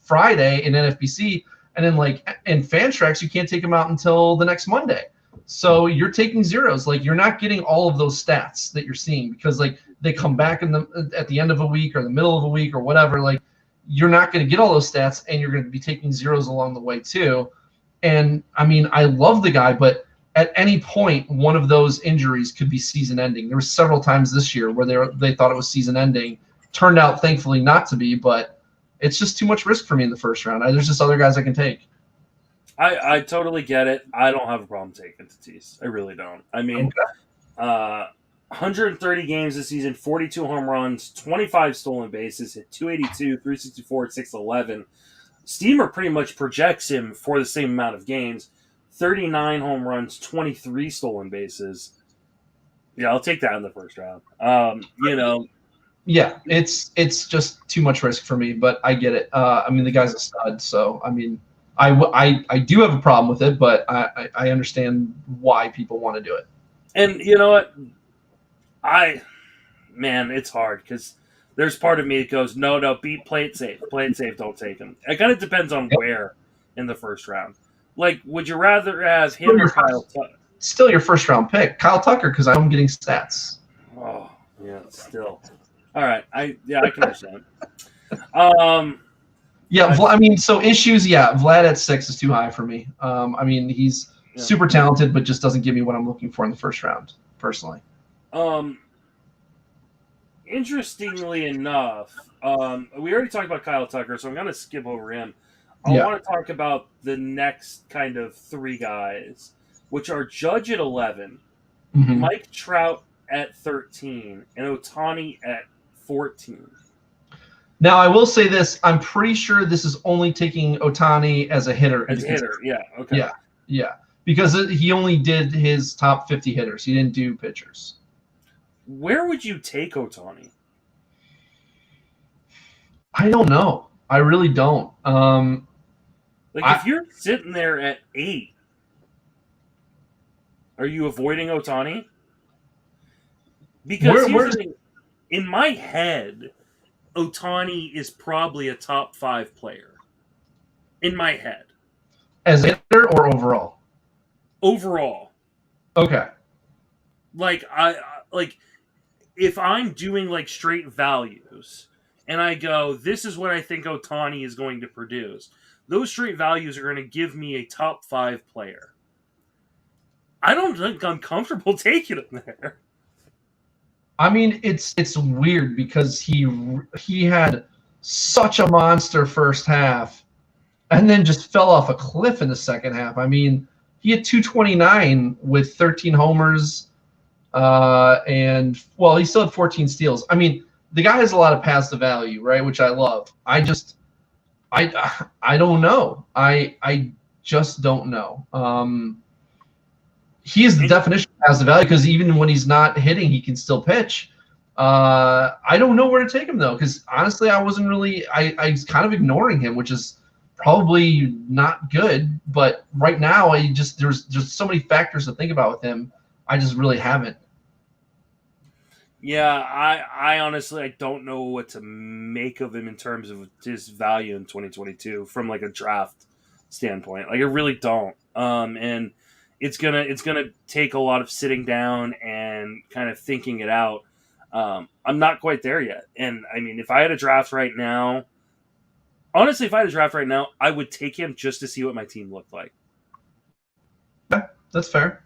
Friday in NFBC, and then like in Fantrax you can't take him out until the next Monday. So you're taking zeros. Like you're not getting all of those stats that you're seeing because like they come back at the end of a week or the middle of a week or whatever. Like you're not going to get all those stats, and you're going to be taking zeros along the way too. And I mean, I love the guy, but at any point, one of those injuries could be season-ending. There were several times this year where they thought it was season-ending. Turned out, thankfully, not to be, but it's just too much risk for me in the first round. There's just other guys I can take. I totally get it. I don't have a problem taking Tatis. I really don't. I mean, 130 games this season, 42 home runs, 25 stolen bases, hit 282, 364, 611. Steamer pretty much projects him for the same amount of games. 39 home runs, 23 stolen bases. Yeah, I'll take that in the first round. Yeah, it's just too much risk for me, but I get it. I mean, the guy's a stud, so I mean, I do have a problem with it, but I understand why people want to do it. And you know what? It's hard because there's part of me that goes, no, play it safe, don't take him. It kind of depends on where in the first round. Like, would you rather have him or Kyle Tucker? Still your first round pick, Kyle Tucker, because I'm getting stats. Oh, yeah, still. All right, I can understand. So issues. Yeah, Vlad at 6 is too high for me. I mean, he's super talented, but just doesn't give me what I'm looking for in the first round, personally. Interestingly enough, we already talked about Kyle Tucker, so I'm going to skip over him. I want to talk about the next kind of 3 guys, which are Judge at 11, Mike Trout at 13, and Ohtani at 14. Now, I will say this. I'm pretty sure this is only taking Ohtani as a hitter. As a hitter, yeah. Okay. Yeah. Because he only did his top 50 hitters. He didn't do pitchers. Where would you take Ohtani? I don't know. I really don't. If you're sitting there at 8, are you avoiding Ohtani? Because in my head, Ohtani is probably a top 5 player. In my head. As a hitter or overall? Overall. Okay. Like like if I'm doing like straight values and I go, this is what I think Ohtani is going to produce. Those straight values are going to give me a top 5 player. I don't think I'm comfortable taking him there. I mean, it's weird because he had such a monster first half, and then just fell off a cliff in the second half. I mean, he had 229 with 13 homers, and he still had 14 steals. I mean, the guy has a lot of pass to value, right? Which I love. I don't know. I just don't know. He is the definition of pass to value because even when he's not hitting, he can still pitch. I don't know where to take him though, because honestly, I wasn't really. I was kind of ignoring him, which is probably not good. But right now, there's just so many factors to think about with him. I just really haven't. Yeah, I honestly I don't know what to make of him in terms of his value in 2022 from like a draft standpoint. Like I really don't. And it's gonna take a lot of sitting down and kind of thinking it out. I'm not quite there yet. And I mean, if I had a draft right now, honestly, I would take him just to see what my team looked like. Yeah, that's fair.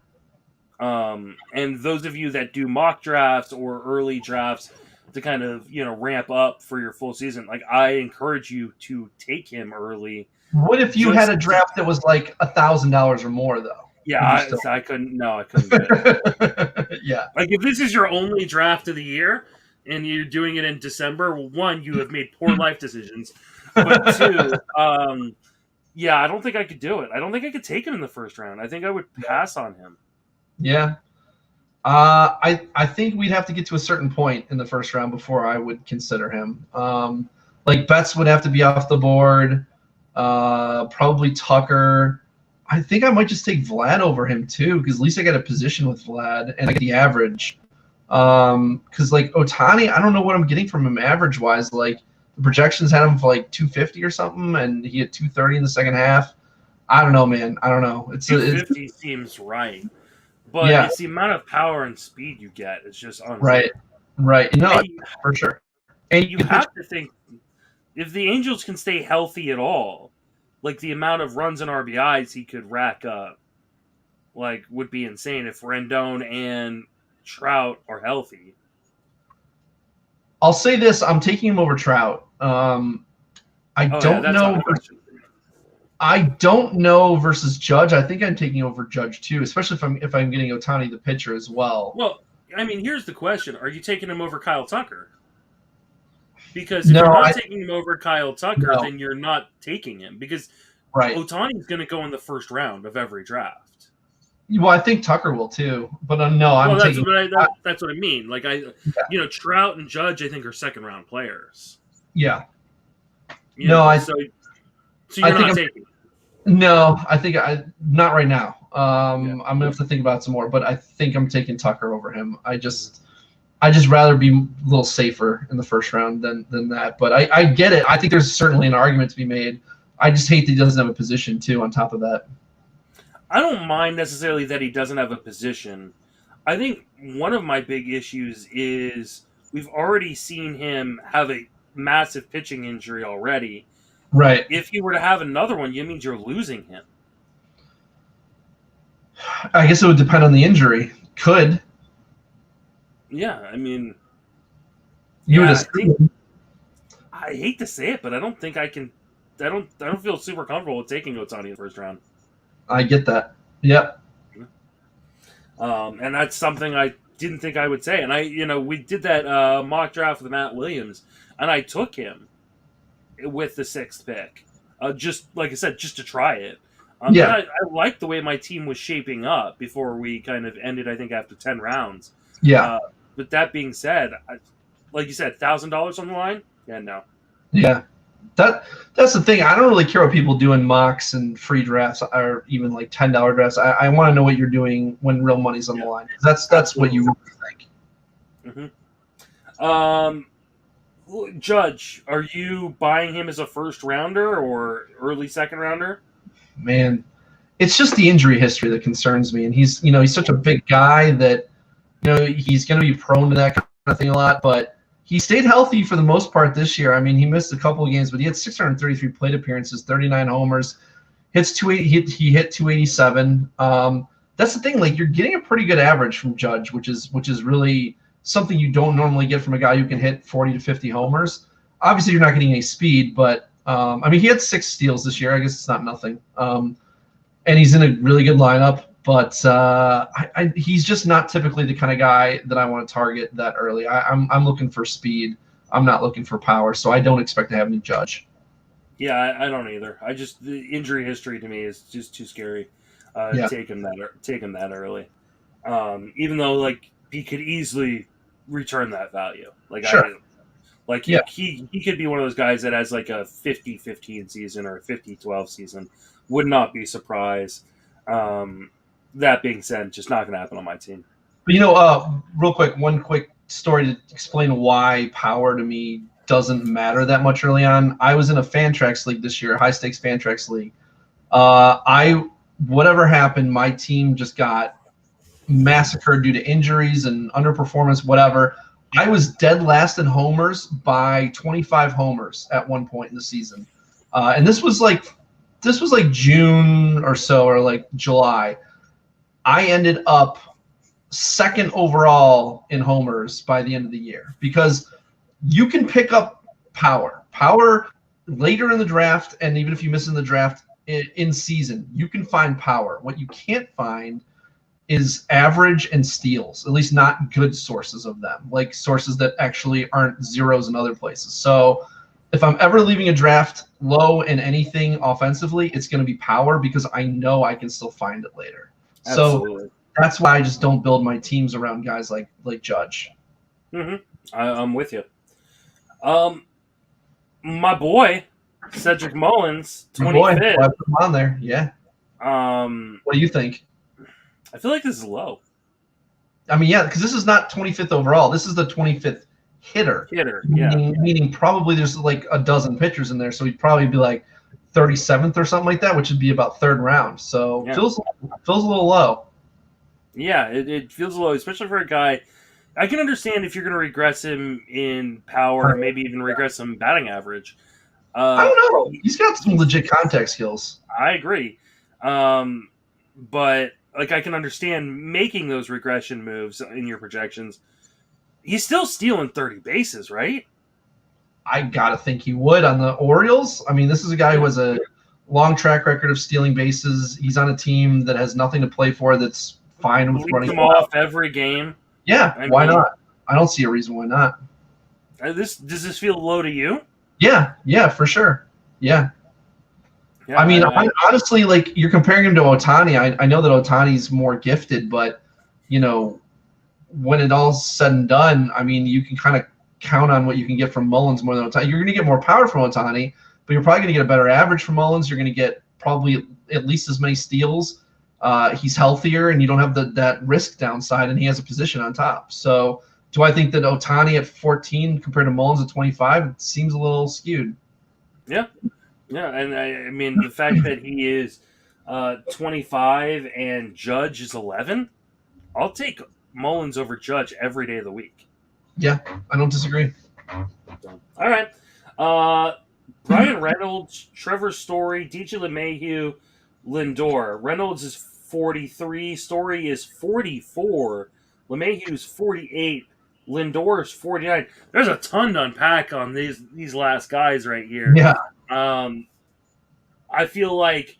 And those of you that do mock drafts or early drafts to kind of, ramp up for your full season, like I encourage you to take him early. What if you had a draft that was like $1,000 or more though? Yeah, I couldn't do it. Yeah. Like if this is your only draft of the year and you're doing it in December, well, one, you have made poor life decisions. But two, I don't think I could do it. I don't think I could take him in the first round. I think I would pass on him. Yeah. I think we'd have to get to a certain point in the first round before I would consider him. Like Betts would have to be off the board. Probably Tucker. I think I might just take Vlad over him too, because at least I get a position with Vlad and I get the average. Because like Ohtani, I don't know what I'm getting from him average wise. Like the projections had him for like 250 or something, and he had 230 in the second half. I don't know, man. I don't know. 250 seems right, but it's the amount of power and speed you get. It's just unreal. Right. No, for sure. And you have to think if the Angels can stay healthy at all, like the amount of runs and RBIs he could rack up, like would be insane if Rendon and Trout are healthy. I'll say this: I'm taking him over Trout. I don't know versus Judge. I think I'm taking over Judge too, especially if I'm getting Ohtani the pitcher as well. Well, I mean, here's the question: are you taking him over Kyle Tucker? Because if you're not taking him over Kyle Tucker, then you're not taking him because Ohtani is going to go in the first round of every draft. Well, I think Tucker will too, but I'm taking. That's what I mean. Like Trout and Judge, I think are second round players. Yeah. So you're not taking it. No, I think not right now. I'm gonna have to think about it some more, but I think I'm taking Tucker over him. I just rather be a little safer in the first round than that. But I get it. I think there's certainly an argument to be made. I just hate that he doesn't have a position too on top of that. I don't mind necessarily that he doesn't have a position. I think one of my big issues is we've already seen him have a massive pitching injury already. Right. If you were to have another one, it means you're losing him. I guess it would depend on the injury. Could. Yeah, I mean, I hate to say it, but I don't think I can. I don't feel super comfortable with taking Ohtani in the first round. I get that. Yep. And that's something I didn't think I would say. And we did that mock draft with Matt Williams, and I took him with the 6th pick. Just like I said, just to try it. I liked the way my team was shaping up before we kind of ended, I think, after 10 rounds. Yeah. But that being said, like you said, $1,000 on the line? Yeah, no. Yeah. That's the thing. I don't really care what people do in mocks and free drafts or even like $10 drafts. I want to know what you're doing when real money's on the line. That's what you think. Mm-hmm. Judge, are you buying him as a first rounder or early second rounder? Man, it's just the injury history that concerns me. And he's such a big guy that he's going to be prone to that kind of thing a lot, but he stayed healthy for the most part this year. I mean, he missed a couple of games, but he had 633 plate appearances, 39 homers, hits 280. He hit 287. That's the thing. Like, you're getting a pretty good average from Judge, which is really something you don't normally get from a guy who can hit 40 to 50 homers. Obviously, you're not getting any speed, but I mean, he had 6 steals this year. I guess it's not nothing. And he's in a really good lineup, but he's just not typically the kind of guy that I want to target that early. I'm looking for speed. I'm not looking for power, so I don't expect to have him Judge. Yeah, I don't either. The injury history to me is just too scary. Take him that early. Even though, like, he could easily return that value. Like, sure. I do. Like, he could be one of those guys that has like a 50-15 season or a 50-12 season. Would not be surprised. That being said, just not going to happen on my team. But, real quick, one quick story to explain why power to me doesn't matter that much early on. I was in a Fantrax league this year, high-stakes Fantrax league. Whatever happened, my team just got massacred due to injuries and underperformance, whatever. I was dead last in homers by 25 homers at one point in the season. And this was like June or so, or like July. I ended up second overall in homers by the end of the year, because you can pick up power later in the draft. And even if you miss in the draft in season, you can find power. What you can't find is average and steals, at least not good sources of them, like sources that actually aren't zeros in other places. So if I'm ever leaving a draft low in anything offensively, it's going to be power, because I know I can still find it later. Absolutely. So that's why I just don't build my teams around guys like Judge. Mm-hmm. I'm with you. My boy, Cedric Mullins, 25th. Boy, I put him on there. Yeah. What do you think? I feel like this is low. I mean, yeah, because this is not 25th overall. This is the 25th hitter. Meaning probably there's like a dozen pitchers in there, so he'd probably be like 37th or something like that, which would be about third round. So feels a little low. Yeah, it feels low, especially for a guy. I can understand if you're going to regress him in power, maybe even regress him batting average. I don't know. He's got some legit contact skills. I agree. But like, I can understand making those regression moves in your projections. He's still stealing 30 bases, right? I got to think he would on the Orioles. I mean, this is a guy who has a long track record of stealing bases. He's on a team that has nothing to play for, that's fine with running him off every game. Yeah, why not? I don't see a reason why not. Does this feel low to you? Yeah, for sure. Yeah. I mean, honestly, like, you're comparing him to Ohtani. I know that Ohtani's more gifted, but, when it all's said and done, I mean, you can kind of count on what you can get from Mullins more than Ohtani. You're going to get more power from Ohtani, but you're probably going to get a better average from Mullins. You're going to get probably at least as many steals. He's healthier, and you don't have that risk downside, and he has a position on top. So do I think that Ohtani at 14 compared to Mullins at 25, it seems a little skewed? Yeah. Yeah, and I mean, the fact that he is 25 and Judge is 11, I'll take Mullins over Judge every day of the week. Yeah, I don't disagree. All right. Brian Reynolds, Trevor Story, DJ LeMahieu, Lindor. Reynolds is 43. Story is 44. LeMahieu's 48. Lindor is 49. There's a ton to unpack on these last guys right here. Yeah. I feel like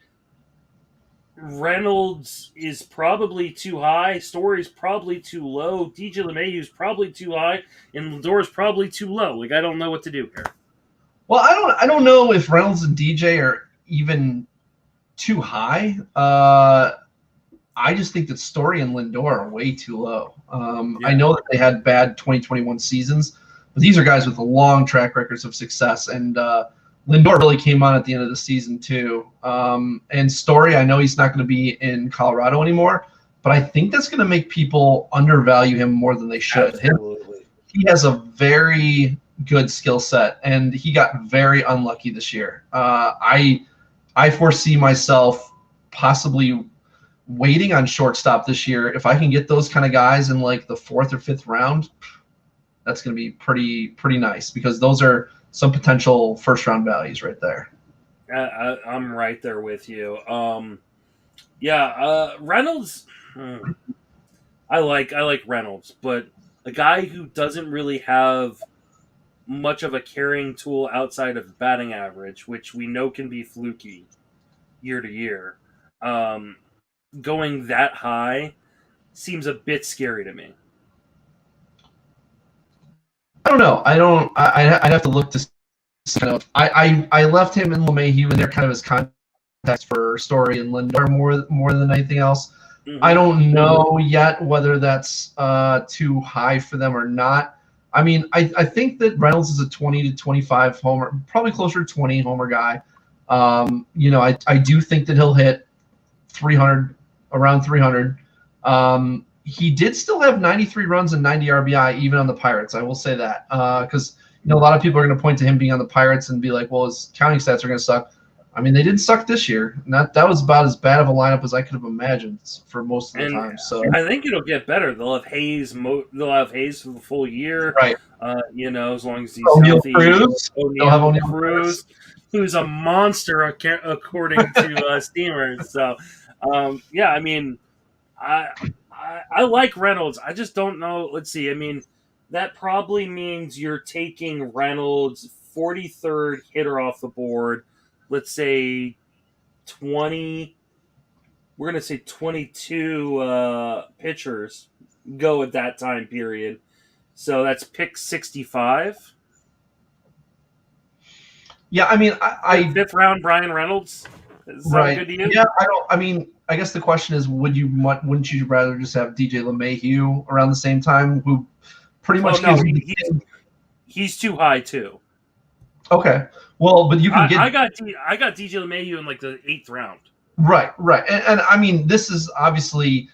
Reynolds is probably too high, Story's probably too low, DJ LeMahieu's probably too high, and Lindor's probably too low. Like, I don't know what to do here. Well, I don't know if Reynolds and DJ are even too high. I just think that Story and Lindor are way too low. I know that they had bad 2021 seasons, but these are guys with long track records of success, and Lindor really came on at the end of the season too. And Story, I know he's not going to be in Colorado anymore, but I think that's going to make people undervalue him more than they should. Absolutely. He has a very good skill set, and he got very unlucky this year. I foresee myself possibly waiting on shortstop this year, if I can get those kind of guys in like the 4th or 5th round, that's going to be pretty nice, because those are some potential first round values right there. I'm right there with you. Reynolds. I like Reynolds, but a guy who doesn't really have much of a carrying tool outside of batting average, which we know can be fluky year to year, going that high seems a bit scary to me. I don't know. I'd have to look to kind of. I left him and LeMahieu in there kind of as context for Story and Lindor more than anything else. Mm-hmm. I don't know yet whether that's too high for them or not. I mean, I think that Reynolds is a 20 to 25 homer, probably closer to 20 homer guy. I do think that he'll hit 300, around 300. He did still have 93 runs and 90 RBI even on the Pirates. I will say that, because a lot of people are going to point to him being on the Pirates and be like, well, his counting stats are going to suck. I mean, they didn't suck this year. That was about as bad of a lineup as I could have imagined for most of the time. So I think it'll get better. They'll have Hayes. They'll have Hayes for the full year, right? As long as he's O'Neal healthy. Cruz. They'll have O'Neal Cruz, who's a monster according to Steamers. So, I mean, I like Reynolds. I just don't know. Let's see. I mean, that probably means you're taking Reynolds 43rd hitter off the board. Let's say 20. We're going to say 22 pitchers go at that time period. So that's pick 65. Yeah, I mean, I 5th round Brian Reynolds. Is that good to you? Yeah, I guess the question is, wouldn't you rather just have DJ LeMahieu around the same time, who pretty much he's too high too. Okay. Well, but you can get. I got DJ LeMahieu in like the 8th round. Right, and I mean, this is obviously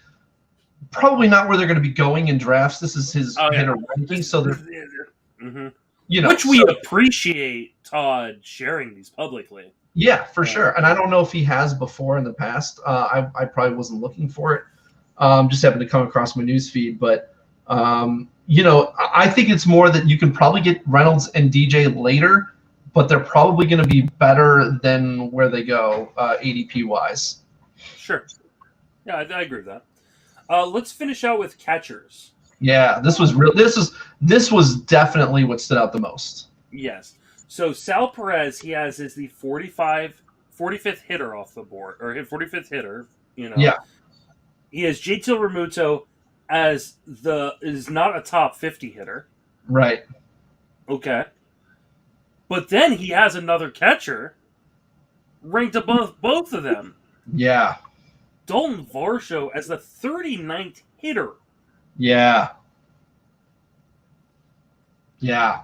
probably not where they're going to be going in drafts. This is his hitter ranking, so they're, which we appreciate Todd sharing these publicly. Yeah, for sure. And I don't know if he has before in the past. I probably wasn't looking for it. Just happened to come across my news feed, but I think it's more that you can probably get Reynolds and DJ later, but they're probably going to be better than where they go ADP wise. Sure. Yeah, I agree with that. Let's finish out with catchers. Yeah, this was real. This was definitely what stood out the most. Yes. So Sal Perez, he has is the 45th hitter off the board, or 45th hitter. Yeah. He has JT Realmuto as is not a top 50 hitter. Right. Okay. But then he has another catcher ranked above both of them. Yeah. Dalton Varsho as the 39th hitter. Yeah. Yeah.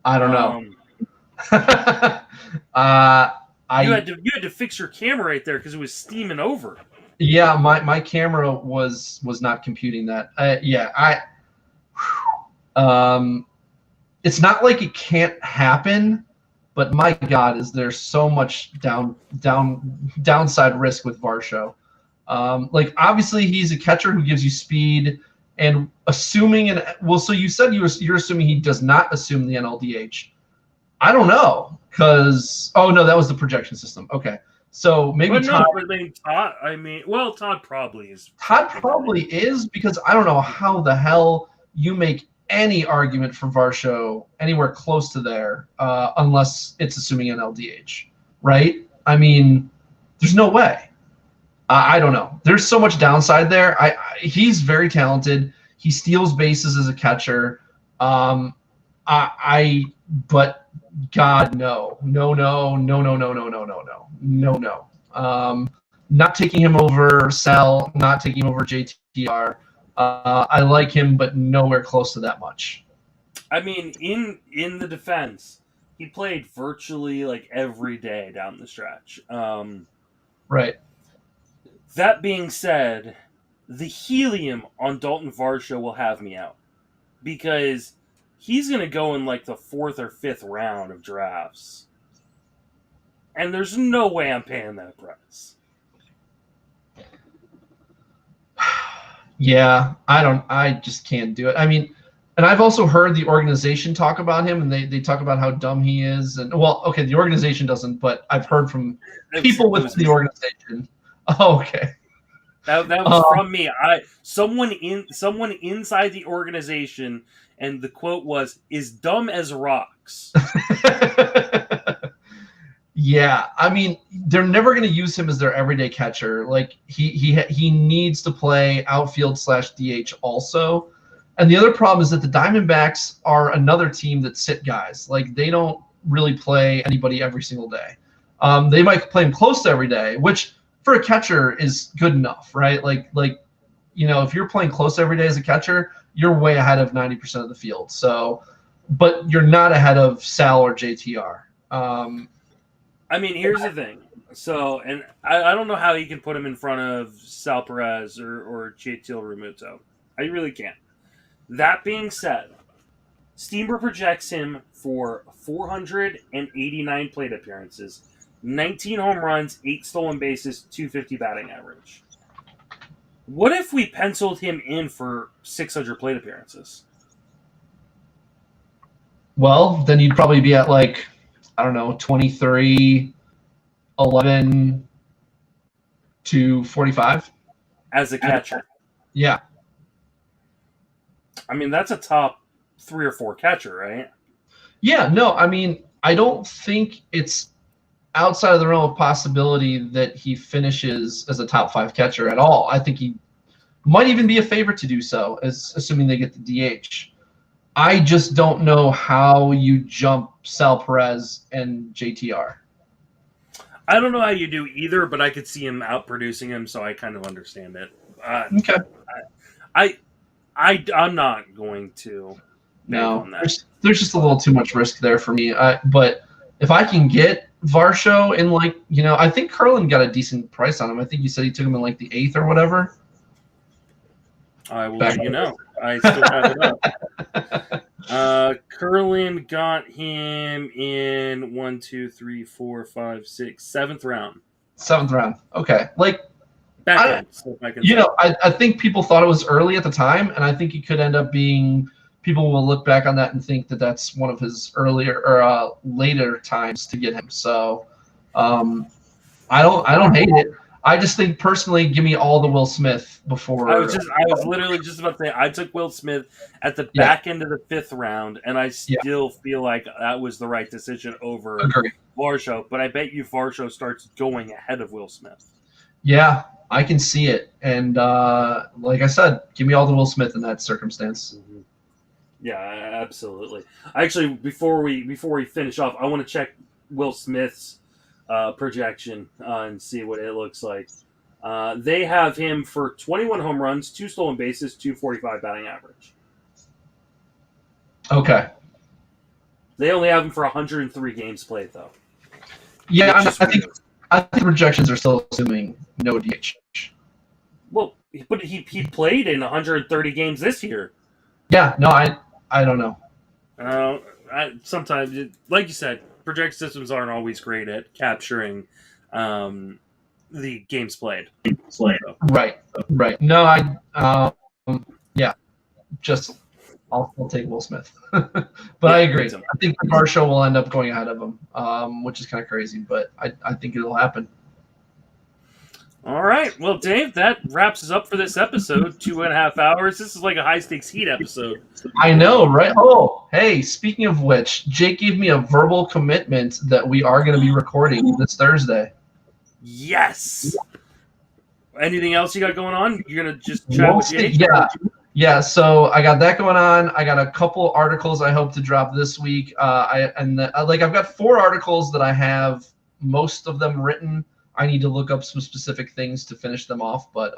I don't know. You had to fix your camera right there because it was steaming over. Yeah, my camera was not computing that. It's not like it can't happen, but my God, is there so much downside risk with Varsho? Obviously he's a catcher who gives you speed, and assuming so you said you're assuming he does not assume the NLDH. I don't know, because that was the projection system. Okay. So maybe Todd probably is. Todd probably is, because I don't know how the hell you make any argument for Varsho anywhere close to there unless it's assuming an LDH, right? I mean, there's no way. I don't know. There's so much downside there. He's very talented. He steals bases as a catcher. But God, no. Not taking him over Sal, not taking him over JTR. I like him, but nowhere close to that much. I mean, in the defense, he played virtually like every day down the stretch. Right. That being said, the helium on Dalton Varsho will have me out, because he's going to go in like the 4th or 5th round of drafts. And there's no way I'm paying that price. Yeah, I just can't do it. I mean, and I've also heard the organization talk about him, and they talk about how dumb he is. And well, okay, the organization doesn't, but I've heard from people within the organization. Oh, okay. That was from me. Someone inside the organization, and the quote was, "Is dumb as rocks." Yeah, I mean, they're never going to use him as their everyday catcher. Like he needs to play outfield / DH also. And the other problem is that the Diamondbacks are another team that sit guys. Like they don't really play anybody every single day. They might play him close to every day, which for a catcher is good enough, right? Like if you're playing close every day as a catcher, you're way ahead of 90% of the field. So, but you're not ahead of Sal or JTR. I mean, here's the thing. So, and I don't know how you can put him in front of Sal Perez or JT Realmuto. I really can't. That being said, Steamer projects him for 489 plate appearances, 19 home runs, 8 stolen bases, 250 batting average. What if we penciled him in for 600 plate appearances? Well, then you'd probably be at 23, 11 to 45 as a catcher. Yeah. I mean, that's a top 3 or 4 catcher, right? Yeah, no, I mean, I don't think it's outside of the realm of possibility that he finishes as a top 5 catcher at all. I think he might even be a favorite to do so, assuming they get the DH. I just don't know how you jump Sal Perez and JTR. I don't know how you do either, but I could see him outproducing him, so I kind of understand it. Okay. I'm not going to. No, there's just a little too much risk there for me. But if I can get Varsho in I think Curlin got a decent price on him. I think you said he took him in the 8th or whatever. I will let you know. I still have it up. Curlin got him in 7th round. 7th round. Okay. I think people thought it was early at the time, and I think it could end up being people will look back on that and think that that's one of his earlier or later times to get him. So I don't hate it. I just think personally, give me all the Will Smith before. I was literally just about to say I took Will Smith at the back end of the 5th round, and I still feel like that was the right decision over Varsho. But I bet you Varsho starts going ahead of Will Smith. Yeah, I can see it, and like I said, give me all the Will Smith in that circumstance. Mm-hmm. Yeah, absolutely. Actually, before we finish off, I want to check Will Smith's projection and see what it looks like. They have him for 21 home runs, 2 stolen bases, 245 batting average. Okay. They only have him for 103 games played, though. Yeah, I think projections are still assuming no DH. Well, but he played in 130 games this year. Yeah, no, I don't know. Sometimes, like you said, projection systems aren't always great at capturing the games played. Right. No, I'll take Will Smith. But I agree. I think Varsho will end up going ahead of him, which is kind of crazy, but I think it'll happen. All right. Well, Dave, that wraps us up for this episode. 2.5 hours. This is like a high-stakes Heat episode. I know, right? Oh, hey, speaking of which, Jake gave me a verbal commitment that we are going to be recording this Thursday. Yes. Anything else you got going on? You're going to just chat with Jake? Yeah, so I got that going on. I got a couple articles I hope to drop this week. I've got 4 articles that I have most of them written. I need to look up some specific things to finish them off, but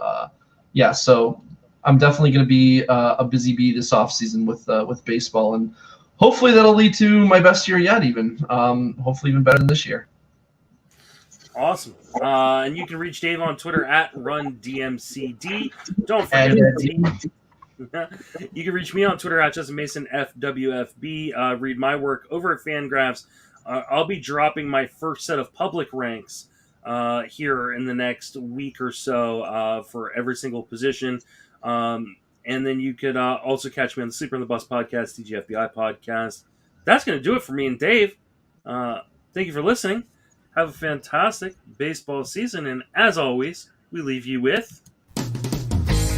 so I'm definitely going to be a busy bee this offseason with baseball, and hopefully that'll lead to my best year yet, even hopefully even better than this year. Awesome. And you can reach Dave on Twitter at RunDMCD. Don't forget you can reach me on Twitter at Justin Mason FWFB. Read my work over at Fangraphs. I'll be dropping my first set of public ranks here in the next week or so for every single position. And then you could also catch me on the Sleeper on the Bus podcast, DGFBI podcast. That's going to do it for me and Dave. Thank you for listening. Have a fantastic baseball season. And as always, we leave you with...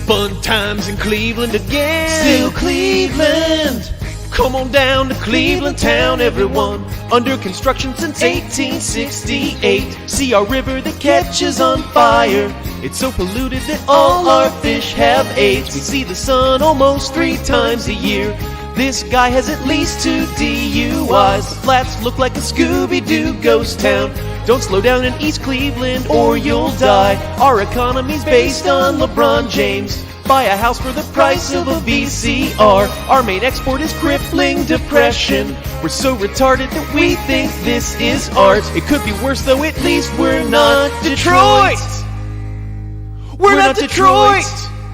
Fun times in Cleveland again. Still Cleveland. Come on down to Cleveland town, everyone. Under construction since 1868. See our river that catches on fire. It's so polluted that all our fish have AIDS. We see the sun almost 3 times a year. This guy has at least 2 DUIs. The flats look like a Scooby-Doo ghost town. Don't slow down in East Cleveland or you'll die. Our economy's based on LeBron James. Buy a house for the price of a VCR. Our main export is crippling depression. We're so retarded that we think this is art. It could be worse though, at least we're not Detroit. We're not Detroit.